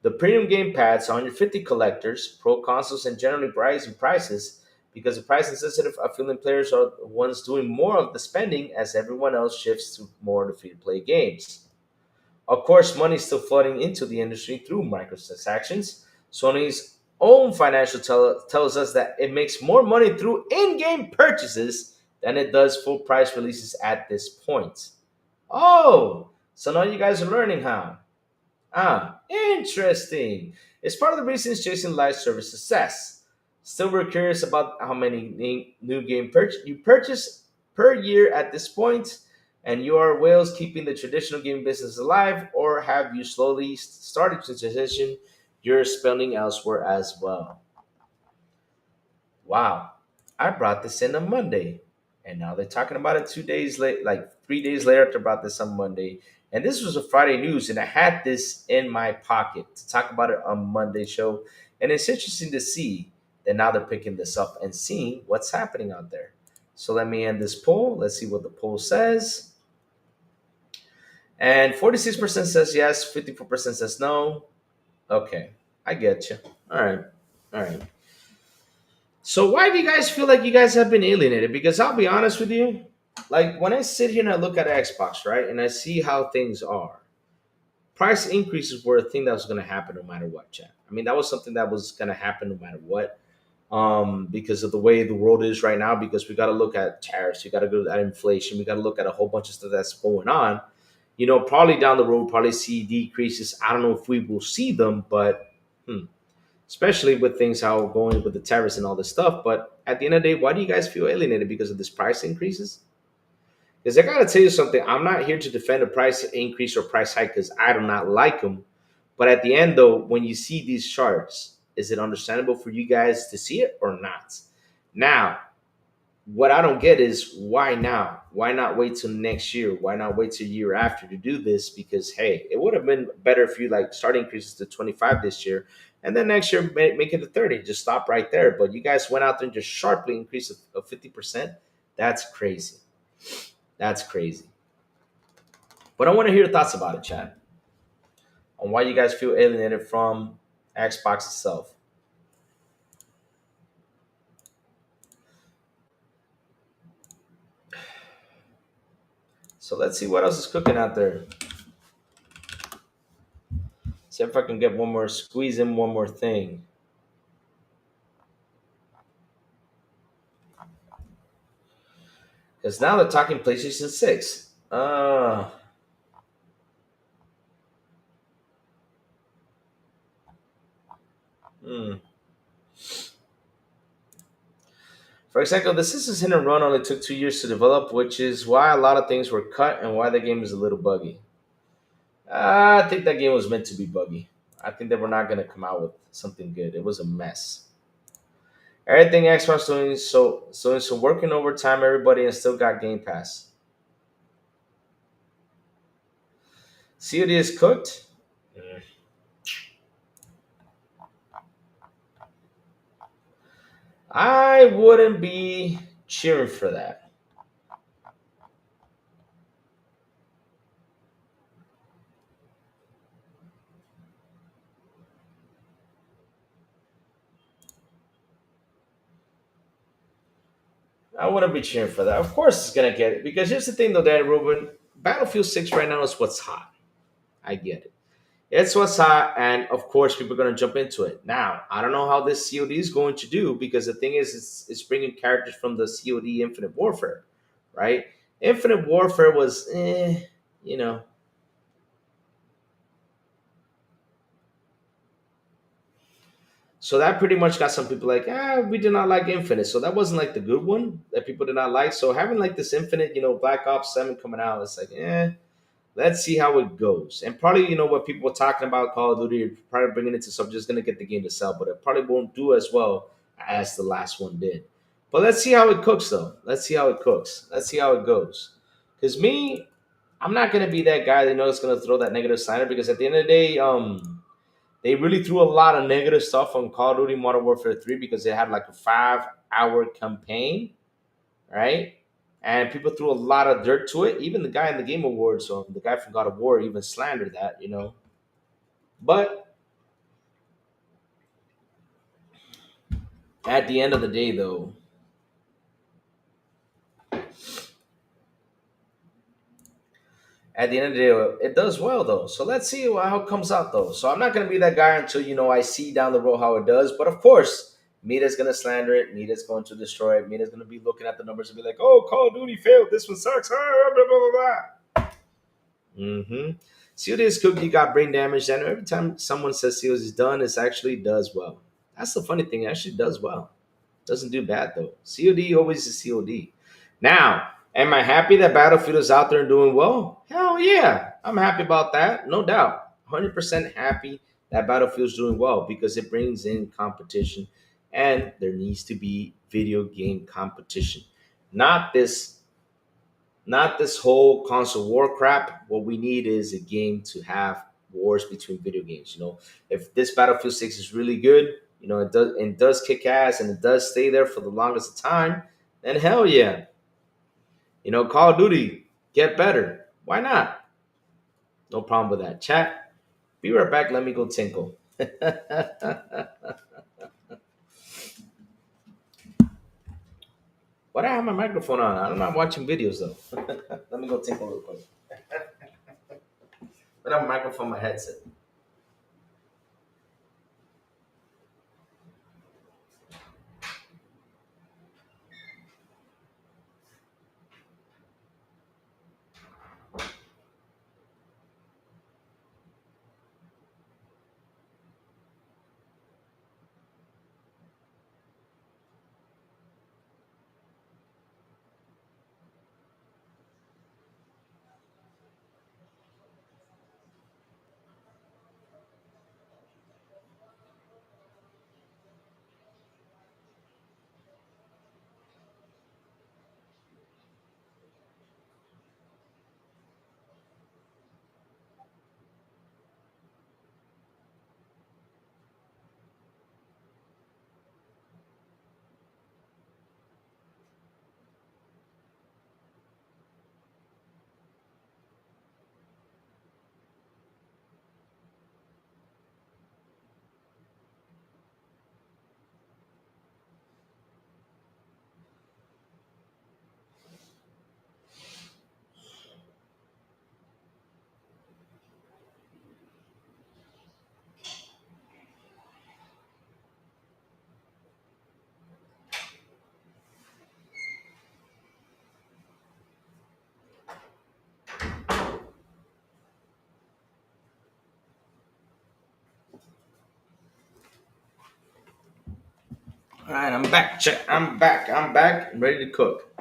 The premium game pads, 150 collectors, pro consoles, and generally rising prices because the price insensitive affiliate players are the ones doing more of the spending as everyone else shifts to more to free to play games. Of course, money is still flooding into the industry through microtransactions. Sony's own financial tells us that it makes more money through in game purchases than it does full price releases at this point. Oh, so now you guys are learning how. Ah, interesting. It's part of the reasons chasing live service success. Still, we're curious about how many new game you purchase per year at this point, and you are whales keeping the traditional game business alive, or have you slowly started to transition your spending elsewhere as well? Wow, I brought this in on Monday, and now they're talking about it 2 days late, like 3 days later after I brought this on Monday. And this was a Friday news, and I had this in my pocket to talk about it on Monday show. And it's interesting to see that now they're picking this up and seeing what's happening out there. So let me end this poll. Let's see what the poll says. And 46% says yes, 54% says no. Okay, I get you. All right, all right. So why do you guys feel like you guys have been alienated? Because I'll be honest with you, like when I sit here and I look at Xbox, right, and I see how things are, price increases were a thing that was going to happen no matter what, chat. I mean, that was something that was going to happen no matter what, because of the way the world is right now. Because we got to look at tariffs, we got to go at inflation, we got to look at a whole bunch of stuff that's going on. You know, probably down the road, probably see decreases. I don't know if we will see them, but. Especially with things how going with the tariffs and all this stuff. But at the end of the day, why do you guys feel alienated because of this price increases? Because I gotta tell you something, I'm not here to defend a price increase or price hike because I do not like them. But at the end, though, when you see these charts, is it understandable for you guys to see it or not? Now, what I don't get is why now? Why not wait till next year? Why not wait till year after to do this? Because hey, it would have been better if you like start increases to 25 this year, and then next year make it to 30. Just stop right there. But you guys went out there and just sharply increased of 50%. That's crazy. That's crazy. But I want to hear your thoughts about it, Chad, on why you guys feel alienated from Xbox itself. So let's see what else is cooking out there. See if I can get one more, squeeze in one more thing. Because now they're talking PlayStation 6. Hmm. For example, the Systems Hit and Run only took 2 years to develop, which is why a lot of things were cut and why the game is a little buggy. I think that game was meant to be buggy. I think they were not going to come out with something good. It was a mess. Everything Xbox doing so working overtime, everybody, and still got Game Pass. COD is cooked. I wouldn't be cheering for that. I wouldn't be cheering for that. Of course, it's gonna get it because here's the thing, though, Dan Ruben. Battlefield 6 right now is what's hot. I get it. It's what's hot, and of course, people are gonna jump into it. Now, I don't know how this COD is going to do because the thing is, it's bringing characters from the COD Infinite Warfare, right? Infinite Warfare was, you know, so that pretty much got some people like, we did not like Infinite. So that wasn't like the good one that people did not like. So having like this Infinite, Black Ops 7 coming out, it's like, let's see how it goes. And probably, what people were talking about Call of Duty, probably bringing it to some, just going to get the game to sell, but it probably won't do as well as the last one did. But let's see how it cooks, though. Let's see how it cooks. Let's see how it goes. Because me, I'm not going to be that guy that knows going to throw that negative sign because at the end of the day, they really threw a lot of negative stuff on Call of Duty Modern Warfare 3 because they had like a 5-hour campaign, right? And people threw a lot of dirt to it. Even the guy in the Game Awards, so the guy from God of War, even slandered that. But at the end of the day, though, at the end of the day, it does well, though. So let's see how it comes out, though. So I'm not going to be that guy until, I see down the road how it does. But of course, Mita's going to slander it. Mita's going to destroy it. Mita's going to be looking at the numbers and be like, oh, Call of Duty failed. This one sucks. Ah, blah, blah, blah, blah. Mm-hmm. COD is cooked. You got brain damage. And every time someone says COD is done, it actually does well. That's the funny thing. It actually does well. Doesn't do bad, though. COD always is COD. Now, am I happy that Battlefield is out there and doing well? Hell yeah. I'm happy about that. No doubt. 100% happy that Battlefield's doing well because it brings in competition and there needs to be video game competition. Not this whole console war crap. What we need is a game to have wars between video games. If this Battlefield 6 is really good, it does kick ass and it does stay there for the longest of time, then hell yeah. Call of Duty, get better. Why not? No problem with that. Chat, be right back. Let me go tinkle. Why do I have my microphone on? I'm not watching videos though. Let me go tinkle real quick. But I have a microphone on my headset. All right, I'm back. Check. I'm back. I'm back. I'm ready to cook.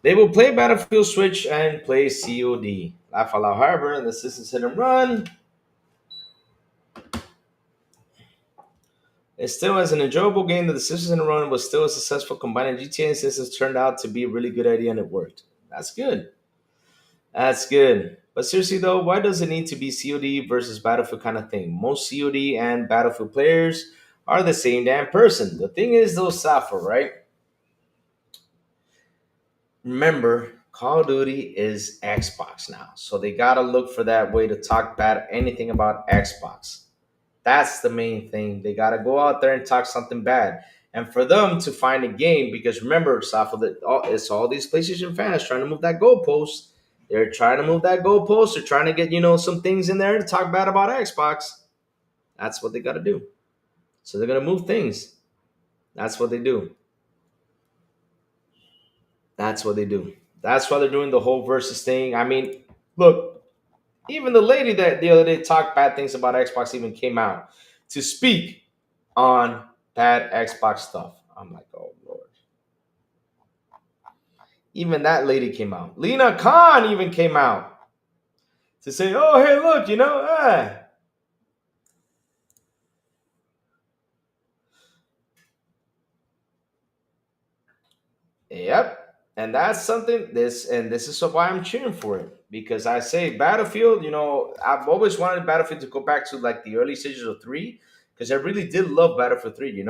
They will play Battlefield Switch and play COD. Laugh aloud. However, the system's hit and run. It still has an enjoyable game that the systems in a run was still a successful combining GTA and systems turned out to be a really good idea and it worked. That's good. That's good. But seriously though, why does it need to be COD versus Battlefield kind of thing? Most COD and Battlefield players are the same damn person. The thing is though, Safa, right? Remember, Call of Duty is Xbox now. So they gotta look for that way to talk bad anything about Xbox. That's the main thing. They got to go out there and talk something bad. And for them to find a game, because remember, Safa, that it's all these PlayStation fans trying to move that goalpost. They're trying to move that goalpost. They're trying to get, some things in there to talk bad about Xbox. That's what they got to do. So they're going to move things. That's what they do. That's what they do. That's why they're doing the whole versus thing. I mean, look, even the lady that the other day talked bad things about Xbox even came out to speak on bad Xbox stuff. I'm like, oh Lord. Even that lady came out. Lena Khan even came out to say, oh, hey, look, Yep. And that's something this is why I'm cheering for it. Because I say Battlefield, I've always wanted Battlefield to go back to like the early stages of 3. Because I really did love Battlefield 3.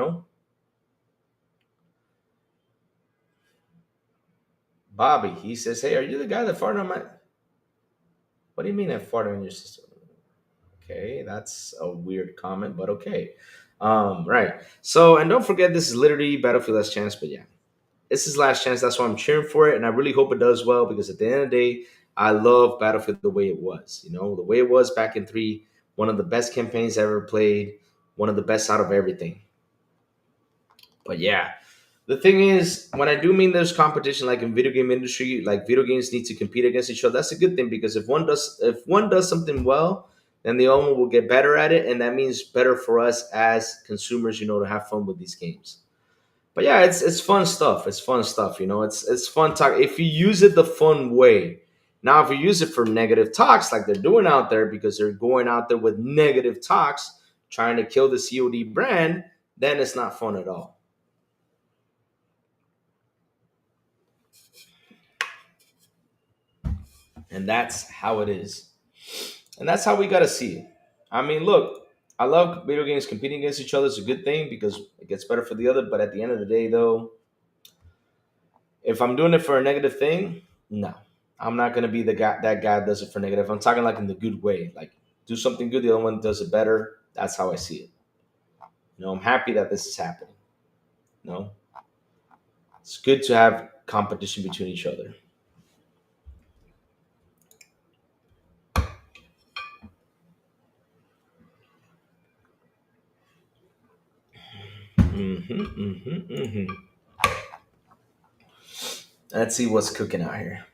Bobby, he says, hey, are you the guy that farted on my. What do you mean I farted on your sister? Okay, that's a weird comment, but okay. Right. So, and don't forget, this is literally Battlefield Last Chance, but yeah, this is Last Chance. That's why I'm cheering for it, and I really hope it does well because at the end of the day, I love Battlefield the way it was. The way it was back in 3, one of the best campaigns I ever played, one of the best out of everything. But yeah, the thing is, when I do mean there's competition, like in video game industry, like video games need to compete against each other. That's a good thing because if one does something well, then the other one will get better at it, and that means better for us as consumers, to have fun with these games. But yeah, it's fun stuff. It's fun stuff. It's fun talk if you use it the fun way. Now, if you use it for negative talks, like they're doing out there, because they're going out there with negative talks, trying to kill the COD brand, then it's not fun at all. And that's how it is. And that's how we got to see it. I mean, look, I love video games competing against each other. It's a good thing because it gets better for the other. But at the end of the day, though, if I'm doing it for a negative thing, no, I'm not gonna be the guy that does it for negative. I'm talking like in the good way, like do something good, the other one does it better. That's how I see it. I'm happy that this is happening. No, it's good to have competition between each other. Let's see what's cooking out here.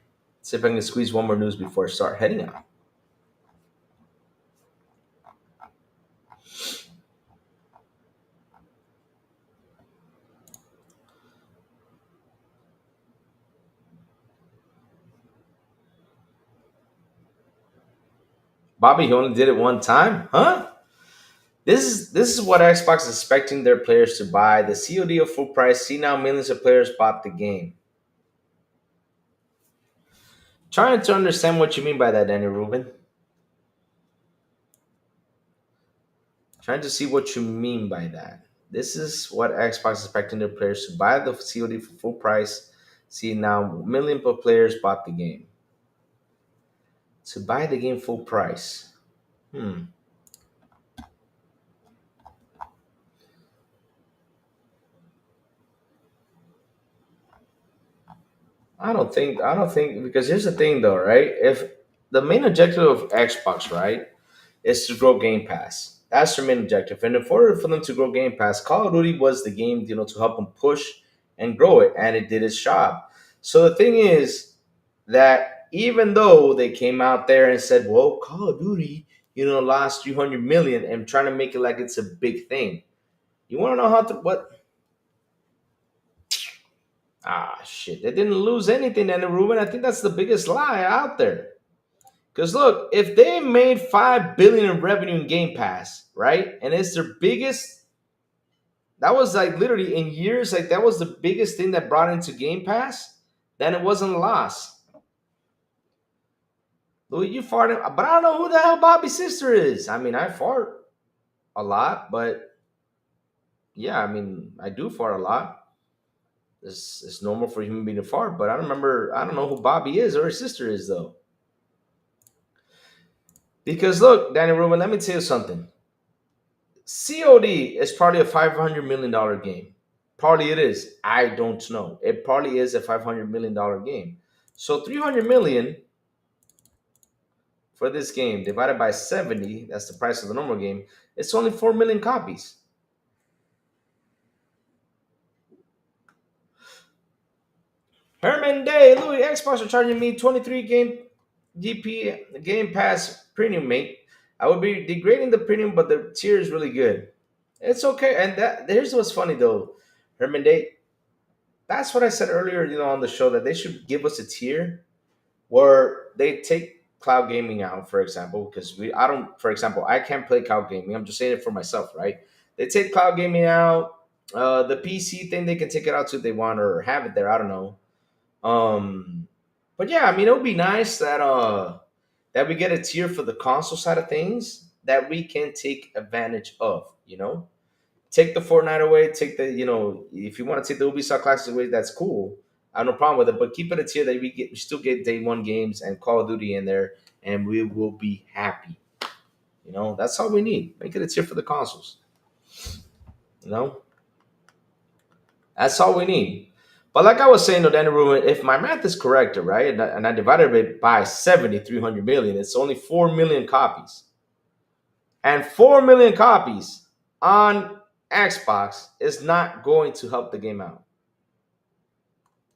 See if I can squeeze one more news before I start heading out. Bobby, he only did it one time, huh? This is what Xbox is expecting their players to buy. The COD of full price. See now, millions of players bought the game. Trying to understand what you mean by that, Danny Rubin. Trying to see what you mean by that. This is what Xbox is expecting their players to buy the COD for full price. See now, millions of players bought the game. To buy the game full price. I don't think because here's the thing though, right? If the main objective of Xbox, right, is to grow Game Pass. That's their main objective. And in order for them to grow Game Pass, Call of Duty was the game, to help them push and grow it, and it did its job. So the thing is that even though they came out there and said, "Well, Call of Duty, lost 300 million," and trying to make it like it's a big thing, you want to know how to what? Ah, shit. They didn't lose anything, Danny Rubin. I think that's the biggest lie out there. Because look, if they made 5 billion in revenue in Game Pass, right, and it's their biggest, that was like literally in years, like that was the biggest thing that brought into Game Pass. Then it wasn't a loss. Louis, you farted, but I don't know who the hell Bobby's sister is. I mean, I fart a lot, but yeah, I mean, I do fart a lot. It's normal for a human being to fart, but I don't remember. I don't know who Bobby is or his sister is though. Because look, Danny Rubin, let me tell you something. COD is probably a $500 million game. Probably it is. I don't know. It probably is a $500 million game. So 300 million for this game divided by 70, that's the price of the normal game, it's only 4 million copies. Herman Day, Louis, Xbox are charging me 23 Game Pass premium, mate. I would be degrading the premium, but the tier is really good. It's okay. And that here's what's funny though, Herman Day. That's what I said earlier, on the show that they should give us a tier where they take cloud gaming out, for example, because I don't, for example, I can't play cloud gaming. I'm just saying it for myself, right? They take cloud gaming out. The PC thing they can take it out to if they want or have it there. I don't know. But yeah, I mean, it would be nice that we get a tier for the console side of things that we can take advantage of. Take the Fortnite away, take the, if you want to take the Ubisoft Classics away, that's cool. I have no problem with it, but keep it a tier that we still get day one games and Call of Duty in there, and we will be happy. That's all we need. Make it a tier for the consoles. You know, that's all we need. But like I was saying, though, Danny Rubin, if my math is correct, right, and I divided it by 70, 300 million, it's only 4 million copies. And 4 million copies on Xbox is not going to help the game out.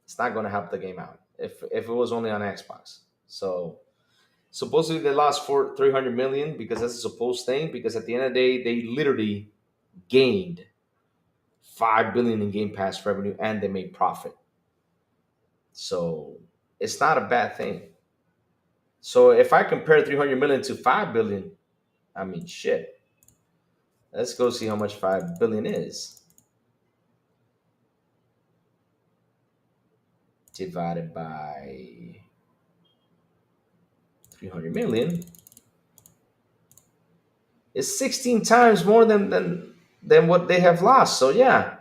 It's not going to help the game out if it was only on Xbox. So supposedly they lost 300 million because that's a supposed thing. Because at the end of the day, they literally gained 5 billion in Game Pass revenue and they made profit. So it's not a bad thing. So if I compare 300 million to 5 billion, I mean shit. Let's go see how much 5 billion is. Divided by 300 million is 16 times more than what they have lost. So yeah.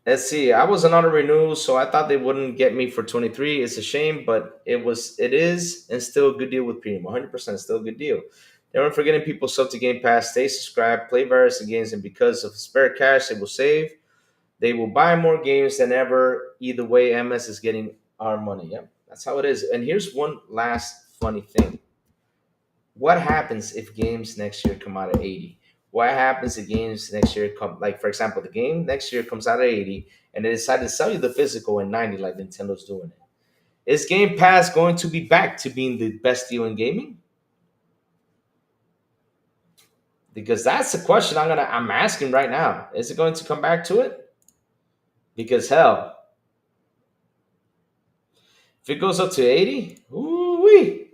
Let's see. I was an auto renewal, so I thought they wouldn't get me for 23. It's a shame, but it is, and still a good deal with premium. 100% still a good deal. They weren't forgetting people sub to Game Pass, stay subscribed, play various games, and because of spare cash they will save, they will buy more games than ever. Either way, MS is getting our money. Yep, that's how it is. And here's one last funny thing. What happens if games next year come out at 80? What happens if games next year come, like, for example, the game next year comes out at 80 and they decide to sell you the physical in 90 like Nintendo's doing it? Is Game Pass going to be back to being the best deal in gaming? Because that's the question I'm asking right now. Is it going to come back to it? Because hell, if it goes up to 80, ooh-wee,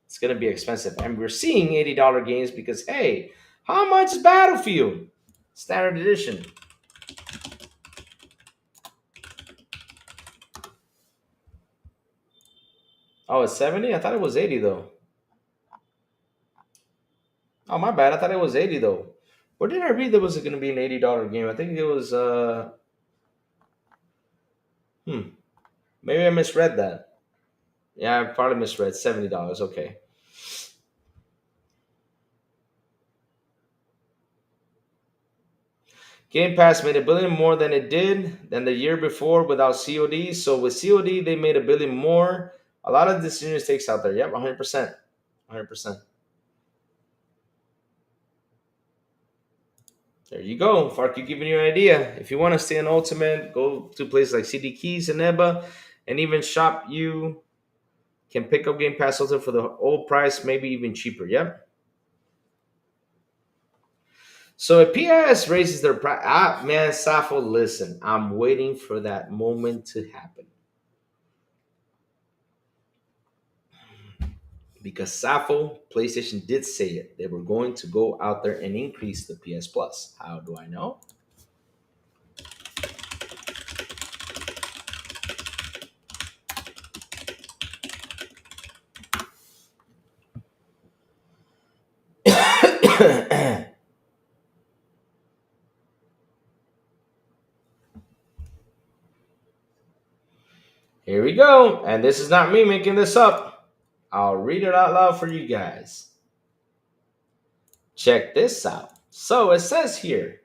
it's going to be expensive. And we're seeing $80 games because, hey, how much is Battlefield? Standard edition. Oh, it's 70? I thought it was 80 though. Oh, my bad. I thought it was 80 though. Where did I read there was going to be an $80 game? I think it was maybe I misread that. Yeah, I probably misread. $70. Okay. Game Pass made $1 billion more than it did than the year before without COD. So with COD, they made $1 billion more. A lot of decision takes out there. Yep, 100%. 100%. There you go. Farky giving you an idea. If you want to stay in Ultimate, go to places like CD Keys and EBA, and even Shop. You can pick up Game Pass Ultimate for the old price, maybe even cheaper. Yep. So if PS raises their price, man, Safo, listen, I'm waiting for that moment to happen because Safo, PlayStation did say it. They were going to go out there and increase the PS Plus. How do I know? Here we go. And this is not me making this up. I'll read it out loud for you guys. Check this out. So it says here,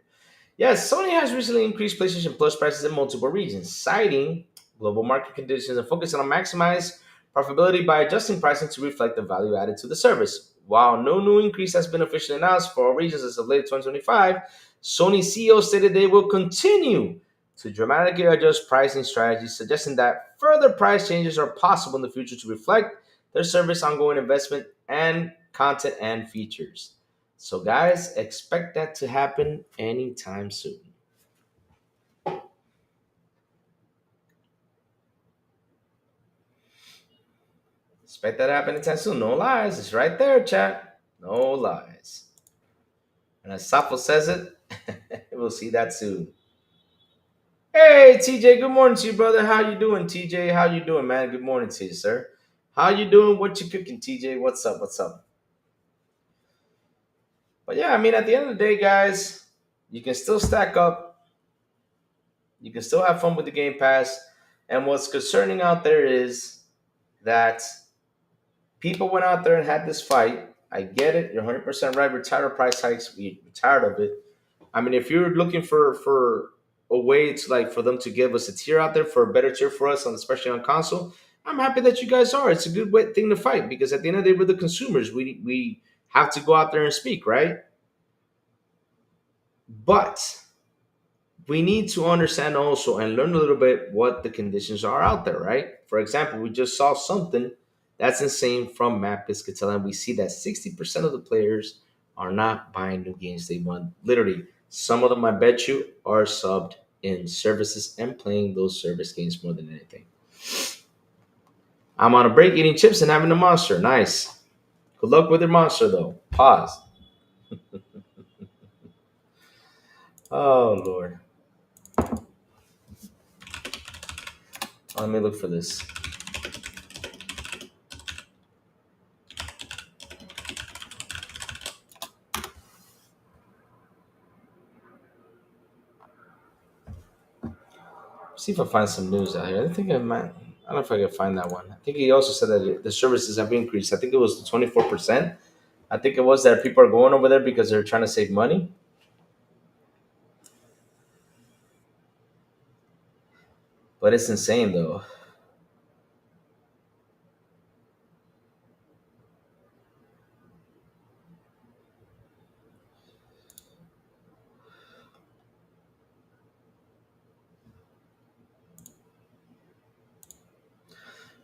yes, Sony has recently increased PlayStation Plus prices in multiple regions, citing global market conditions and focusing on maximize profitability by adjusting pricing to reflect the value added to the service. While no new increase has been officially announced for all regions as of late 2025, Sony CEO stated they will continue to dramatically adjust pricing strategies, suggesting that further price changes are possible in the future to reflect their service ongoing investment and content and features. So, guys, expect that to happen anytime soon. Expect that to happen anytime soon. No lies. It's right there, chat. No lies. And as Sapo says it, we'll see that soon. Hey, TJ, good morning to you, brother. How you doing, TJ? How you doing, man? Good morning to you, sir. How you doing? What you cooking, TJ? What's up? What's up? But yeah, I mean, at the end of the day, guys, you can still stack up. You can still have fun with the Game Pass. And what's concerning out there is that people went out there and had this fight. I get it. You're 100% right. We're tired of price hikes. We're tired of it. I mean, if you're looking for a way to like for them to give us a tier out there for a better tier for us, on especially on console, I'm happy that you guys are. It's a good thing to fight because at the end of the day, we're the consumers. We have to go out there and speak, right? But we need to understand also and learn a little bit what the conditions are out there, right? For example, we just saw something that's insane from Matt Piscatella, and we see that 60% of the players are not buying new games. They want literally some of them, I bet you, are subbed in services and playing those service games more than anything. I'm on a break eating chips and having a monster. Nice. Good luck with your monster, though. Pause. Oh, Lord. Let me look for this. See if I find some news out here. I think I might. I don't know if I can find that one. I think he also said that the services have increased. I think it was 24%. I think it was that people are going over there because they're trying to save money. But it's insane though.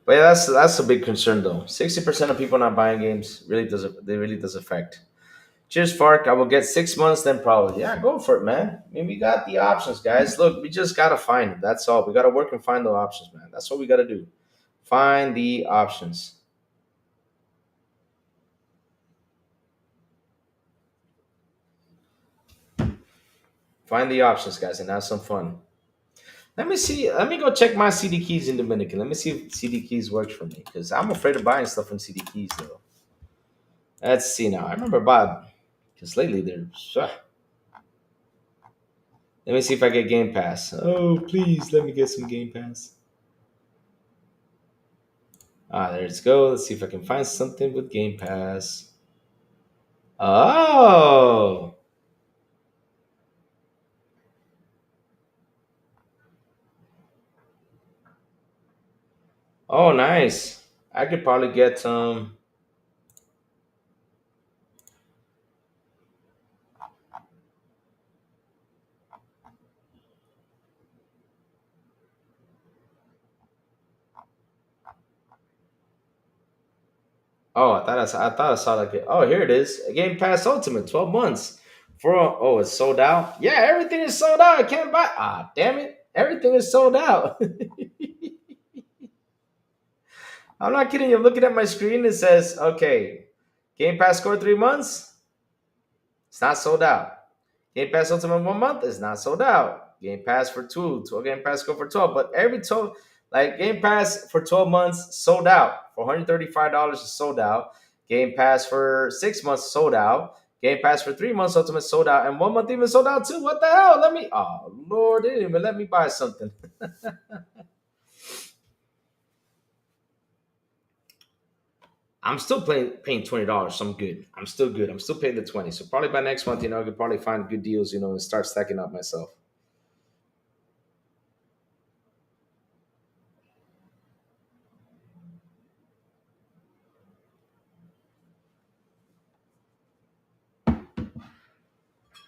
But yeah, that's a big concern though. 60% of people not buying games really does affect. Cheers, Fark. I will get 6 months, then probably. Yeah, go for it, man. I mean, we got the options, guys. Look, we just gotta find it. That's all. We gotta work and find the options, man. That's what we gotta do. Find the options. Find the options, guys, and have some fun. Let me see. Let me go check my CD keys in Dominican. Let me see if CD keys works for me because I'm afraid of buying stuff from CD keys though. Let's see now. I remember Bob because lately they're. Let me see if I get Game Pass. Oh, please let me get some Game Pass. Ah, there it go. Let's see if I can find something with Game Pass. Oh, oh, nice. I could probably get some. Oh, I thought I thought I saw like it. Oh, here it is. A Game Pass Ultimate, 12 months. Oh, it's sold out. Yeah, everything is sold out. I can't buy. Ah, damn it! Everything is sold out. I'm not kidding you. I'm looking at my screen. It says, okay, Game Pass Core 3 months. It's not sold out. Game Pass Ultimate 1 month is not sold out. Game Pass for 12 Game Pass Go for 12. But every 12, like Game Pass for 12 months sold out. For $135 is sold out. Game Pass for 6 months sold out. Game Pass for 3 months Ultimate sold out. And 1 month even sold out too. What the hell? Oh Lord, they didn't even let me buy something. I'm still paying $20, so I'm good. I'm still good. I'm still paying the 20. So probably by next month, I could probably find good deals, and start stacking up myself.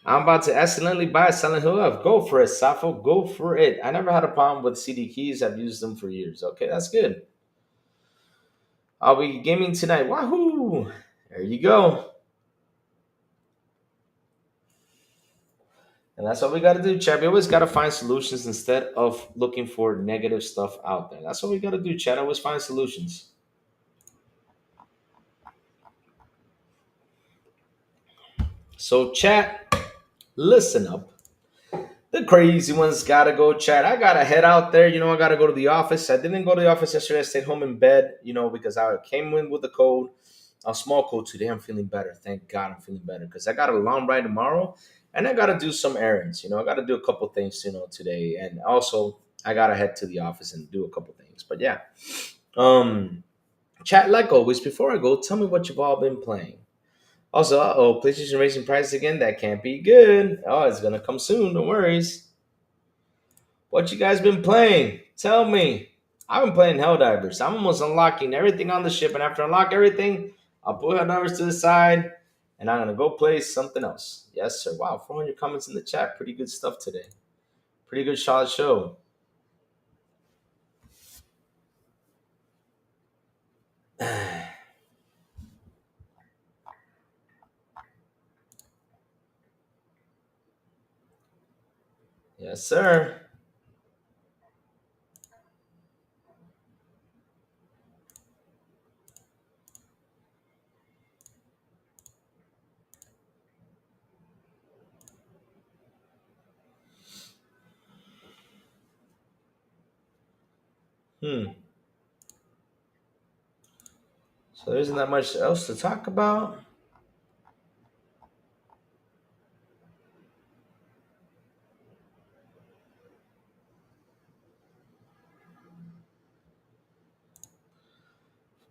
I'm about to accidentally buy Silent Hill F. Go for it, Safo. Go for it. I never had a problem with CD keys. I've used them for years. Okay, that's good. I'll be gaming tonight. Wahoo! There you go. And that's what we got to do, Chad. We always got to find solutions instead of looking for negative stuff out there. That's what we got to do, Chad. Always find solutions. So, chat, listen up. The crazy ones gotta go, chat. I gotta head out there. I gotta go to the office. I didn't go to the office yesterday. I stayed home in bed, because I came in with a cold, a small cold today. I'm feeling better. Thank God I'm feeling better because I got a long ride tomorrow and I gotta do some errands. I gotta do a couple things, today. And also, I gotta head to the office and do a couple things. But yeah. Chat, like always, before I go, tell me what you've all been playing. Also, PlayStation raising prices again. That can't be good. Oh, it's gonna come soon. Don't worry. What you guys been playing? Tell me. I've been playing Helldivers. I'm almost unlocking everything on the ship, and after I unlock everything, I'll put Helldivers to the side, and I'm gonna go play something else. Yes, sir. Wow, 400 comments in the chat. Pretty good stuff today. Pretty good solid show. Yes, sir. Hmm. So there isn't that much else to talk about.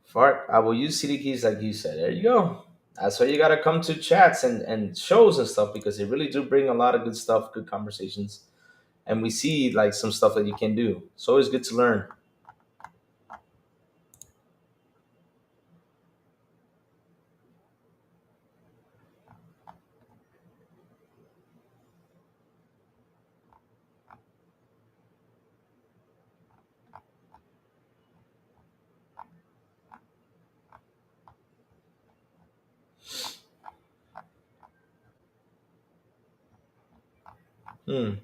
Fart, I will use CD keys like you said. There you go. That's why you gotta come to chats and shows and stuff because they really do bring a lot of good stuff, good conversations. And we see like some stuff that you can do. It's always good to learn. Hmm.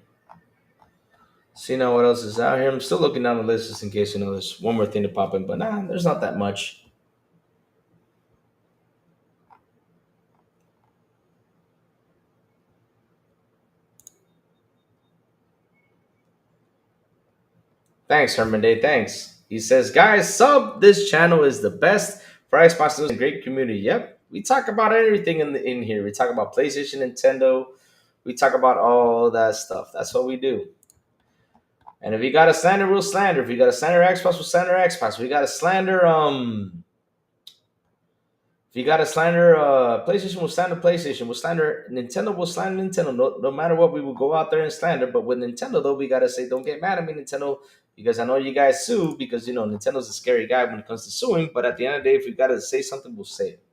See now what else is out here. I'm still looking down the list just in case there's one more thing to pop in, but nah, there's not that much. Thanks, Herman Day. Thanks. He says, guys, sub this channel is the best for Xbox news and great community. Yep. We talk about everything in here. We talk about PlayStation, Nintendo. We talk about all that stuff. That's what we do. And if you got to slander, we'll slander. If you got to slander Xbox, we'll slander Xbox. We got to slander if you got to slander PlayStation, we'll slander PlayStation. We'll slander Nintendo, we'll slander Nintendo. No matter what, we will go out there and slander. But with Nintendo, though, we got to say, don't get mad at me, Nintendo, because I know you guys sue because, Nintendo's a scary guy when it comes to suing. But at the end of the day, if we got to say something, we'll say it.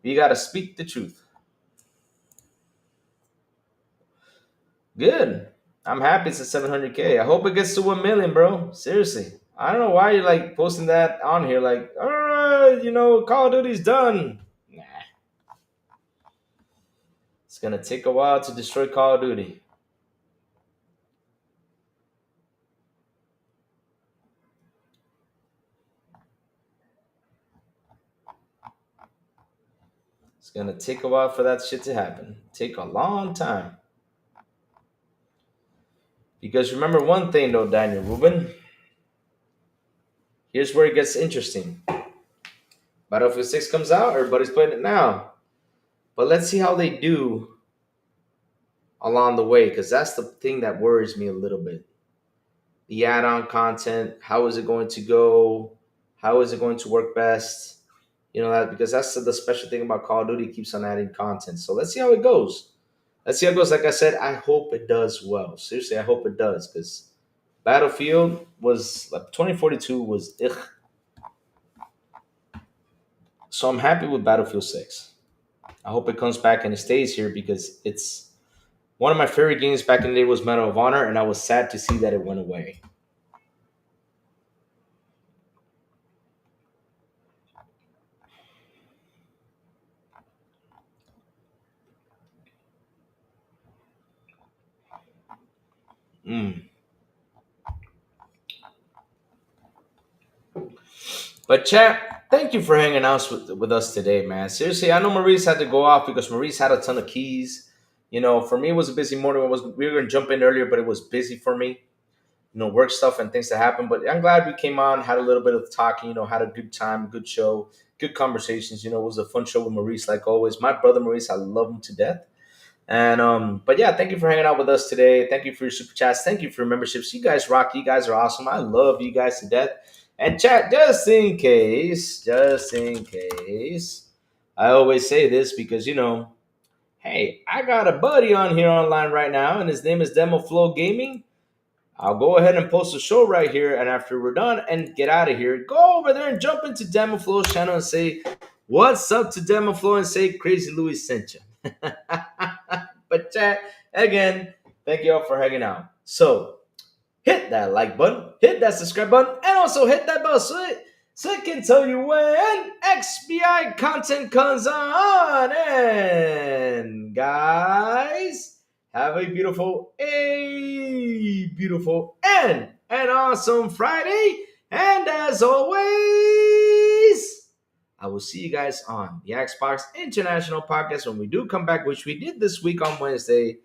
We got to speak the truth. Good. I'm happy it's at 700K. I hope it gets to 1 million, bro. Seriously. I don't know why you're like posting that on here. Like, Call of Duty's done. Nah. It's gonna take a while to destroy Call of Duty. It's gonna take a while for that shit to happen. Take a long time. Because remember one thing though, Daniel Rubin. Here's where it gets interesting. Battlefield 6 comes out, everybody's playing it now. But let's see how they do along the way, because that's the thing that worries me a little bit. The add-on content, how is it going to go? How is it going to work best? You know that because that's the special thing about Call of Duty, it keeps on adding content. So let's see how it goes. Let's see how it goes. Like I said, I hope it does well. Seriously, I hope it does because Battlefield was like 2042 was ugh. So I'm happy with Battlefield 6. I hope it comes back and it stays here because it's one of my favorite games back in the day was Medal of Honor, and I was sad to see that it went away. Mm. But chat, thank you for hanging out with us today, man. Seriously, I know Maurice had to go off because Maurice had a ton of keys. You know, for me it was a busy morning. We were gonna jump in earlier, but it was busy for me. You know, work stuff and things that happen. But I'm glad we came on, had a little bit of talking, you know, had a good time, good show, good conversations. You know, it was a fun show with Maurice, like always. My brother Maurice, I love him to death. And but yeah, thank you for hanging out with us today. Thank you for your super chats. Thank you for your memberships. You guys rock. You guys are awesome. I love you guys to death. And chat, just in case, I always say this because you know, hey, I got a buddy on here online right now, and his name is Demo Flow Gaming. I'll go ahead and post a show right here, and after we're done and get out of here, go over there and jump into Demo Flow's channel and say, "What's up to Demo Flow?" and say, "Crazy Louis sent you." But chat, again, thank you all for hanging out. So hit that like button, hit that subscribe button, and also hit that bell so it can tell you when XBI content comes on. And guys, have a beautiful, and an awesome Friday. And as always, I will see you guys on the Xbox International Podcast when we do come back, which we did this week on Wednesday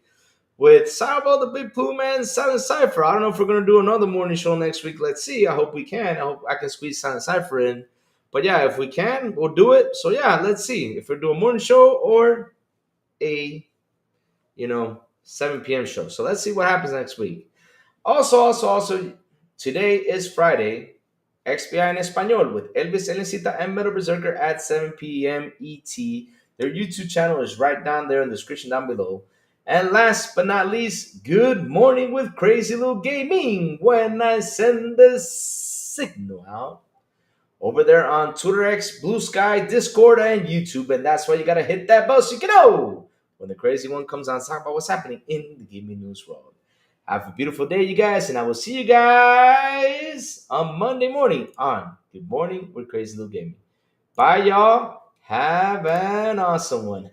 with Cyber the Big Plume and Silent Cypher. I don't know if we're going to do another morning show next week. Let's see. I hope we can. I hope I can squeeze Silent Cypher in. But yeah, if we can, we'll do it. So yeah, let's see if we do a morning show or a, 7 p.m. show. So let's see what happens next week. Also, today is Friday. XPI en Español with Elvis Elencita and Metal Berserker at 7 p.m. ET. Their YouTube channel is right down there in the description down below. And last but not least, good morning with Crazy Little Gaming when I send the signal out over there on Twitter X, Blue Sky, Discord, and YouTube. And that's why you got to hit that bell so you can know when the crazy one comes on, talk about what's happening in the gaming news world. Have a beautiful day, you guys, and I will see you guys on Monday morning on Good Morning with Crazy Little Gaming. Bye, y'all. Have an awesome one.